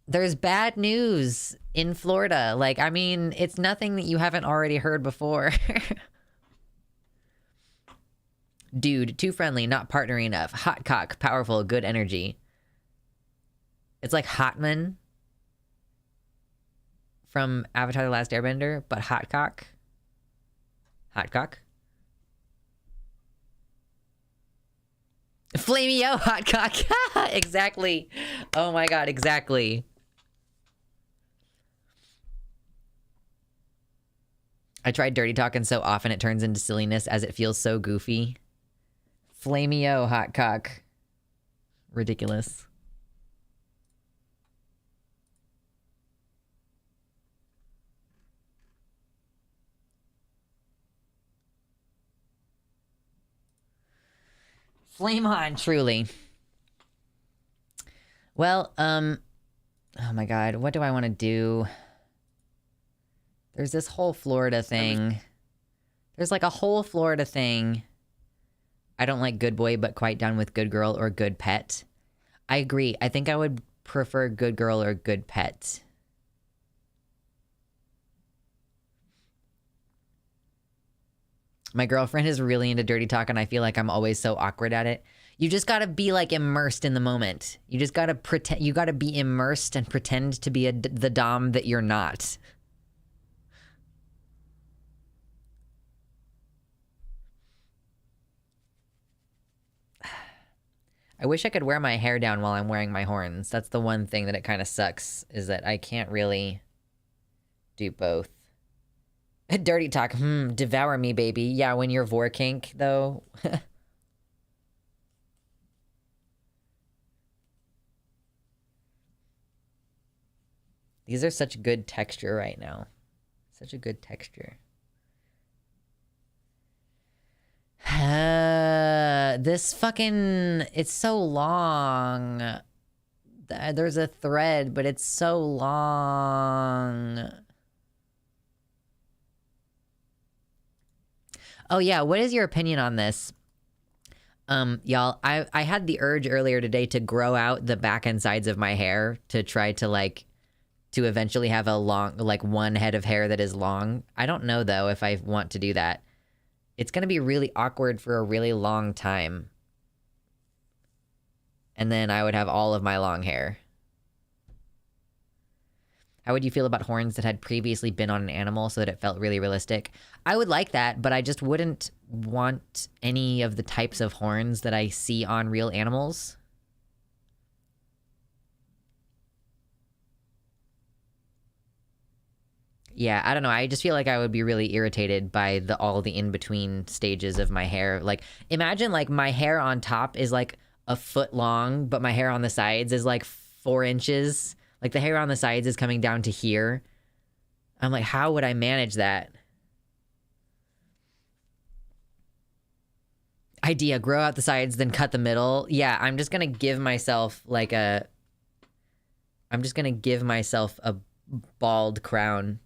There's bad news in Florida. Like, I mean, it's nothing that you haven't already heard before. Dude, too friendly, not partner enough. Hot cock, powerful, good energy. It's like Hotman from Avatar: The Last Airbender, but hot cock. Hot cock. Flamey-o, hot cock. Exactly. Oh my god, exactly. I tried dirty talking so often it turns into silliness as it feels so goofy. Flamey-o, hot cock. Ridiculous. Flame on, truly. Well, oh my god, what do I want to do? There's this whole Florida thing. There's like a whole Florida thing. I don't like good boy, but quite down with good girl or good pet. I agree. I think I would prefer good girl or good pet. My girlfriend is really into dirty talk, and I feel like I'm always so awkward at it. You just gotta be like immersed in the moment. You just gotta pretend. You gotta be immersed and pretend to be the dom that you're not. I wish I could wear my hair down while I'm wearing my horns. That's the one thing that it kind of sucks, is that I can't really do both. Dirty talk, devour me, baby. Yeah, when you're Kink, though. These are such good texture right now. Such a good texture. This fucking... It's so long. There's a thread, but it's so long. Oh yeah, what is your opinion on this? Y'all, I had the urge earlier today to grow out the back and sides of my hair to try to like... to eventually have a long, like one head of hair that is long. I don't know though if I want to do that. It's gonna be really awkward for a really long time. And then I would have all of my long hair. How would you feel about horns that had previously been on an animal so that it felt really realistic? I would like that, but I just wouldn't want any of the types of horns that I see on real animals. Yeah, I don't know. I just feel like I would be really irritated by all the in-between stages of my hair. Like, imagine like my hair on top is like a foot long, but my hair on the sides is like 4 inches. Like the hair on the sides is coming down to here. I'm like, how would I manage that? Idea, grow out the sides, then cut the middle. Yeah, I'm just gonna give myself like a... I'm just gonna give myself a bald crown.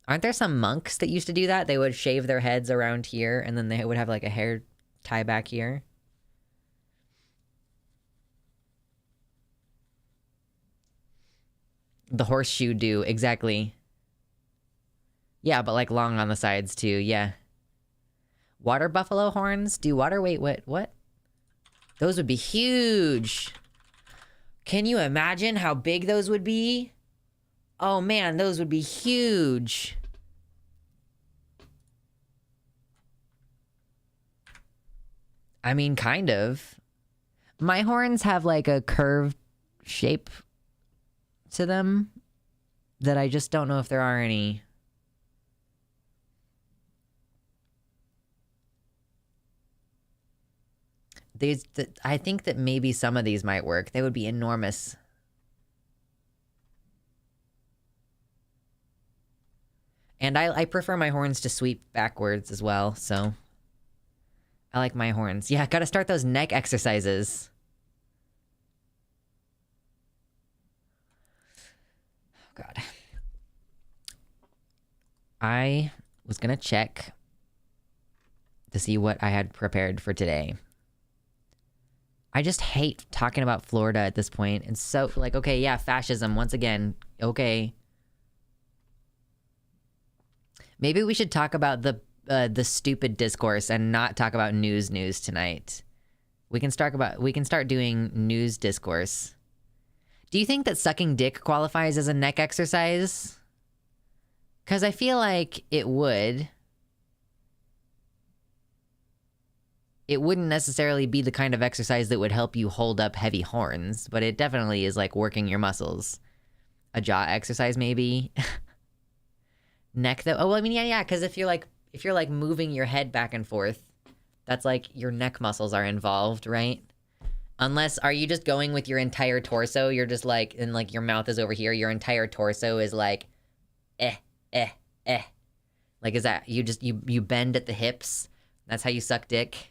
Aren't there some monks that used to do that? They would shave their heads around here, and then they would have like a hair tie back here. The horseshoe do, exactly. Yeah, but like long on the sides too, yeah. Water buffalo horns? Do water, wait, what? Those would be huge. Can you imagine how big those would be? Oh man, those would be huge. I mean, kind of. My horns have like a curved shape to them that I just don't know if there are any. I think that maybe some of these might work. They would be enormous. And I prefer my horns to sweep backwards as well, so... I like my horns. Yeah, gotta start those neck exercises. Oh, God. I was gonna check to see what I had prepared for today. I just hate talking about Florida at this point. It's so, like, okay, yeah, fascism, once again. Okay. Maybe we should talk about the stupid discourse and not talk about news tonight. We can start doing news discourse. Do you think that sucking dick qualifies as a neck exercise? Because I feel like it would. It wouldn't necessarily be the kind of exercise that would help you hold up heavy horns, but it definitely is like working your muscles. A jaw exercise, maybe. Neck, though. Oh, well, I mean, yeah, because if you're like moving your head back and forth, that's like your neck muscles are involved, right? Unless, are you just going with your entire torso? You're just like, and like your mouth is over here. Your entire torso is like, eh. Like, is that, you bend at the hips? That's how you suck dick?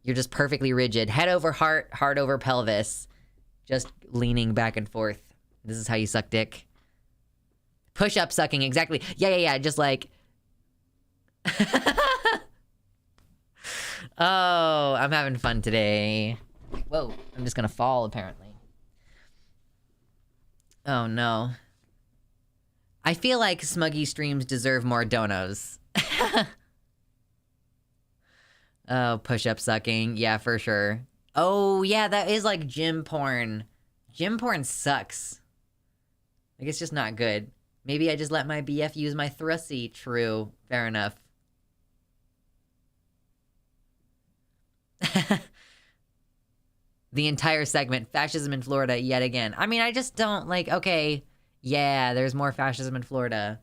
You're just perfectly rigid. Head over heart, heart over pelvis. Just leaning back and forth. This is how you suck dick. Push-up sucking, exactly. Yeah. Just like... Oh, I'm having fun today. Whoa, I'm just gonna fall, apparently. Oh, no. I feel like Smuggy streams deserve more donos. Oh, push-up sucking. Yeah, for sure. Oh, yeah, that is like gym porn. Gym porn sucks. Like, it's just not good. Maybe I just let my BF use my thrusty. True. Fair enough. The entire segment, fascism in Florida yet again. I mean, I just don't, like, okay, yeah, there's more fascism in Florida.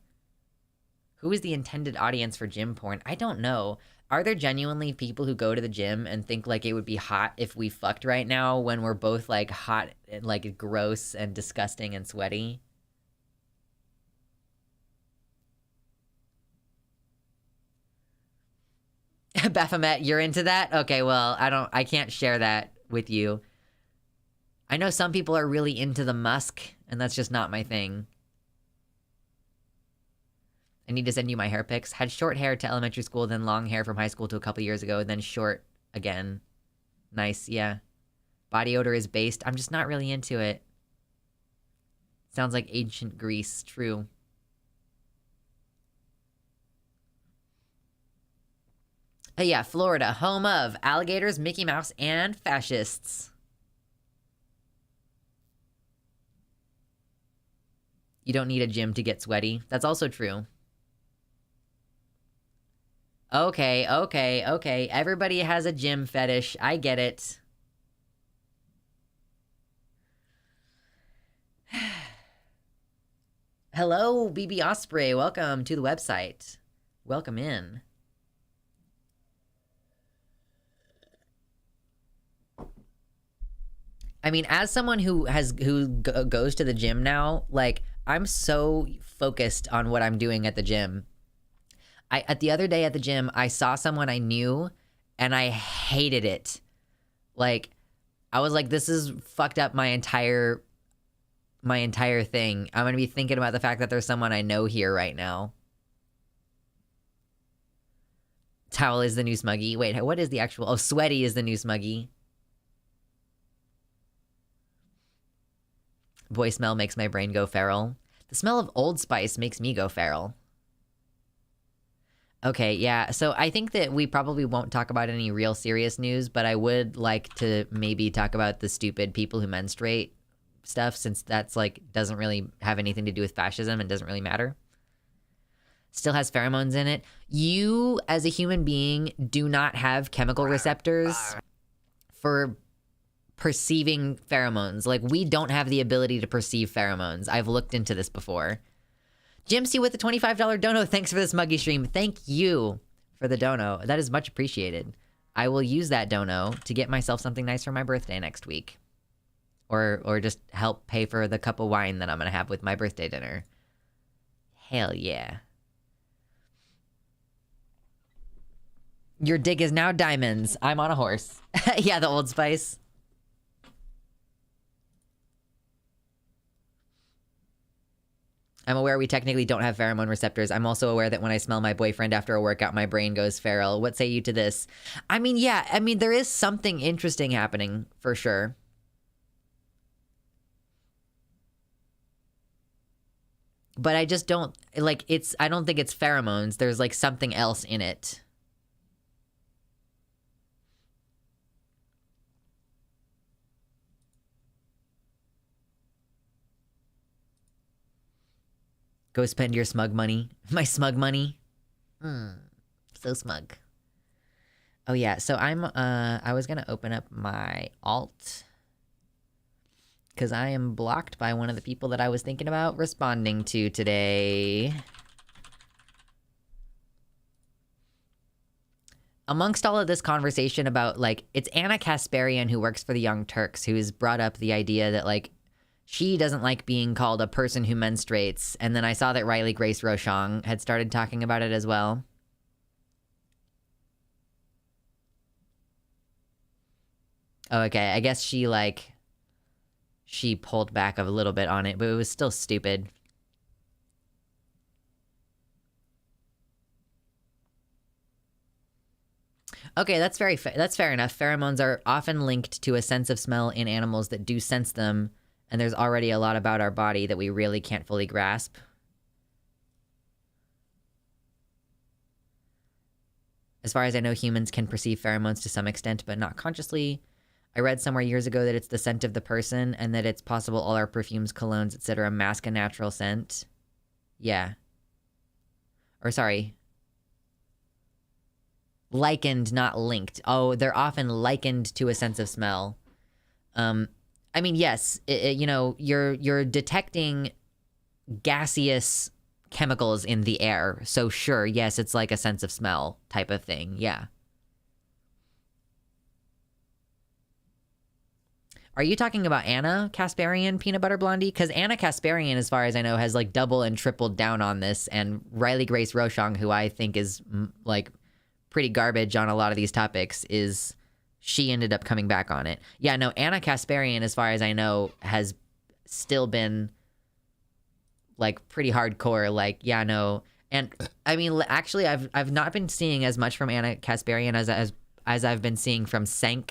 Who is the intended audience for gym porn? I don't know. Are there genuinely people who go to the gym and think, like, it would be hot if we fucked right now when we're both, like, hot and, like, gross and disgusting and sweaty? Baphomet, you're into that? Okay, well, I can't share that with you. I know some people are really into the musk, and that's just not my thing. I need to send you my hair pics. Had short hair to elementary school, then long hair from high school to a couple years ago, then short again. Nice, yeah. Body odor is based. I'm just not really into it. Sounds like ancient Greece, true. Yeah, Florida, home of alligators, Mickey Mouse, and fascists. You don't need a gym to get sweaty. That's also true. Okay. Everybody has a gym fetish. I get it. Hello, BB Osprey. Welcome to the website. Welcome in. I mean, as someone who goes to the gym now, like, I'm so focused on what I'm doing at the gym. At the other day at the gym, I saw someone I knew, and I hated it. Like, I was like, this is fucked up my entire thing. I'm gonna be thinking about the fact that there's someone I know here right now. Towel is the new Smuggy. Wait, what is the actual... Oh, sweaty is the new Smuggy. Boy smell makes my brain go feral. The smell of Old Spice makes me go feral. Okay, yeah, so I think that we probably won't talk about any real serious news, but I would like to maybe talk about the stupid people who menstruate stuff, since that's, like, doesn't really have anything to do with fascism and doesn't really matter. Still has pheromones in it. You, as a human being, do not have chemical receptors for perceiving pheromones. Like, we don't have the ability to perceive pheromones. I've looked into this before. Jimsy with the $25 dono. Thanks for this muggy stream. Thank you for the dono. That is much appreciated. I will use that dono to get myself something nice for my birthday next week. Or just help pay for the cup of wine that I'm gonna have with my birthday dinner. Hell yeah. Your dick is now diamonds. I'm on a horse. Yeah, the Old Spice. I'm aware we technically don't have pheromone receptors. I'm also aware that when I smell my boyfriend after a workout, my brain goes feral. What say you to this? I mean, yeah, I mean, there is something interesting happening, for sure. But I just don't, like, I don't think it's pheromones. There's, like, something else in it. Go spend your smug money. My smug money. So smug. Oh yeah, so I was gonna open up my alt, because I am blocked by one of the people that I was thinking about responding to today. Amongst all of this conversation about, like, it's Anna Kasparian who works for the Young Turks who's brought up the idea that, like, she doesn't like being called a person who menstruates, and then I saw that Riley Grace Rochon had started talking about it as well. Oh, okay, I guess she pulled back a little bit on it, but it was still stupid. Okay, that's that's fair enough. Pheromones are often linked to a sense of smell in animals that do sense them, and there's already a lot about our body that we really can't fully grasp. As far as I know, humans can perceive pheromones to some extent, but not consciously. I read somewhere years ago that it's the scent of the person, and that it's possible all our perfumes, colognes, etc. mask a natural scent. Yeah. Or sorry. Likened, not linked. Oh, they're often likened to a sense of smell. I mean, yes, you know, you're detecting gaseous chemicals in the air. So sure, yes, it's like a sense of smell type of thing. Yeah. Are you talking about Anna Kasparian, Peanut Butter Blondie? Because Anna Kasparian, as far as I know, has like double and tripled down on this, and Riley Grace Rochong, who I think is like pretty garbage on a lot of these topics, she ended up coming back on it. Yeah, no, Anna Kasparian, as far as I know, has still been like pretty hardcore. Like, yeah, no, and I mean, actually, I've not been seeing as much from Anna Kasparian as I've been seeing from Senk,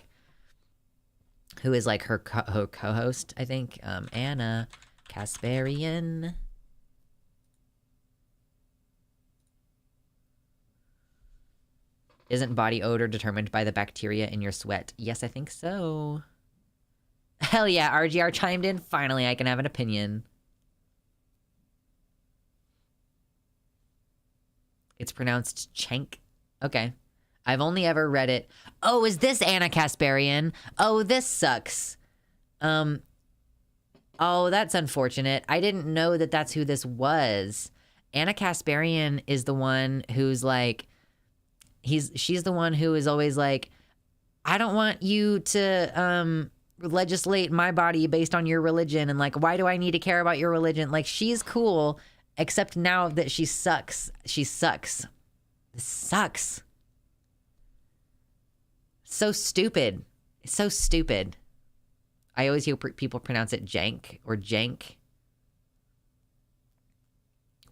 who is like her co-host, I think. Anna Kasparian. Isn't body odor determined by the bacteria in your sweat? Yes, I think so. Hell yeah, RGR chimed in. Finally, I can have an opinion. It's pronounced Chank. Okay. I've only ever read it. Oh, is this Anna Kasparian? Oh, this sucks. Oh, that's unfortunate. I didn't know that that's who this was. Anna Kasparian is the one who's like, she's the one who is always like, I don't want you to legislate my body based on your religion, and like, why do I need to care about your religion? Like, she's cool, except now that she sucks. She sucks. This sucks. So stupid. It's so stupid. I always hear people pronounce it jank or jank.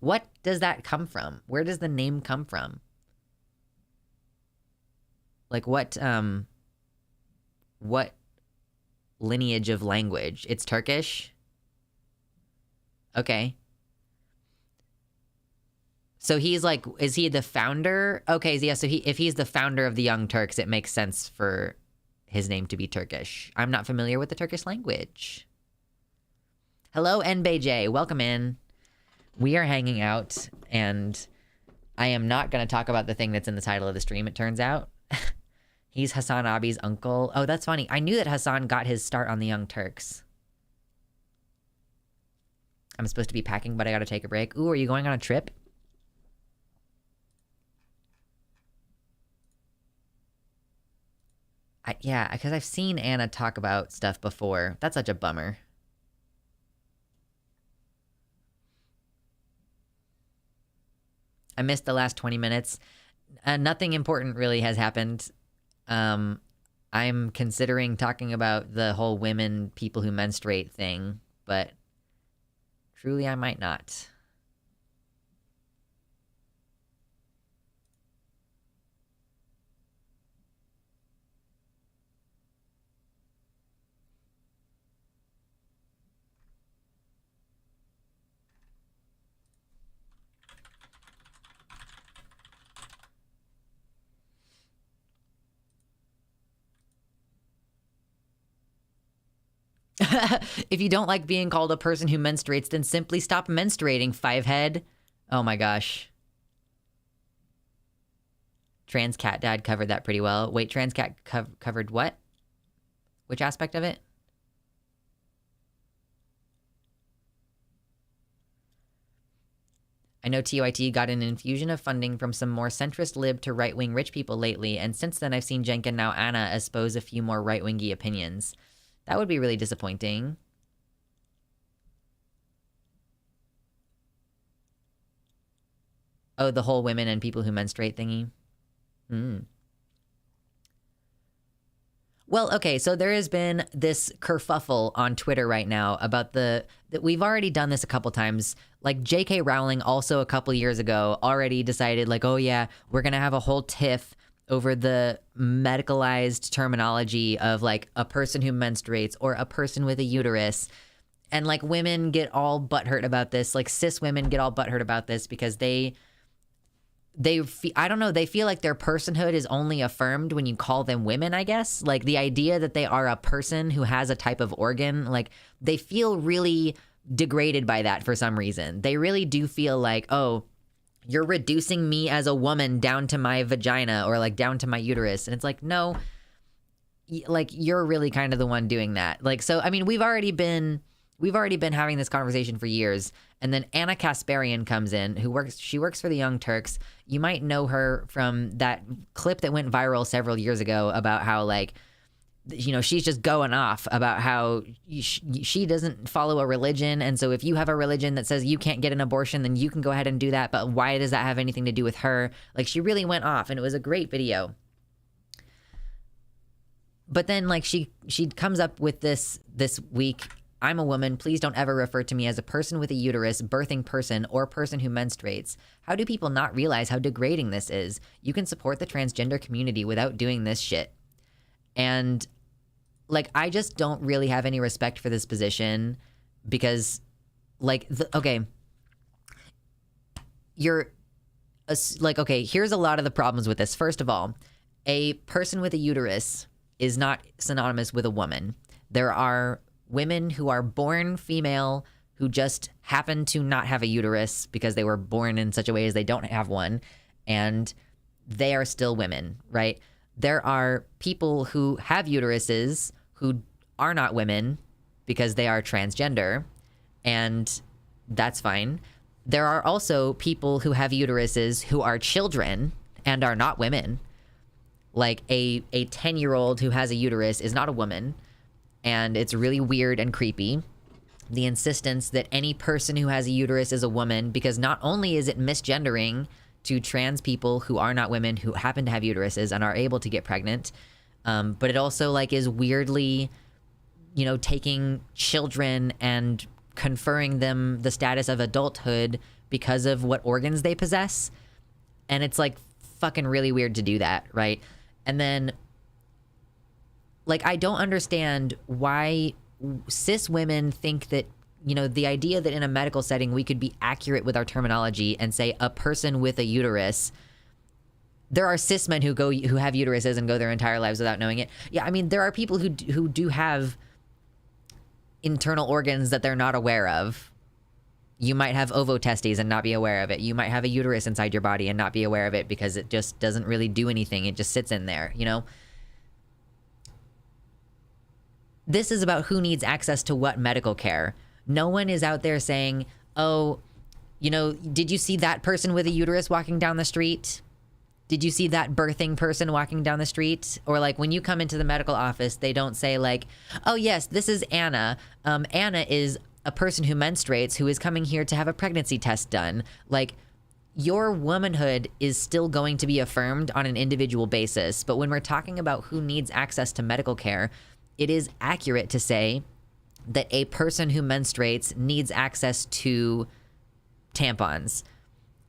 What does that come from? Where does the name come from? Like what lineage of language? It's Turkish? Okay. So he's like, is he the founder? Okay, yeah, so if he's the founder of the Young Turks, it makes sense for his name to be Turkish. I'm not familiar with the Turkish language. Hello, NBJ. Welcome in. We are hanging out, and I am not going to talk about the thing that's in the title of the stream, it turns out. He's Hassan Abi's uncle. Oh, that's funny. I knew that Hassan got his start on the Young Turks. I'm supposed to be packing, but I got to take a break. Ooh, are you going on a trip? Yeah, because I've seen Anna talk about stuff before. That's such a bummer. I missed the last 20 minutes. Nothing important really has happened. I'm considering talking about the whole people who menstruate thing, but truly I might not. If you don't like being called a person who menstruates, then simply stop menstruating, Fivehead. Oh my gosh. Trans Cat Dad covered that pretty well. Wait, Trans Cat covered what? Which aspect of it? I know TYT got an infusion of funding from some more centrist lib to right-wing rich people lately, and since then I've seen Jenkin, now Anna, espouse a few more right-wingy opinions. That would be really disappointing. Oh, the whole women and people who menstruate thingy? Well, okay, so there has been this kerfuffle on Twitter right now about that we've already done this a couple times. Like, J.K. Rowling also a couple years ago already decided, like, oh yeah, we're gonna have a whole tiff over the medicalized terminology of like a person who menstruates or a person with a uterus. And like women get all butthurt about this, like cis women get all butthurt about this because I don't know, they feel like their personhood is only affirmed when you call them women, I guess. Like the idea that they are a person who has a type of organ, like they feel really degraded by that for some reason. They really do feel like, oh, you're reducing me as a woman down to my vagina or like down to my uterus. And it's like, no, like you're really kind of the one doing that. Like, so, I mean, we've already been having this conversation for years. And then Anna Kasparian comes in, she works for the Young Turks. You might know her from that clip that went viral several years ago about how like, you know, she's just going off about how she doesn't follow a religion. And so if you have a religion that says you can't get an abortion, then you can go ahead and do that. But why does that have anything to do with her? Like she really went off and it was a great video. But then like she comes up with this week, I'm a woman. Please don't ever refer to me as a person with a uterus, birthing person, or person who menstruates. How do people not realize how degrading this is? You can support the transgender community without doing this shit. And like, I just don't really have any respect for this position because like, okay, here's a lot of the problems with this. First of all, a person with a uterus is not synonymous with a woman. There are women who are born female who just happen to not have a uterus because they were born in such a way as they don't have one, and they are still women, right? There are people who have uteruses who are not women because they are transgender, and that's fine. There are also people who have uteruses who are children and are not women. Like a 10-year-old who has a uterus is not a woman, and it's really weird and creepy. The insistence that any person who has a uterus is a woman, because not only is it misgendering to trans people who are not women who happen to have uteruses and are able to get pregnant, but it also like is weirdly, you know, taking children and conferring them the status of adulthood because of what organs they possess. And it's like fucking really weird to do that, right? And then like I don't understand why cis women think that, you know, the idea that in a medical setting we could be accurate with our terminology and say a person with a uterus. There are cis men who have uteruses and go their entire lives without knowing it. Yeah, I mean, there are people who do have internal organs that they're not aware of. You might have ovotestes and not be aware of it. You might have a uterus inside your body and not be aware of it because it just doesn't really do anything. It just sits in there, you know? This is about who needs access to what medical care. No one is out there saying, oh, you know, did you see that person with a uterus walking down the street? Did you see that birthing person walking down the street? Or like when you come into the medical office, they don't say like, oh yes, this is Anna. Anna is a person who menstruates who is coming here to have a pregnancy test done. Like your womanhood is still going to be affirmed on an individual basis. But when we're talking about who needs access to medical care, it is accurate to say that a person who menstruates needs access to tampons.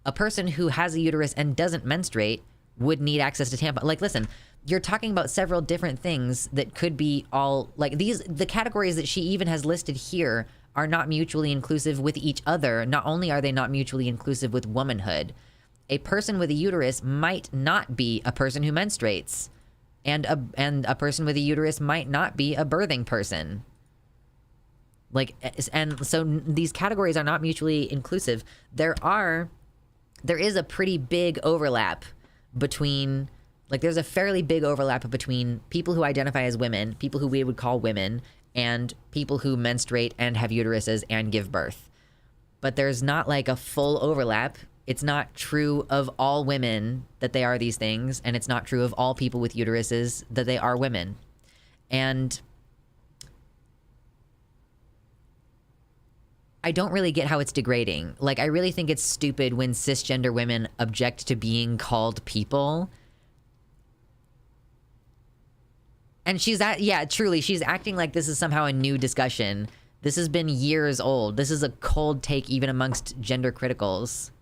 A person who has a uterus and doesn't menstruate would need access to tampons. Like, listen, you're talking about several different things that could be all like the categories that she even has listed here are not mutually inclusive with each other. Not only are they not mutually inclusive with womanhood, a person with a uterus might not be a person who menstruates. And a person with a uterus might not be a birthing person. Like, and so these categories are not mutually inclusive. There is a pretty big overlap between, like, there's a fairly big overlap between people who identify as women, people who we would call women, and people who menstruate and have uteruses and give birth. But there's not like a full overlap. It's not true of all women that they are these things, and it's not true of all people with uteruses that they are women. And I don't really get how it's degrading. Like, I really think it's stupid when cisgender women object to being called people. And she's acting like this is somehow a new discussion. This has been years old. This is a cold take even amongst gender criticals.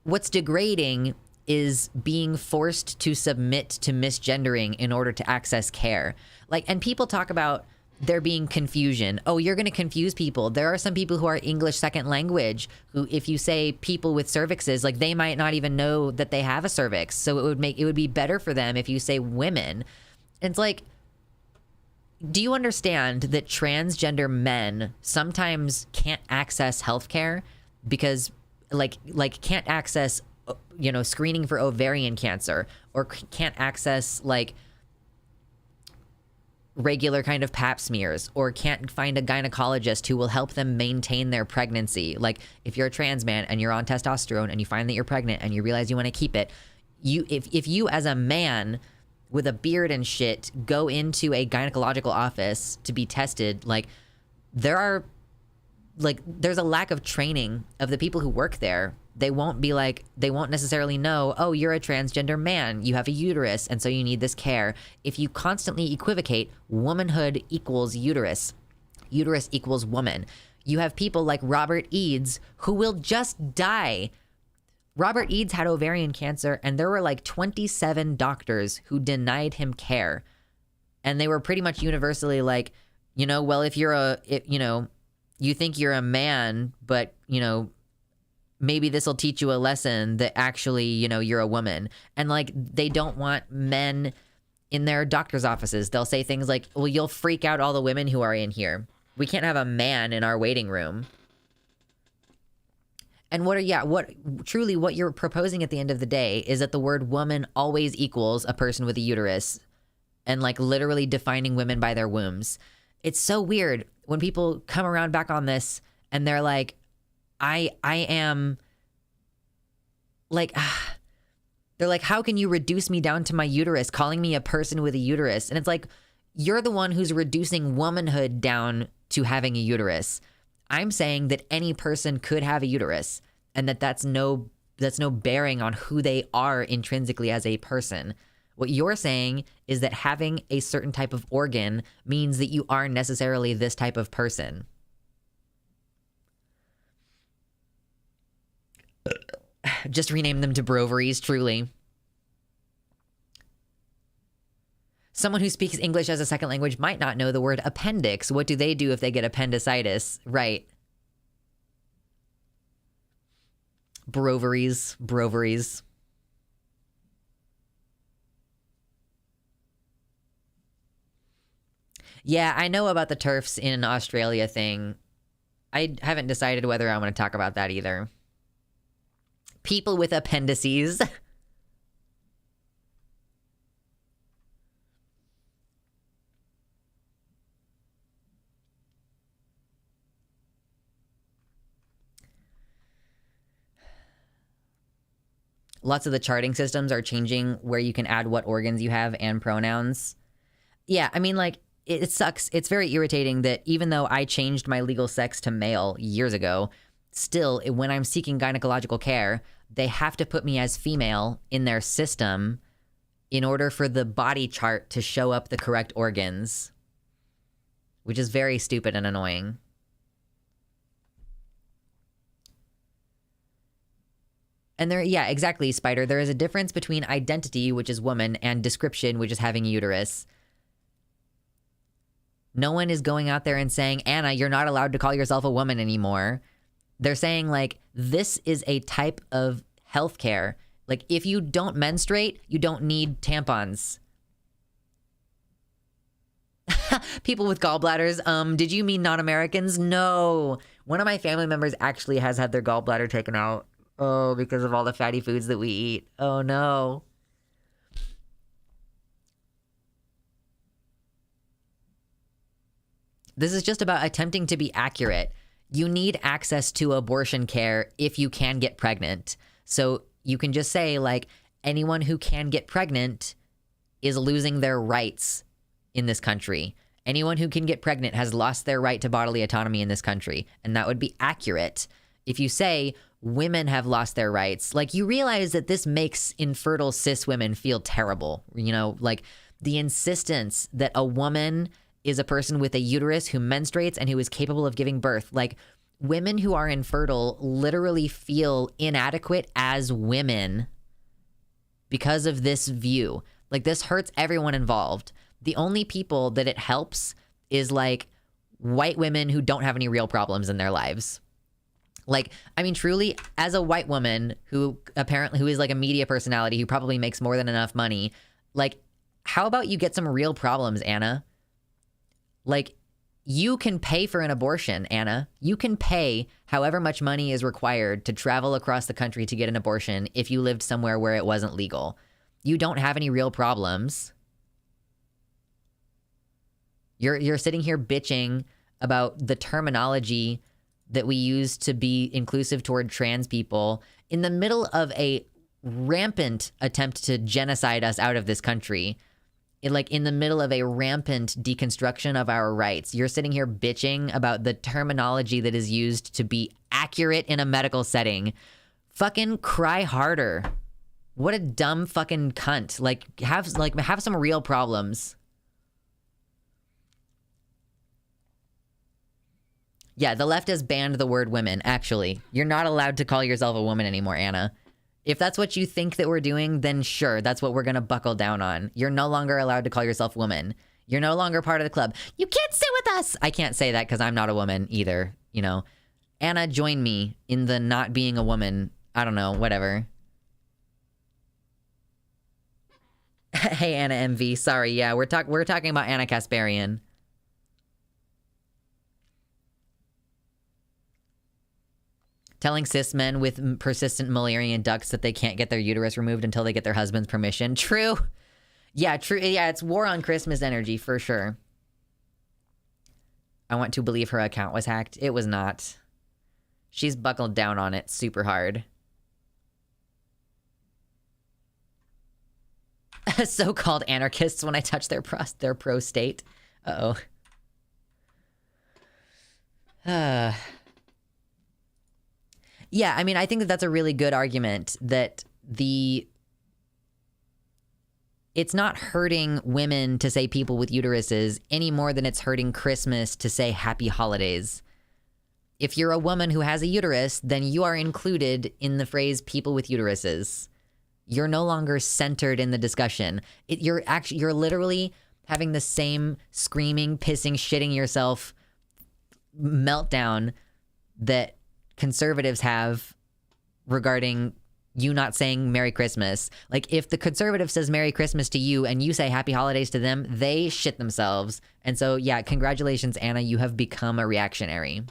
what's degrading is being forced to submit to misgendering in order to access care. Like, and people talk about there being confusion. Oh, you're going to confuse people. There are some people who are English second language who, if you say people with cervixes, like they might not even know that they have a cervix. So it would be better for them if you say women. And it's like, do you understand that transgender men sometimes can't access healthcare because like can't access, you know, screening for ovarian cancer, or can't access like regular kind of pap smears, or can't find a gynecologist who will help them maintain their pregnancy. Like if you're a trans man and you're on testosterone and you find that you're pregnant and you realize you want to keep it, if you as a man with a beard and shit go into a gynecological office to be tested, like there's a lack of training of the people who work there. They won't necessarily know, oh, you're a transgender man, you have a uterus, and so you need this care. If you constantly equivocate, womanhood equals uterus equals woman. You have people like Robert Eads who will just die. Robert Eads had ovarian cancer, and there were like 27 doctors who denied him care. And they were pretty much universally like, you know, well, if you think you're a man, but, you know, maybe this will teach you a lesson that actually, you know, you're a woman. And like, they don't want men in their doctor's offices. They'll say things like, well, you'll freak out all the women who are in here. We can't have a man in our waiting room. And what you're proposing at the end of the day is that the word woman always equals a person with a uterus, and like literally defining women by their wombs. It's so weird when people come around back on this and they're like, I am like, they're like, how can you reduce me down to my uterus, calling me a person with a uterus? And it's like, you're the one who's reducing womanhood down to having a uterus. I'm saying that any person could have a uterus, and that's no bearing on who they are intrinsically as a person. What you're saying is that having a certain type of organ means that you are necessarily this type of person. Just rename them to broveries, truly. Someone who speaks English as a second language might not know the word appendix. What do they do if they get appendicitis? Right. Broveries. Yeah, I know about the TERFs in Australia thing. I haven't decided whether I want to talk about that either. People with appendices. Lots of the charting systems are changing where you can add what organs you have and pronouns. Yeah, I mean, like, it sucks. It's very irritating that even though I changed my legal sex to male years ago, still, when I'm seeking gynecological care, they have to put me as female in their system in order for the body chart to show up the correct organs, which is very stupid and annoying. And yeah, exactly, Spider. There is a difference between identity, which is woman, and description, which is having a uterus. No one is going out there and saying, Anna, you're not allowed to call yourself a woman anymore. They're saying, like, this is a type of healthcare. Like, if you don't menstruate, you don't need tampons. People with gallbladders. Did you mean non-Americans? No. One of my family members actually has had their gallbladder taken out. Oh, because of all the fatty foods that we eat. Oh, no. This is just about attempting to be accurate. You need access to abortion care if you can get pregnant. So you can just say, like, anyone who can get pregnant is losing their rights in this country. Anyone who can get pregnant has lost their right to bodily autonomy in this country. And that would be accurate. If you say women have lost their rights, like, you realize that this makes infertile cis women feel terrible. You know, like, the insistence that a woman is a person with a uterus who menstruates and who is capable of giving birth. Like, women who are infertile literally feel inadequate as women because of this view. Like, this hurts everyone involved. The only people that it helps is like white women who don't have any real problems in their lives. Like, I mean, truly, as a white woman who is like a media personality who probably makes more than enough money, like, how about you get some real problems, Anna? Like, you can pay for an abortion, Anna. You can pay however much money is required to travel across the country to get an abortion if you lived somewhere where it wasn't legal. You don't have any real problems. You're sitting here bitching about the terminology that we use to be inclusive toward trans people in the middle of a rampant attempt to genocide us out of this country. In the middle of a rampant deconstruction of our rights. You're sitting here bitching about the terminology that is used to be accurate in a medical setting. Fucking cry harder. What a dumb fucking cunt. Have some real problems. Yeah, the left has banned the word women, actually. You're not allowed to call yourself a woman anymore, Anna. If that's what you think that we're doing, then sure, that's what we're gonna buckle down on. You're no longer allowed to call yourself woman. You're no longer part of the club. You can't sit with us! I can't say that because I'm not a woman either, you know. Anna, join me in the not being a woman. I don't know, whatever. Hey, Anna MV, sorry, yeah, we're talking about Anna Kasparian. Telling cis men with persistent Mullerian ducts that they can't get their uterus removed until they get their husband's permission. True. Yeah, true. Yeah, it's war on Christmas energy for sure. I want to believe her account was hacked. It was not. She's buckled down on it super hard. So-called anarchists when I touch their prostate. Uh-oh. Yeah, I mean, I think that that's a really good argument that it's not hurting women to say people with uteruses any more than it's hurting Christmas to say happy holidays. If you're a woman who has a uterus, then you are included in the phrase people with uteruses. You're no longer centered in the discussion. You're literally having the same screaming, pissing, shitting yourself meltdown that conservatives have regarding you not saying Merry Christmas. Like, if the conservative says Merry Christmas to you and you say Happy Holidays to them, they shit themselves. And so, yeah, congratulations, Anna. You have become a reactionary.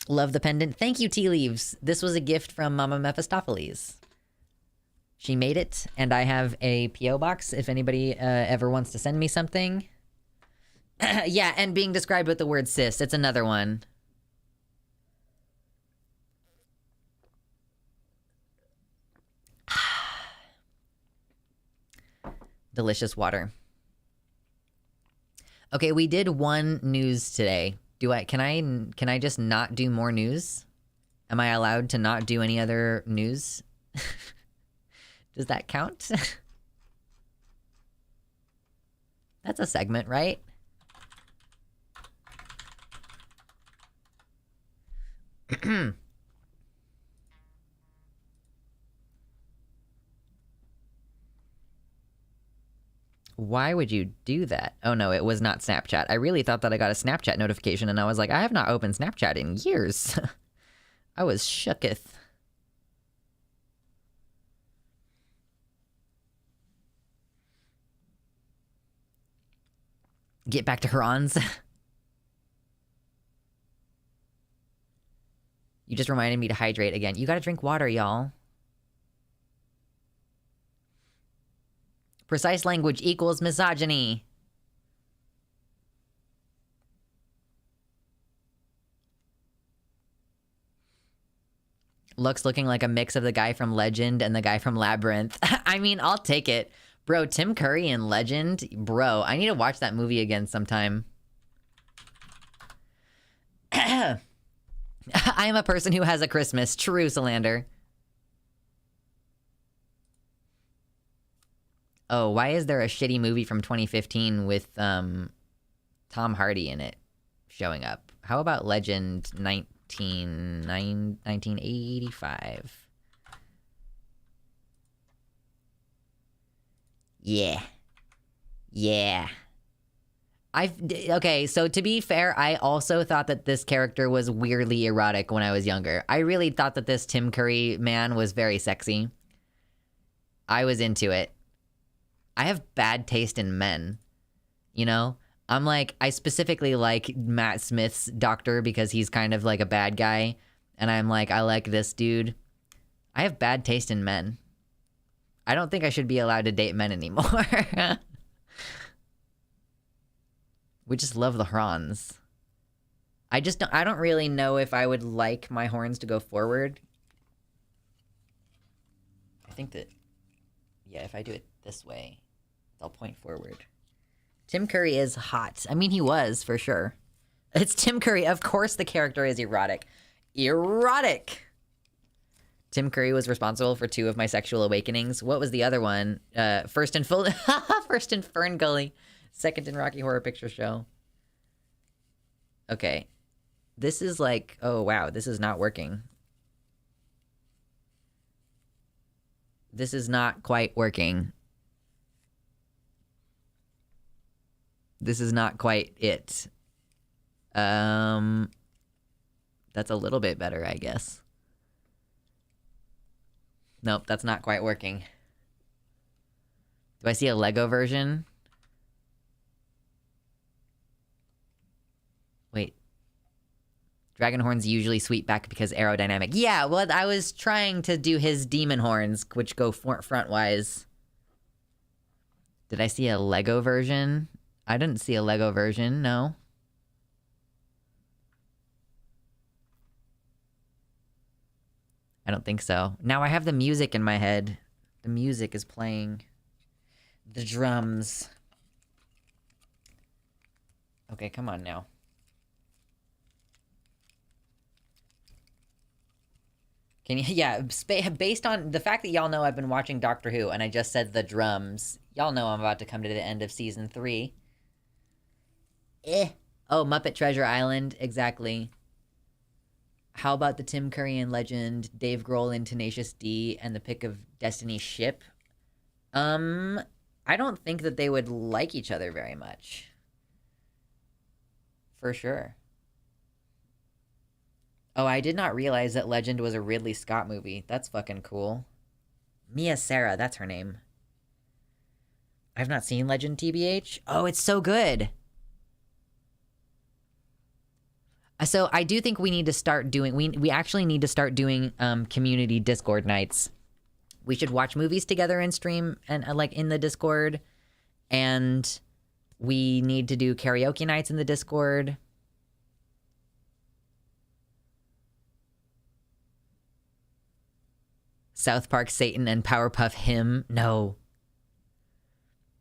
Love the pendant. Thank you, Tea Leaves. This was a gift from Mama Mephistopheles. She made it, and I have a P.O. box if anybody ever wants to send me something. Yeah, and being described with the word cis. It's another one. Delicious water. Okay, we did one news today. Can I just not do more news? Am I allowed to not do any other news? Does that count? That's a segment, right? Why would you do that? Oh no, it was not Snapchat. I really thought that I got a Snapchat notification and I was like, I have not opened Snapchat in years. I was shooketh. Get back to Hurons. You just reminded me to hydrate again. You gotta drink water, y'all. Precise language equals misogyny. Lux looking like a mix of the guy from Legend and the guy from Labyrinth. I mean, I'll take it. Bro, Tim Curry in Legend? Bro, I need to watch that movie again sometime. I am a person who has a Christmas. True, Solander. Oh, why is there a shitty movie from 2015 with Tom Hardy in it showing up? How about Legend 1985? Yeah. Yeah. Okay, so to be fair, I also thought that this character was weirdly erotic when I was younger. I really thought that this Tim Curry man was very sexy. I was into it. I have bad taste in men, you know? I specifically like Matt Smith's doctor because he's kind of like a bad guy. And I'm like, I like this dude. I have bad taste in men. I don't think I should be allowed to date men anymore. We just love the horns. I don't really know if I would like my horns to go forward. I think that, yeah, if I do it this way, I'll point forward. Tim Curry is hot. I mean, he was, for sure. It's Tim Curry. Of course the character is erotic. Erotic! Tim Curry was responsible for 2 of my sexual awakenings. What was the other one? First in Fern Gully. Second in Rocky Horror Picture Show. Okay. This is like... Oh, wow. This is not working. This is not quite working. This is not quite it. That's a little bit better, I guess. Nope, that's not quite working. Do I see a Lego version? Wait. Dragon horns usually sweep back because aerodynamic. Yeah, well, I was trying to do his demon horns, which go front-wise. Did I see a Lego version? I didn't see a Lego version, no. I don't think so. Now I have the music in my head. The music is playing. The drums. Okay, come on now. Can you, yeah, based on the fact that y'all know I've been watching Doctor Who and I just said the drums, y'all know I'm about to come to the end of season 3. Oh, Muppet Treasure Island, exactly. How about the Tim Curry and Legend, Dave Grohl and Tenacious D, and the Pick of Destiny ship? I don't think that they would like each other very much. For sure. Oh, I did not realize that Legend was a Ridley Scott movie. That's fucking cool. Mia Sara, that's her name. I've not seen Legend, TBH. Oh, it's so good. So I do think we need to start doing... We actually need to start doing community Discord nights. We should watch movies together and stream and like in the Discord. And we need to do karaoke nights in the Discord. South Park Satan and Powerpuff Him. No.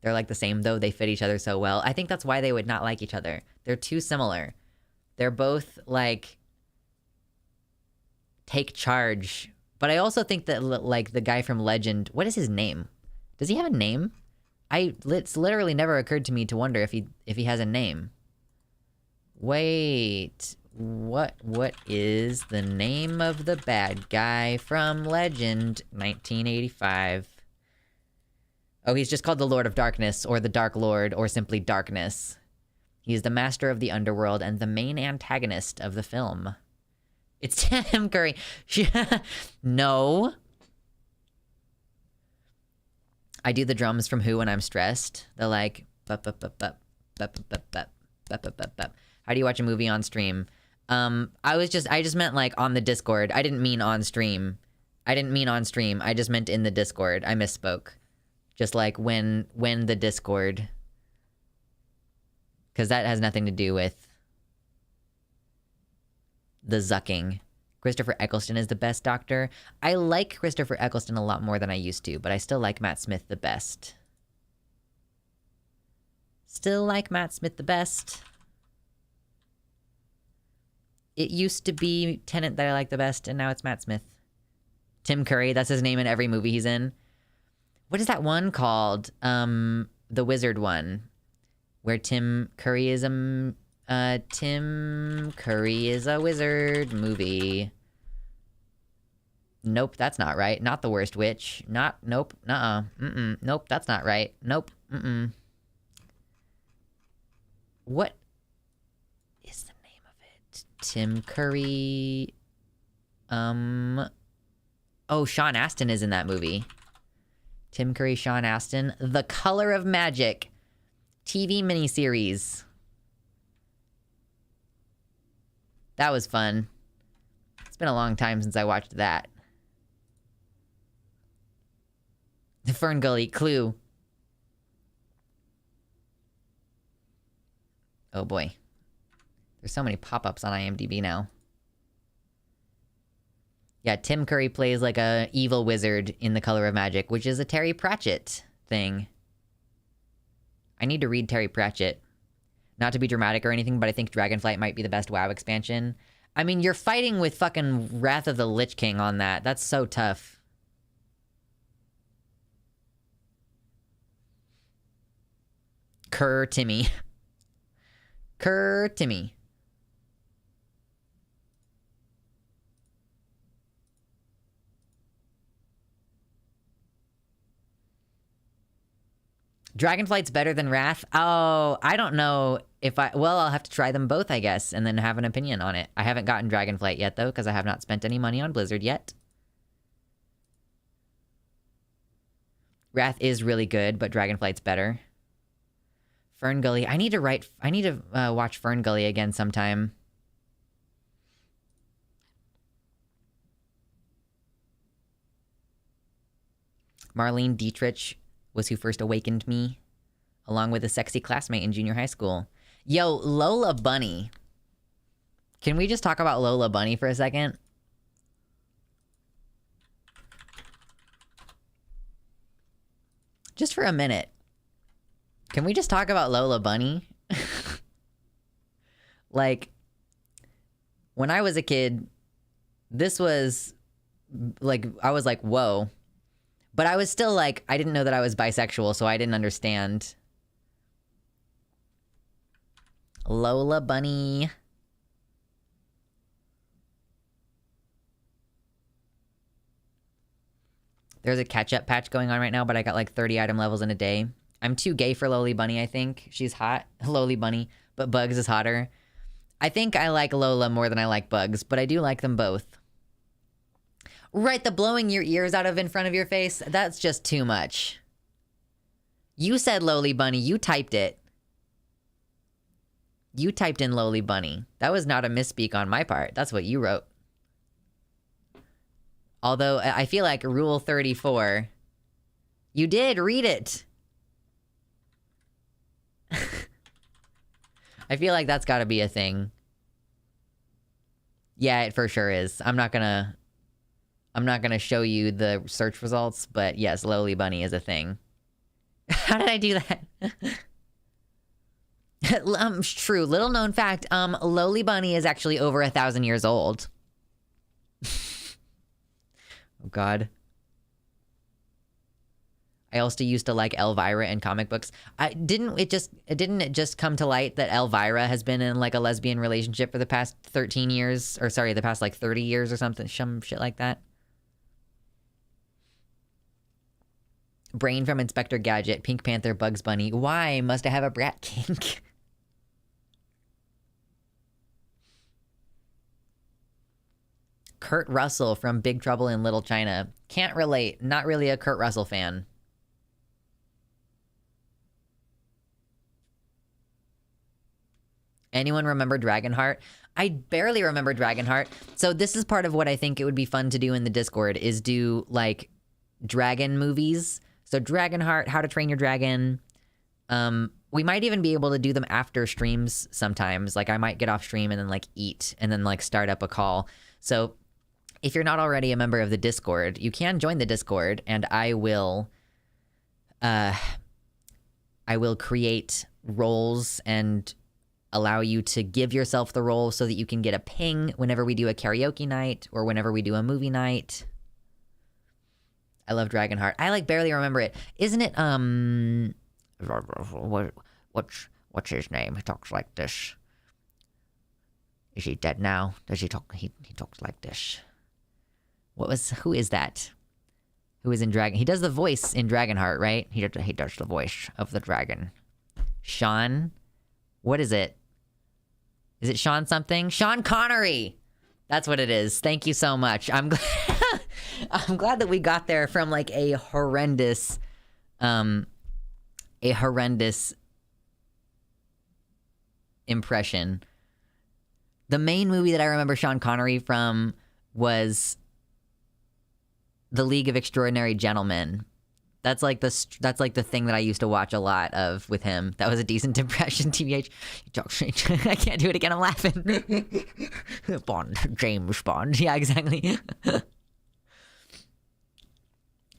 They're like the same though. They fit each other so well. I think that's why they would not like each other. They're too similar. They're both like take charge. But I also think that like the guy from Legend, what is his name? Does he have a name? It's literally never occurred to me to wonder if he has a name. Wait, what is the name of the bad guy from Legend 1985? Oh, he's just called the Lord of Darkness, or the Dark Lord, or simply Darkness. He is the master of the underworld and the main antagonist of the film. It's Tim Curry. No. I do the drums from Who when I'm stressed. They're like... How do you watch a movie on stream? I just meant like on the Discord. I didn't mean on stream. I just meant in the Discord. I misspoke. Just like when the Discord... Because that has nothing to do with the zucking. Christopher Eccleston is the best Doctor. I like Christopher Eccleston a lot more than I used to, but I still like Matt Smith the best. Still like Matt Smith the best. It used to be Tennant that I like the best, and now it's Matt Smith. Tim Curry, that's his name in every movie he's in. What is that one called? The wizard one, where Tim Curry is a wizard movie. Nope, that's not right. Not The Worst Witch. Nope, nope, that's not right. Nope, What is the name of it? Tim Curry... Oh, Sean Astin is in that movie. Tim Curry, Sean Astin. The Color of Magic. TV miniseries. That was fun. It's been a long time since I watched that. The Fern Gully, Clue. Oh boy. There's so many pop-ups on IMDb now. Yeah, Tim Curry plays like a evil wizard in The Color of Magic, which is a Terry Pratchett thing. I need to read Terry Pratchett. Not to be dramatic or anything, but I think Dragonflight might be the best WoW expansion. I mean, you're fighting with fucking Wrath of the Lich King on that. That's so tough. Kerr Timmy. Kerr Timmy. Dragonflight's better than Wrath? Oh, I don't know if well, I'll have to try them both, I guess, and then have an opinion on it. I haven't gotten Dragonflight yet, though, because I have not spent any money on Blizzard yet. Wrath is really good, but Dragonflight's better. Fern Gully. I need to watch Fern Gully again sometime. Marlene Dietrich was who first awakened me, along with a sexy classmate in junior high school. Yo, Lola Bunny. Can we just talk about Lola Bunny for a second? Just for a minute. Can we just talk about Lola Bunny? Like, when I was a kid, this was, like, I was like, whoa. But I was still like, I didn't know that I was bisexual, so I didn't understand. Lola Bunny. There's a catch-up patch going on right now, but I got like 30 item levels in a day. I'm too gay for Loli Bunny, I think. She's hot. Loli Bunny. But Bugs is hotter. I think I like Lola more than I like Bugs, but I do like them both. Right, the blowing your ears out of in front of your face, that's just too much. You said Loli Bunny, you typed it. You typed in Loli Bunny. That was not a misspeak on my part. That's what you wrote. Although, I feel like Rule 34... You did, read it! I feel like that's gotta be a thing. Yeah, it for sure is. I'm not gonna show you the search results, but yes, Loli Bunny is a thing. How did I do that? True. Little known fact, Loli Bunny is actually over 1,000 years old. Oh God. I also used to like Elvira in comic books. Didn't it just come to light that Elvira has been in like a lesbian relationship for the past 13 years? Or sorry, the past like 30 years or something. Some shit like that. Brain from Inspector Gadget, Pink Panther, Bugs Bunny. Why must I have a brat kink? Kurt Russell from Big Trouble in Little China. Can't relate. Not really a Kurt Russell fan. Anyone remember Dragonheart? I barely remember Dragonheart. So this is part of what I think it would be fun to do in the Discord, is do, like, dragon movies. So Dragonheart, How to Train Your Dragon. We might even be able to do them after streams sometimes. Like, I might get off stream and then, like, eat and then, like, start up a call. So if you're not already a member of the Discord, you can join the Discord, and I will create roles and allow you to give yourself the role so that you can get a ping whenever we do a karaoke night or whenever we do a movie night. I love Dragonheart. I like barely remember it. Isn't it what's his name? He talks like this. Is he dead now? Does he talk? He talks like this. Who is that? Who is in Dragon? He does the voice in Dragonheart, right? He does the voice of the dragon. Sean, what is it? Is it Sean something? Sean Connery. That's what it is. Thank you so much. I'm glad that we got there from like a horrendous impression. The main movie that I remember Sean Connery from was The League of Extraordinary Gentlemen. That's like the thing that I used to watch a lot of with him. That was a decent impression, TBH. I can't do it again, I'm laughing. Bond, James Bond. Yeah, exactly.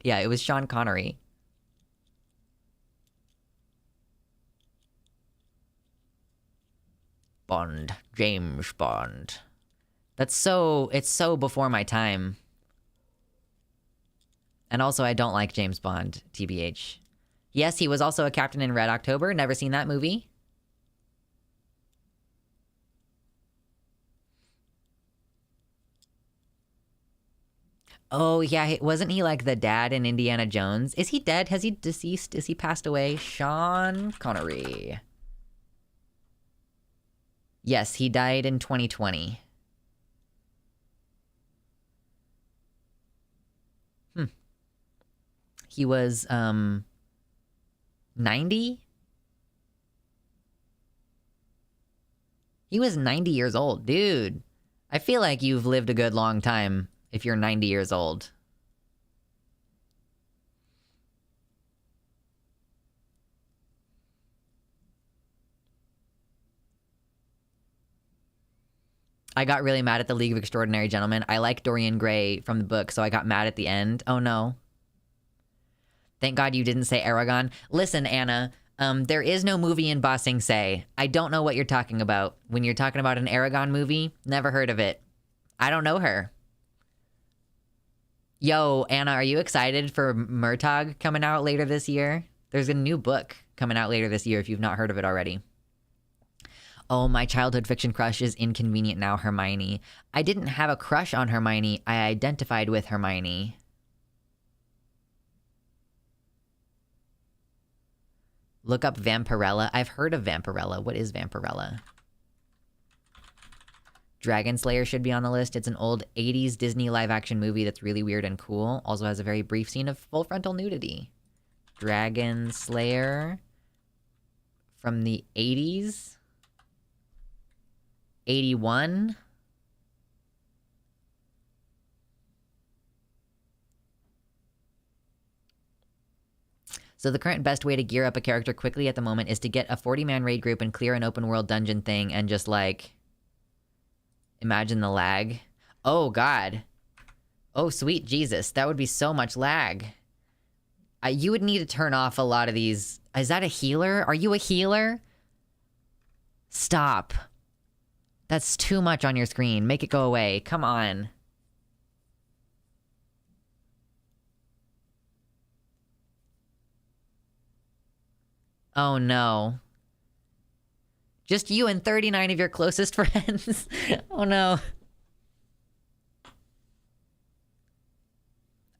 Yeah, it was Sean Connery. Bond, James Bond. It's so before my time. And also, I don't like James Bond, TBH. Yes, he was also a captain in Red October. Never seen that movie. Oh, yeah, wasn't he like the dad in Indiana Jones? Is he dead? Has he deceased? Is he passed away? Sean Connery. Yes, he died in 2020. He was 90? He was 90 years old, dude. I feel like you've lived a good long time if you're 90 years old. I got really mad at the League of Extraordinary Gentlemen. I like Dorian Gray from the book, so I got mad at the end. Oh no. Thank God you didn't say Aragon. Listen, Anna, there is no movie in Ba Sing Se. I don't know what you're talking about. When you're talking about an Aragon movie, never heard of it. I don't know her. Yo, Anna, are you excited for Murtagh coming out later this year? There's a new book coming out later this year if you've not heard of it already. Oh, my childhood fiction crush is Inconvenient Now, Hermione. I didn't have a crush on Hermione. I identified with Hermione. Look up Vampirella. I've heard of Vampirella. What is Vampirella? Dragon Slayer should be on the list. It's an old 80s Disney live-action movie that's really weird and cool. Also has a very brief scene of full frontal nudity. Dragon Slayer from the 80s. 81. So the current best way to gear up a character quickly at the moment is to get a 40-man raid group and clear an open world dungeon thing and just like... Imagine the lag. Oh god. Oh sweet Jesus, that would be so much lag. You would need to turn off a lot of these. Is that a healer? Are you a healer? Stop. That's too much on your screen. Make it go away. Come on. Oh no. Just you and 39 of your closest friends. Oh no.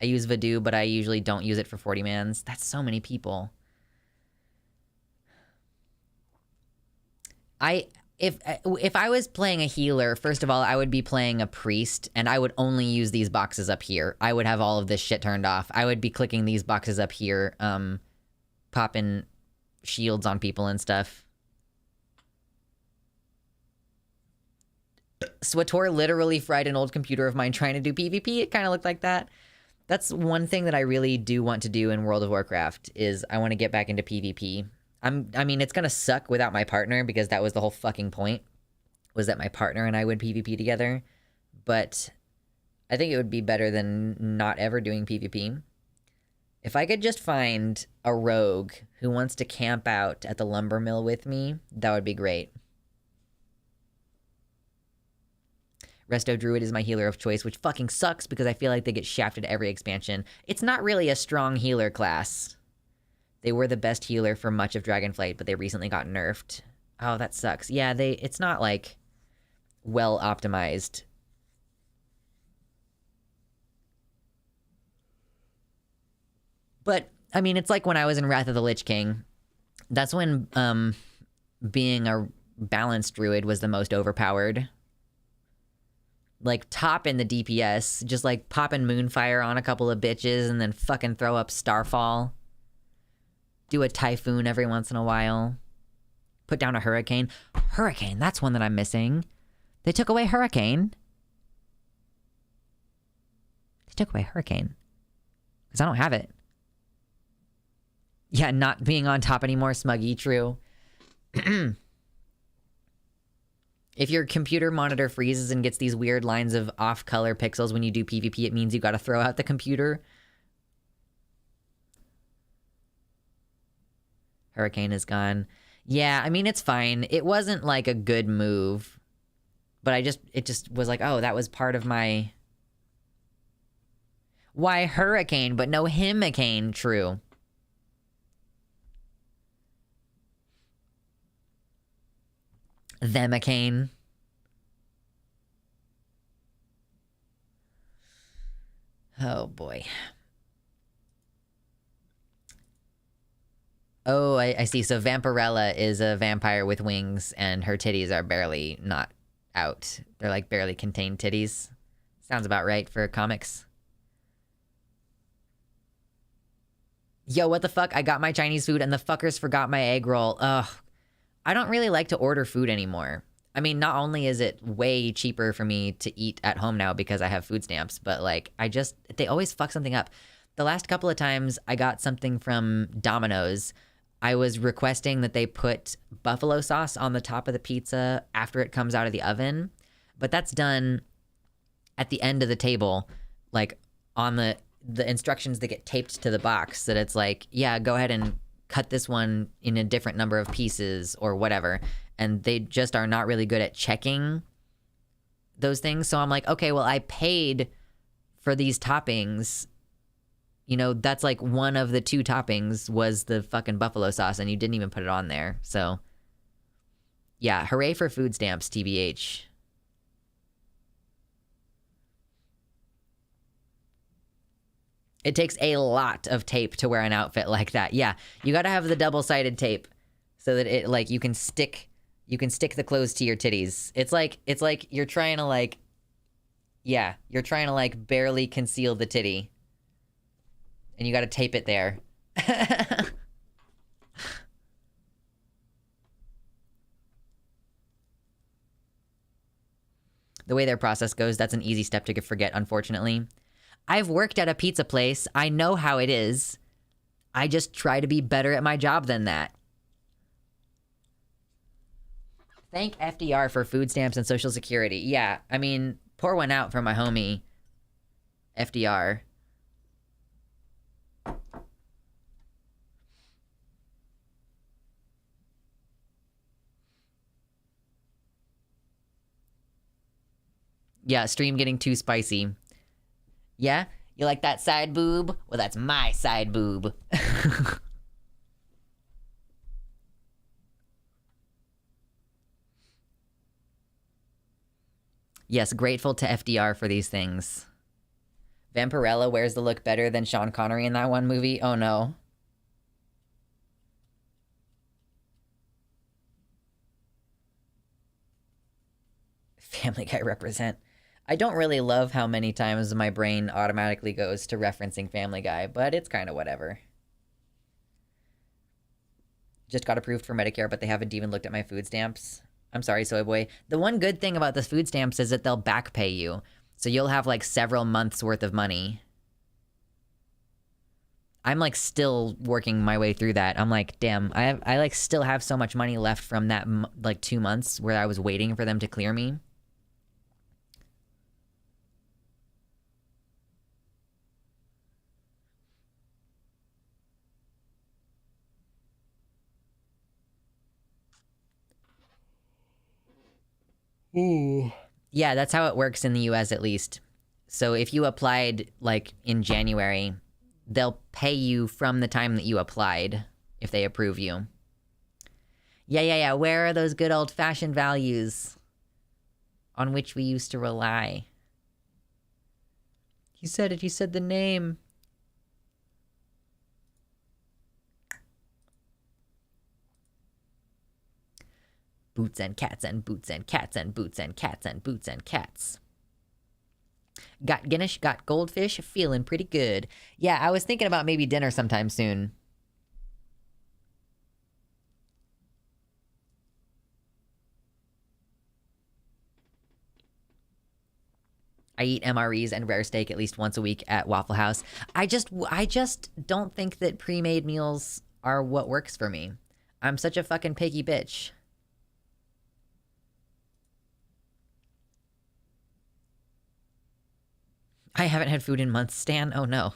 I use Vadu, but I usually don't use it for 40 mans. That's so many people. If I was playing a healer, first of all, I would be playing a priest, and I would only use these boxes up here. I would have all of this shit turned off. I would be clicking these boxes up here, popping shields on people and stuff. Swator literally fried an old computer of mine trying to do PvP. It kind of looked like that. That's one thing that I really do want to do in World of Warcraft is I want to get back into PvP. I mean, it's gonna suck without my partner because that was the whole fucking point, was that my partner and I would PvP together. But I think it would be better than not ever doing PvP. If I could just find a rogue who wants to camp out at the lumber mill with me, that would be great. Resto Druid is my healer of choice, which fucking sucks because I feel like they get shafted every expansion. It's not really a strong healer class. They were the best healer for much of Dragonflight, but they recently got nerfed. Oh, that sucks. Yeah, it's not, like, well optimized. But, I mean, it's like when I was in Wrath of the Lich King. That's when, being a balanced druid was the most overpowered. Like, top in the DPS, just, like, popping Moonfire on a couple of bitches and then fucking throw up Starfall. Do a Typhoon every once in a while. Put down a Hurricane. Hurricane, that's one that I'm missing. They took away Hurricane. They took away Hurricane. Because I don't have it. Yeah, not being on top anymore, Smuggy, true. If your computer monitor freezes and gets these weird lines of off-color pixels when you do PvP, it means you gotta throw out the computer. Hurricane is gone. Yeah, I mean, it's fine. It wasn't, like, a good move. But it just was like, oh, that was part of my... Why Hurricane, but no Himicane? True. Themicane. Oh, boy. Oh, I see. So Vampirella is a vampire with wings, and her titties are barely not out. They're, like, barely contained titties. Sounds about right for comics. Yo, what the fuck? I got my Chinese food, and the fuckers forgot my egg roll. Ugh. I don't really like to order food anymore. I mean, not only is it way cheaper for me to eat at home now because I have food stamps, but, like, they always fuck something up. The last couple of times I got something from Domino's, I was requesting that they put buffalo sauce on the top of the pizza after it comes out of the oven, but that's done at the end of the table, like, on the instructions that get taped to the box, that it's like, yeah, go ahead and cut this one in a different number of pieces or whatever. And they just are not really good at checking those things. So I'm like, okay, well, I paid for these toppings. You know, that's like one of the 2 toppings was the fucking buffalo sauce, and you didn't even put it on there. So, yeah, hooray for food stamps, TBH. It takes a lot of tape to wear an outfit like that. Yeah, you gotta have the double-sided tape so that it, like, you can stick the clothes to your titties. It's like you're trying to, like, yeah, you're trying to, like, barely conceal the titty. And you gotta tape it there. The way their process goes, that's an easy step to forget, unfortunately. I've worked at a pizza place. I know how it is. I just try to be better at my job than that. Thank FDR for food stamps and Social Security. Yeah, I mean, pour one out for my homie, FDR. Yeah, stream getting too spicy. Yeah? You like that side boob? Well, that's my side boob. Yes, grateful to FDR for these things. Vampirella wears the look better than Sean Connery in that one movie? Oh no. Family Guy represent. I don't really love how many times my brain automatically goes to referencing Family Guy, but it's kind of whatever. Just got approved for Medicare, but they haven't even looked at my food stamps. I'm sorry, Soy Boy. The one good thing about the food stamps is that they'll back pay you. So you'll have, like, several months worth of money. I'm, like, still working my way through that. I'm like, damn, I like, still have so much money left from that, like, 2 months where I was waiting for them to clear me. Ooh. Yeah, that's how it works in the US at least. So if you applied like in January, they'll pay you from the time that you applied if they approve you. Yeah. Where are those good old-fashioned values on which we used to rely? He said it. He said the name. Boots and cats and boots and cats and boots and cats and boots and cats. Got Guinness, got goldfish, feeling pretty good. Yeah, I was thinking about maybe dinner sometime soon. I eat MREs and rare steak at least once a week at Waffle House. I just don't think that pre-made meals are what works for me. I'm such a fucking picky bitch. I haven't had food in months, Stan. Oh no.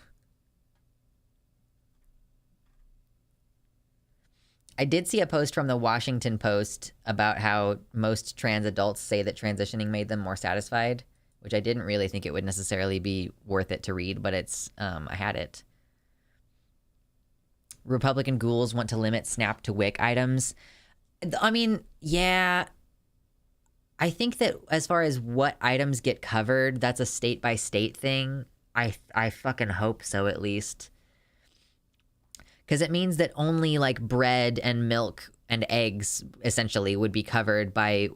I did see a post from the Washington Post about how most trans adults say that transitioning made them more satisfied, which I didn't really think it would necessarily be worth it to read, but it's, I had it. Republican ghouls want to limit SNAP to WIC items. I mean, yeah, I think that as far as what items get covered, that's a state-by-state thing. I fucking hope so, at least. Because it means that only, like, bread and milk and eggs, essentially, would be covered by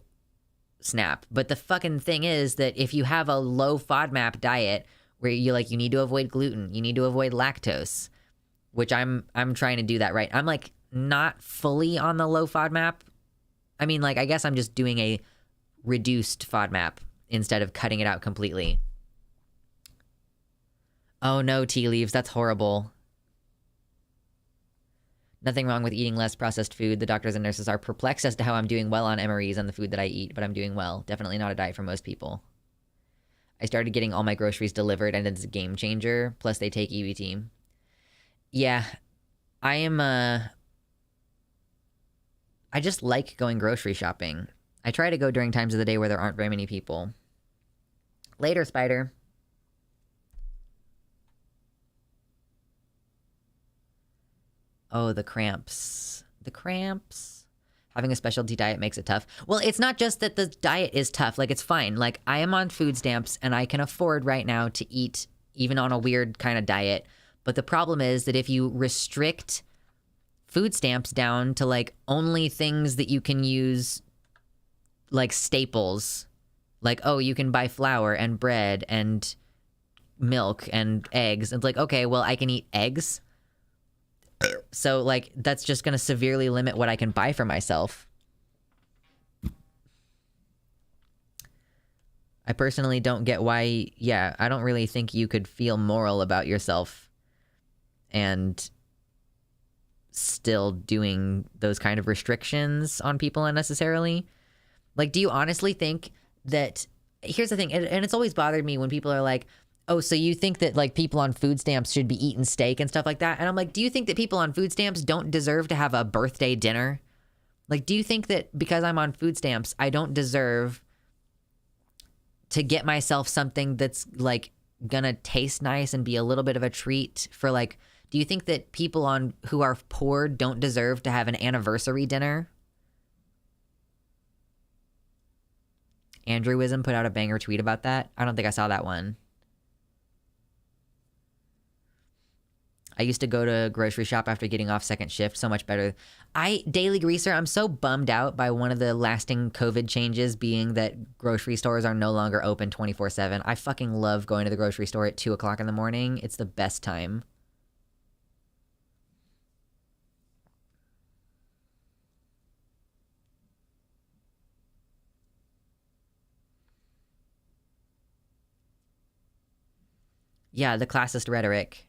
SNAP. But the fucking thing is that if you have a low FODMAP diet where you need to avoid gluten, you need to avoid lactose, which I'm trying to do that right. I'm, like, not fully on the low FODMAP. I mean, like, I guess I'm just doing a reduced FODMAP instead of cutting it out completely. Oh no, tea leaves, that's horrible. Nothing wrong with eating less processed food. The doctors and nurses are perplexed as to how I'm doing well on MREs and the food that I eat, but I'm doing well. Definitely not a diet for most people. I started getting all my groceries delivered and it's a game changer. Plus they take EBT. Yeah, I am, I just like going grocery shopping. I try to go during times of the day where there aren't very many people. Later, Spider. Oh, the cramps. The cramps. Having a specialty diet makes it tough. Well, it's not just that the diet is tough. Like, it's fine. Like, I am on food stamps and I can afford right now to eat even on a weird kind of diet. But the problem is that if you restrict food stamps down to, like, only things that you can use, like, staples, like, oh, you can buy flour and bread and milk and eggs. It's like, okay, well, I can eat eggs. So, like, that's just going to severely limit what I can buy for myself. I personally don't get why, yeah, I don't really think you could feel moral about yourself and still doing those kind of restrictions on people unnecessarily. Like, do you honestly think that... Here's the thing, and it's always bothered me when people are like, oh, so you think that, like, people on food stamps should be eating steak and stuff like that? And I'm like, do you think that people on food stamps don't deserve to have a birthday dinner? Like, do you think that because I'm on food stamps, I don't deserve to get myself something that's, like, gonna taste nice and be a little bit of a treat for, like... Do you think that people who are poor don't deserve to have an anniversary dinner? Andrewism put out a banger tweet about that. I don't think I saw that one. I used to go to grocery shop after getting off second shift. So much better. Daily Greaser, I'm so bummed out by one of the lasting COVID changes being that grocery stores are no longer open 24/7. I fucking love going to the grocery store at 2 o'clock in the morning. It's the best time. Yeah, the classist rhetoric.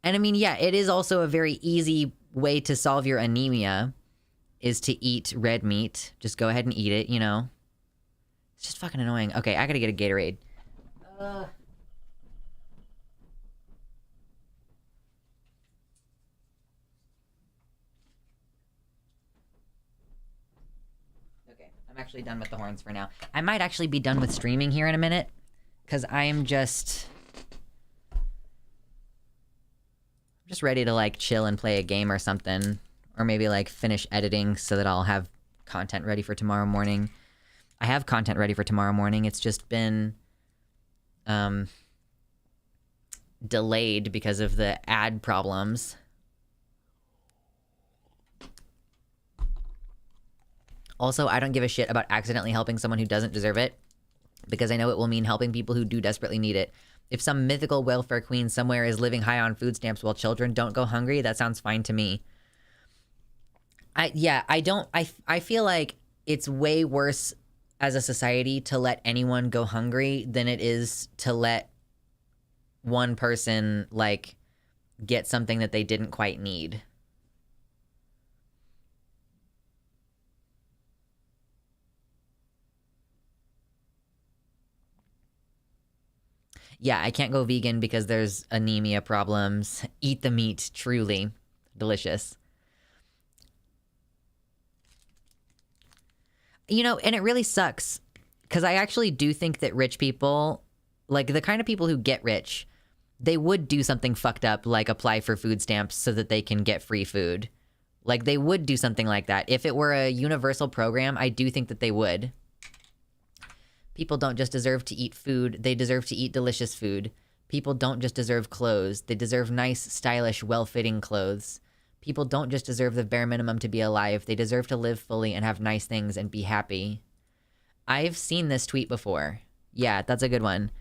And I mean, yeah, it is also a very easy way to solve your anemia is to eat red meat. Just go ahead and eat it, you know? It's just fucking annoying. Okay, I gotta get a Gatorade. Okay. Okay, I'm actually done with the horns for now. I might actually be done with streaming here in a minute, because I am just ready to like chill and play a game or something, or maybe like finish editing so that I'll have content ready for tomorrow morning. I have content ready for tomorrow morning. It's just been delayed because of the ad problems. Also, I don't give a shit about accidentally helping someone who doesn't deserve it, because I know it will mean helping people who do desperately need it. If some mythical welfare queen somewhere is living high on food stamps while children don't go hungry, that sounds fine to me. I feel like it's way worse as a society to let anyone go hungry than it is to let one person, like, get something that they didn't quite need. Yeah, I can't go vegan because there's anemia problems. Eat the meat, truly. Delicious. You know, and it really sucks, because I actually do think that rich people, like the kind of people who get rich, they would do something fucked up, like apply for food stamps so that they can get free food. Like, they would do something like that. If it were a universal program, I do think that they would. People don't just deserve to eat food, they deserve to eat delicious food. People don't just deserve clothes, they deserve nice, stylish, well-fitting clothes. People don't just deserve the bare minimum to be alive, they deserve to live fully and have nice things and be happy. I've seen this tweet before. Yeah, that's a good one.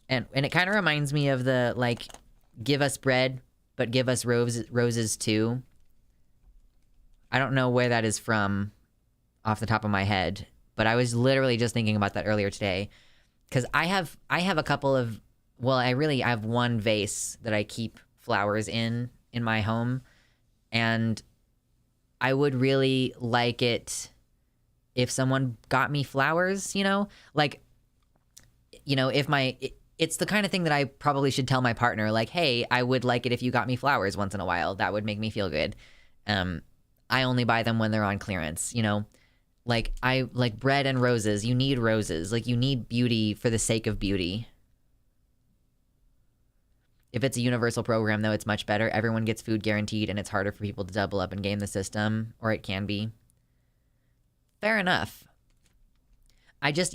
And it kind of reminds me of the, like, give us bread, but give us roses too. I don't know where that is from off the top of my head, but I was literally just thinking about that earlier today. Because I have a couple of, well, I have one vase that I keep flowers in my home. And I would really like it if someone got me flowers, you know? Like, you know, if it's the kind of thing that I probably should tell my partner, like, hey, I would like it if you got me flowers once in a while. That would make me feel good. I only buy them when they're on clearance, you know? Like, I like bread and roses. You need roses. Like, you need beauty for the sake of beauty. If it's a universal program, though, it's much better. Everyone gets food guaranteed, and it's harder for people to double up and game the system, or it can be. Fair enough. I don't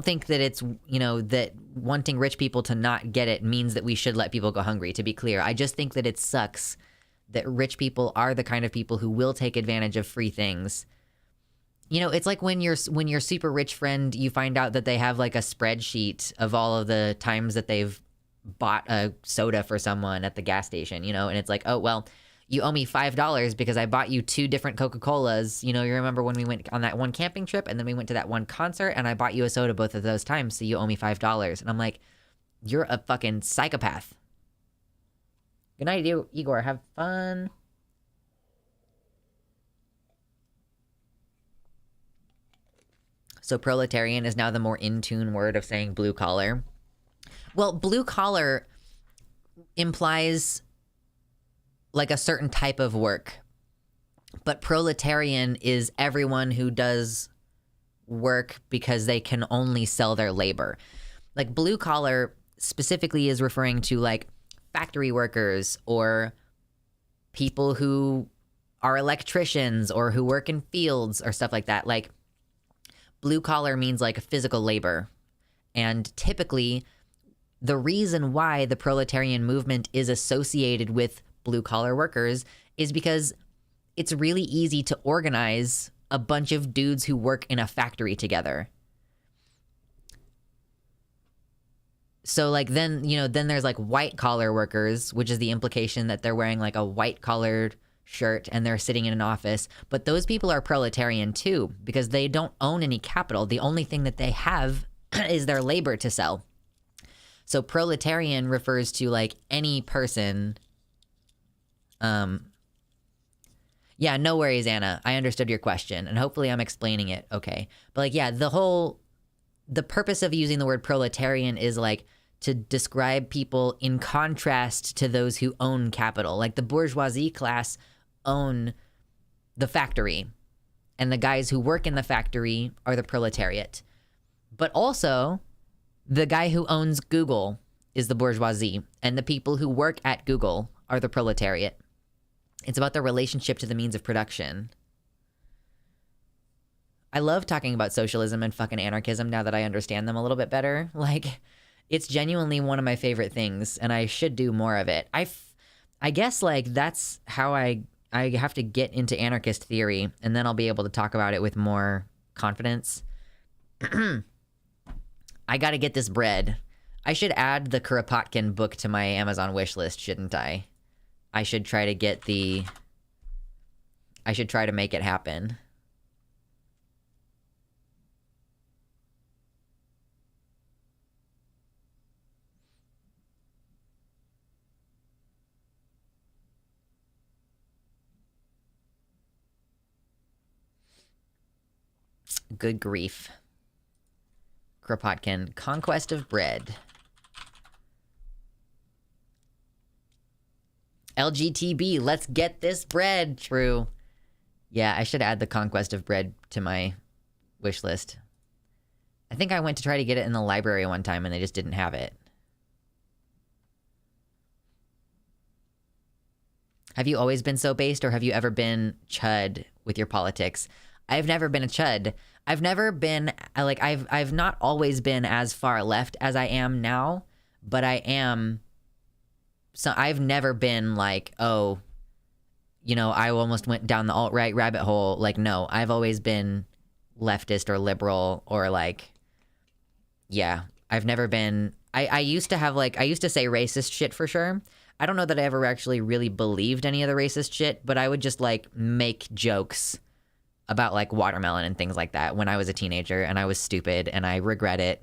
think that it's, you know, that wanting rich people to not get it means that we should let people go hungry, to be clear. I just think that it sucks that rich people are the kind of people who will take advantage of free things. You know, it's like when your super rich friend, you find out that they have like a spreadsheet of all of the times that they've bought a soda for someone at the gas station, you know, and it's like, oh, well, you owe me $5 because I bought you 2 different Coca-Colas. You know, you remember when we went on that one camping trip and then we went to that one concert and I bought you a soda both of those times, so you owe me $5. And I'm like, you're a fucking psychopath. Good night, Igor. Have fun. So proletarian is now the more in-tune word of saying blue collar. Well, blue collar implies like a certain type of work. But proletarian is everyone who does work because they can only sell their labor. Like, blue collar specifically is referring to like factory workers or people who are electricians or who work in fields or stuff like that. Like, blue collar means like physical labor. And typically, the reason why the proletarian movement is associated with blue collar workers is because it's really easy to organize a bunch of dudes who work in a factory together. So like then, you know, then there's like white collar workers, which is the implication that they're wearing like a white collared shirt and they're sitting in an office. But those people are proletarian too, because they don't own any capital. The only thing that they have is their labor to sell. So proletarian refers to like any person. Yeah, no worries, Anna. I understood your question, and hopefully I'm explaining it okay. But like, yeah, the purpose of using the word proletarian is like to describe people in contrast to those who own capital. Like, the bourgeoisie class own the factory, and the guys who work in the factory are the proletariat. But also, the guy who owns Google is the bourgeoisie, and the people who work at Google are the proletariat. It's about the relationship to the means of production. I love talking about socialism and fucking anarchism now that I understand them a little bit better. Like, it's genuinely one of my favorite things, and I should do more of it. I guess, like, that's how I have to get into anarchist theory, and then I'll be able to talk about it with more confidence. I gotta get this bread. I should add the Kuropatkin book to my Amazon wishlist, shouldn't I? I should try to get the... I should try to make it happen. Good grief. Kropotkin, Conquest of Bread. LGTB, let's get this bread. True. Yeah, I should add the Conquest of Bread to my wish list. I think I went to try to get it in the library one time and they just didn't have it. Have you always been so based, or have you ever been chud with your politics? I've never been a chud. I've never been, like, I've not always been as far left as I am now, but I am, so I've never been like, oh, you know, I almost went down the alt-right rabbit hole. Like, no, I've always been leftist or liberal, or like, yeah, I've never been, I used to have, like, I used to say racist shit for sure. I don't know that I ever actually really believed any of the racist shit, but I would just, like, make jokes about, like, watermelon and things like that when I was a teenager, and I was stupid, and I regret it.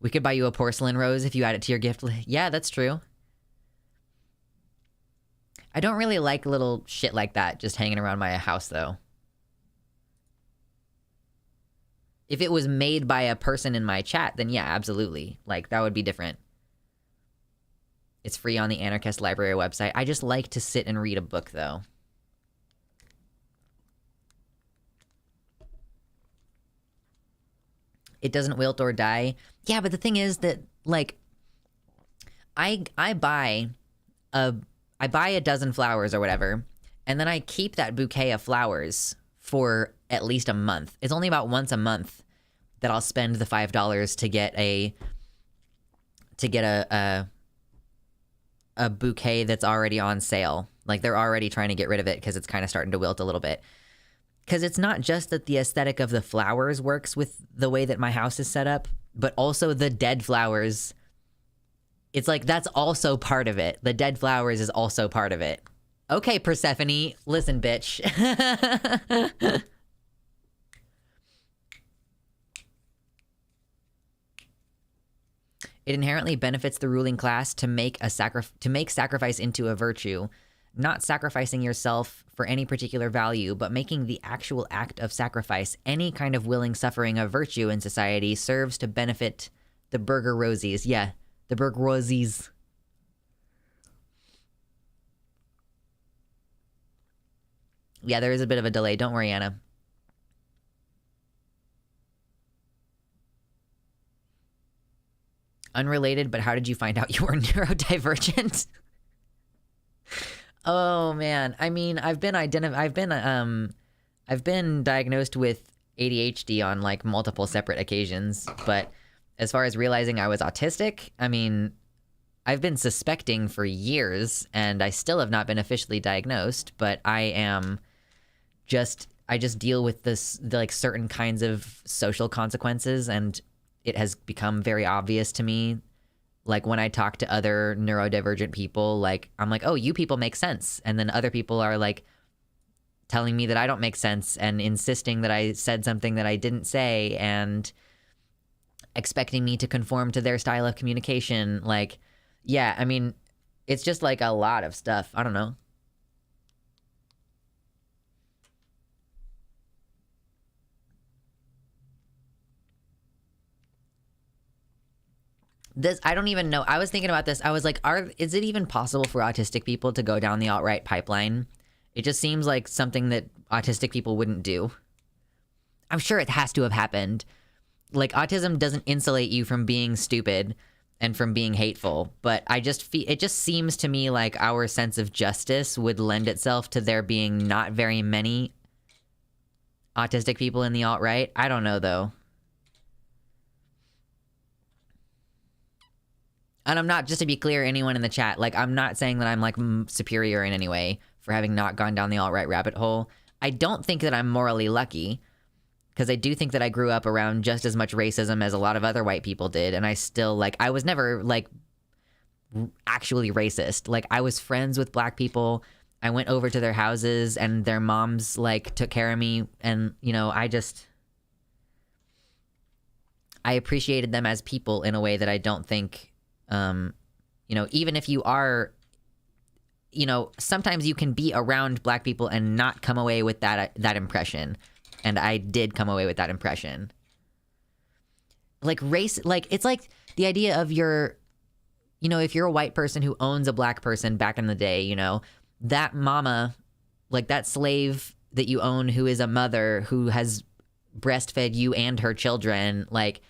We could buy you a porcelain rose if you add it to your gift list. Yeah, that's true. I don't really like little shit like that just hanging around my house, though. If it was made by a person in my chat, then yeah, absolutely. Like, that would be different. It's free on the Anarchist Library website. I just like to sit and read a book, though. It doesn't wilt or die. Yeah, but the thing is that, like, I buy a dozen flowers or whatever, and then I keep that bouquet of flowers for at least a month. It's only about once a month that I'll spend the $5 to get a bouquet that's already on sale. Like, they're already trying to get rid of it because it's kind of starting to wilt a little bit. Because it's not just that the aesthetic of the flowers works with the way that my house is set up, but also the dead flowers. It's like, that's also part of it. The dead flowers is also part of it. Okay, Persephone, listen, bitch. It inherently benefits the ruling class to make sacrifice into a virtue. Not sacrificing yourself for any particular value, but making the actual act of sacrifice, any kind of willing suffering of virtue in society, serves to benefit the bourgeoisies. Yeah, the bourgeoisies. Yeah, there is a bit of a delay. Don't worry, Anna. Unrelated, but how did you find out you were neurodivergent? Oh man, I mean, I've been diagnosed with ADHD on, like, multiple separate occasions, but as far as realizing I was autistic, I mean, I've been suspecting for years, and I still have not been officially diagnosed, but I just deal with like, certain kinds of social consequences, and it has become very obvious to me. Like, when I talk to other neurodivergent people, like, I'm like, oh, you people make sense. And then other people are, like, telling me that I don't make sense and insisting that I said something that I didn't say and expecting me to conform to their style of communication. Like, yeah, I mean, it's just, like, a lot of stuff. I don't know. I don't even know. I was thinking about this. I was like, is it even possible for autistic people to go down the alt-right pipeline? It just seems like something that autistic people wouldn't do. I'm sure it has to have happened. Like, autism doesn't insulate you from being stupid and from being hateful, but it just seems to me like our sense of justice would lend itself to there being not very many autistic people in the alt-right. I don't know, though. And I'm not, just to be clear, anyone in the chat, like, I'm not saying that I'm, like, superior in any way for having not gone down the alt-right rabbit hole. I don't think that I'm morally lucky, because I do think that I grew up around just as much racism as a lot of other white people did, and I still, like, I was never, like, actually racist. Like, I was friends with black people. I went over to their houses, and their moms, like, took care of me, and, you know, I appreciated them as people in a way that I don't think, you know, even if you are, you know, sometimes you can be around black people and not come away with that impression. And I did come away with that impression. Like, race, like, it's like the idea of your, you know, if you're a white person who owns a black person back in the day, you know, that mama, like that slave that you own who is a mother who has breastfed you and her children, like,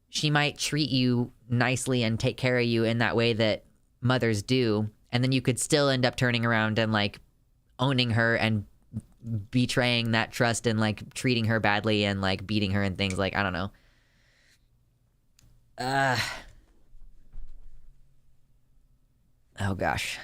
she might treat you nicely and take care of you in that way that mothers do. And then you could still end up turning around and, like, owning her and betraying that trust and, like, treating her badly and, like, beating her and things. Like, I don't know. Oh gosh.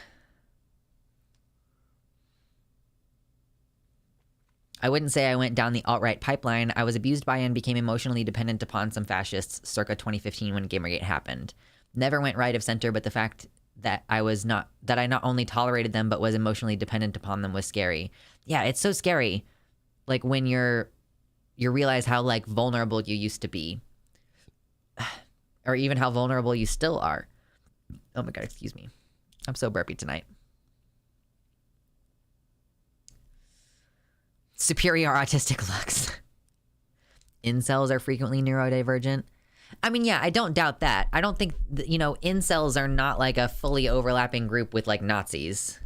I wouldn't say I went down the alt-right pipeline. I was abused by and became emotionally dependent upon some fascists circa 2015 when Gamergate happened. Never went right of center, but the fact that I not only tolerated them but was emotionally dependent upon them was scary. Yeah, it's so scary. Like, when you realize how, like, vulnerable you used to be. Or even how vulnerable you still are. Oh my god, excuse me. I'm so burpy tonight. Superior autistic Lux. Incels are frequently neurodivergent. I mean, yeah, I don't doubt that. I don't think, you know, incels are not, like, a fully overlapping group with, like, Nazis.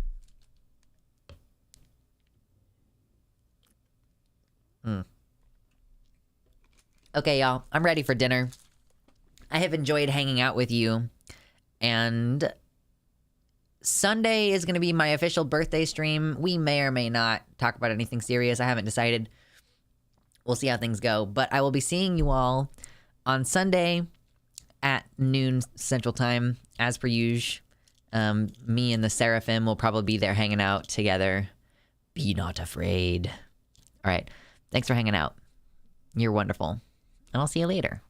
Okay, y'all. I'm ready for dinner. I have enjoyed hanging out with you. And Sunday is going to be my official birthday stream. We may or may not talk about anything serious. I haven't decided. We'll see how things go. But I will be seeing you all on Sunday at noon Central Time, as per usual. Me and the Seraphim will probably be there hanging out together. Be not afraid. All right. Thanks for hanging out. You're wonderful. And I'll see you later.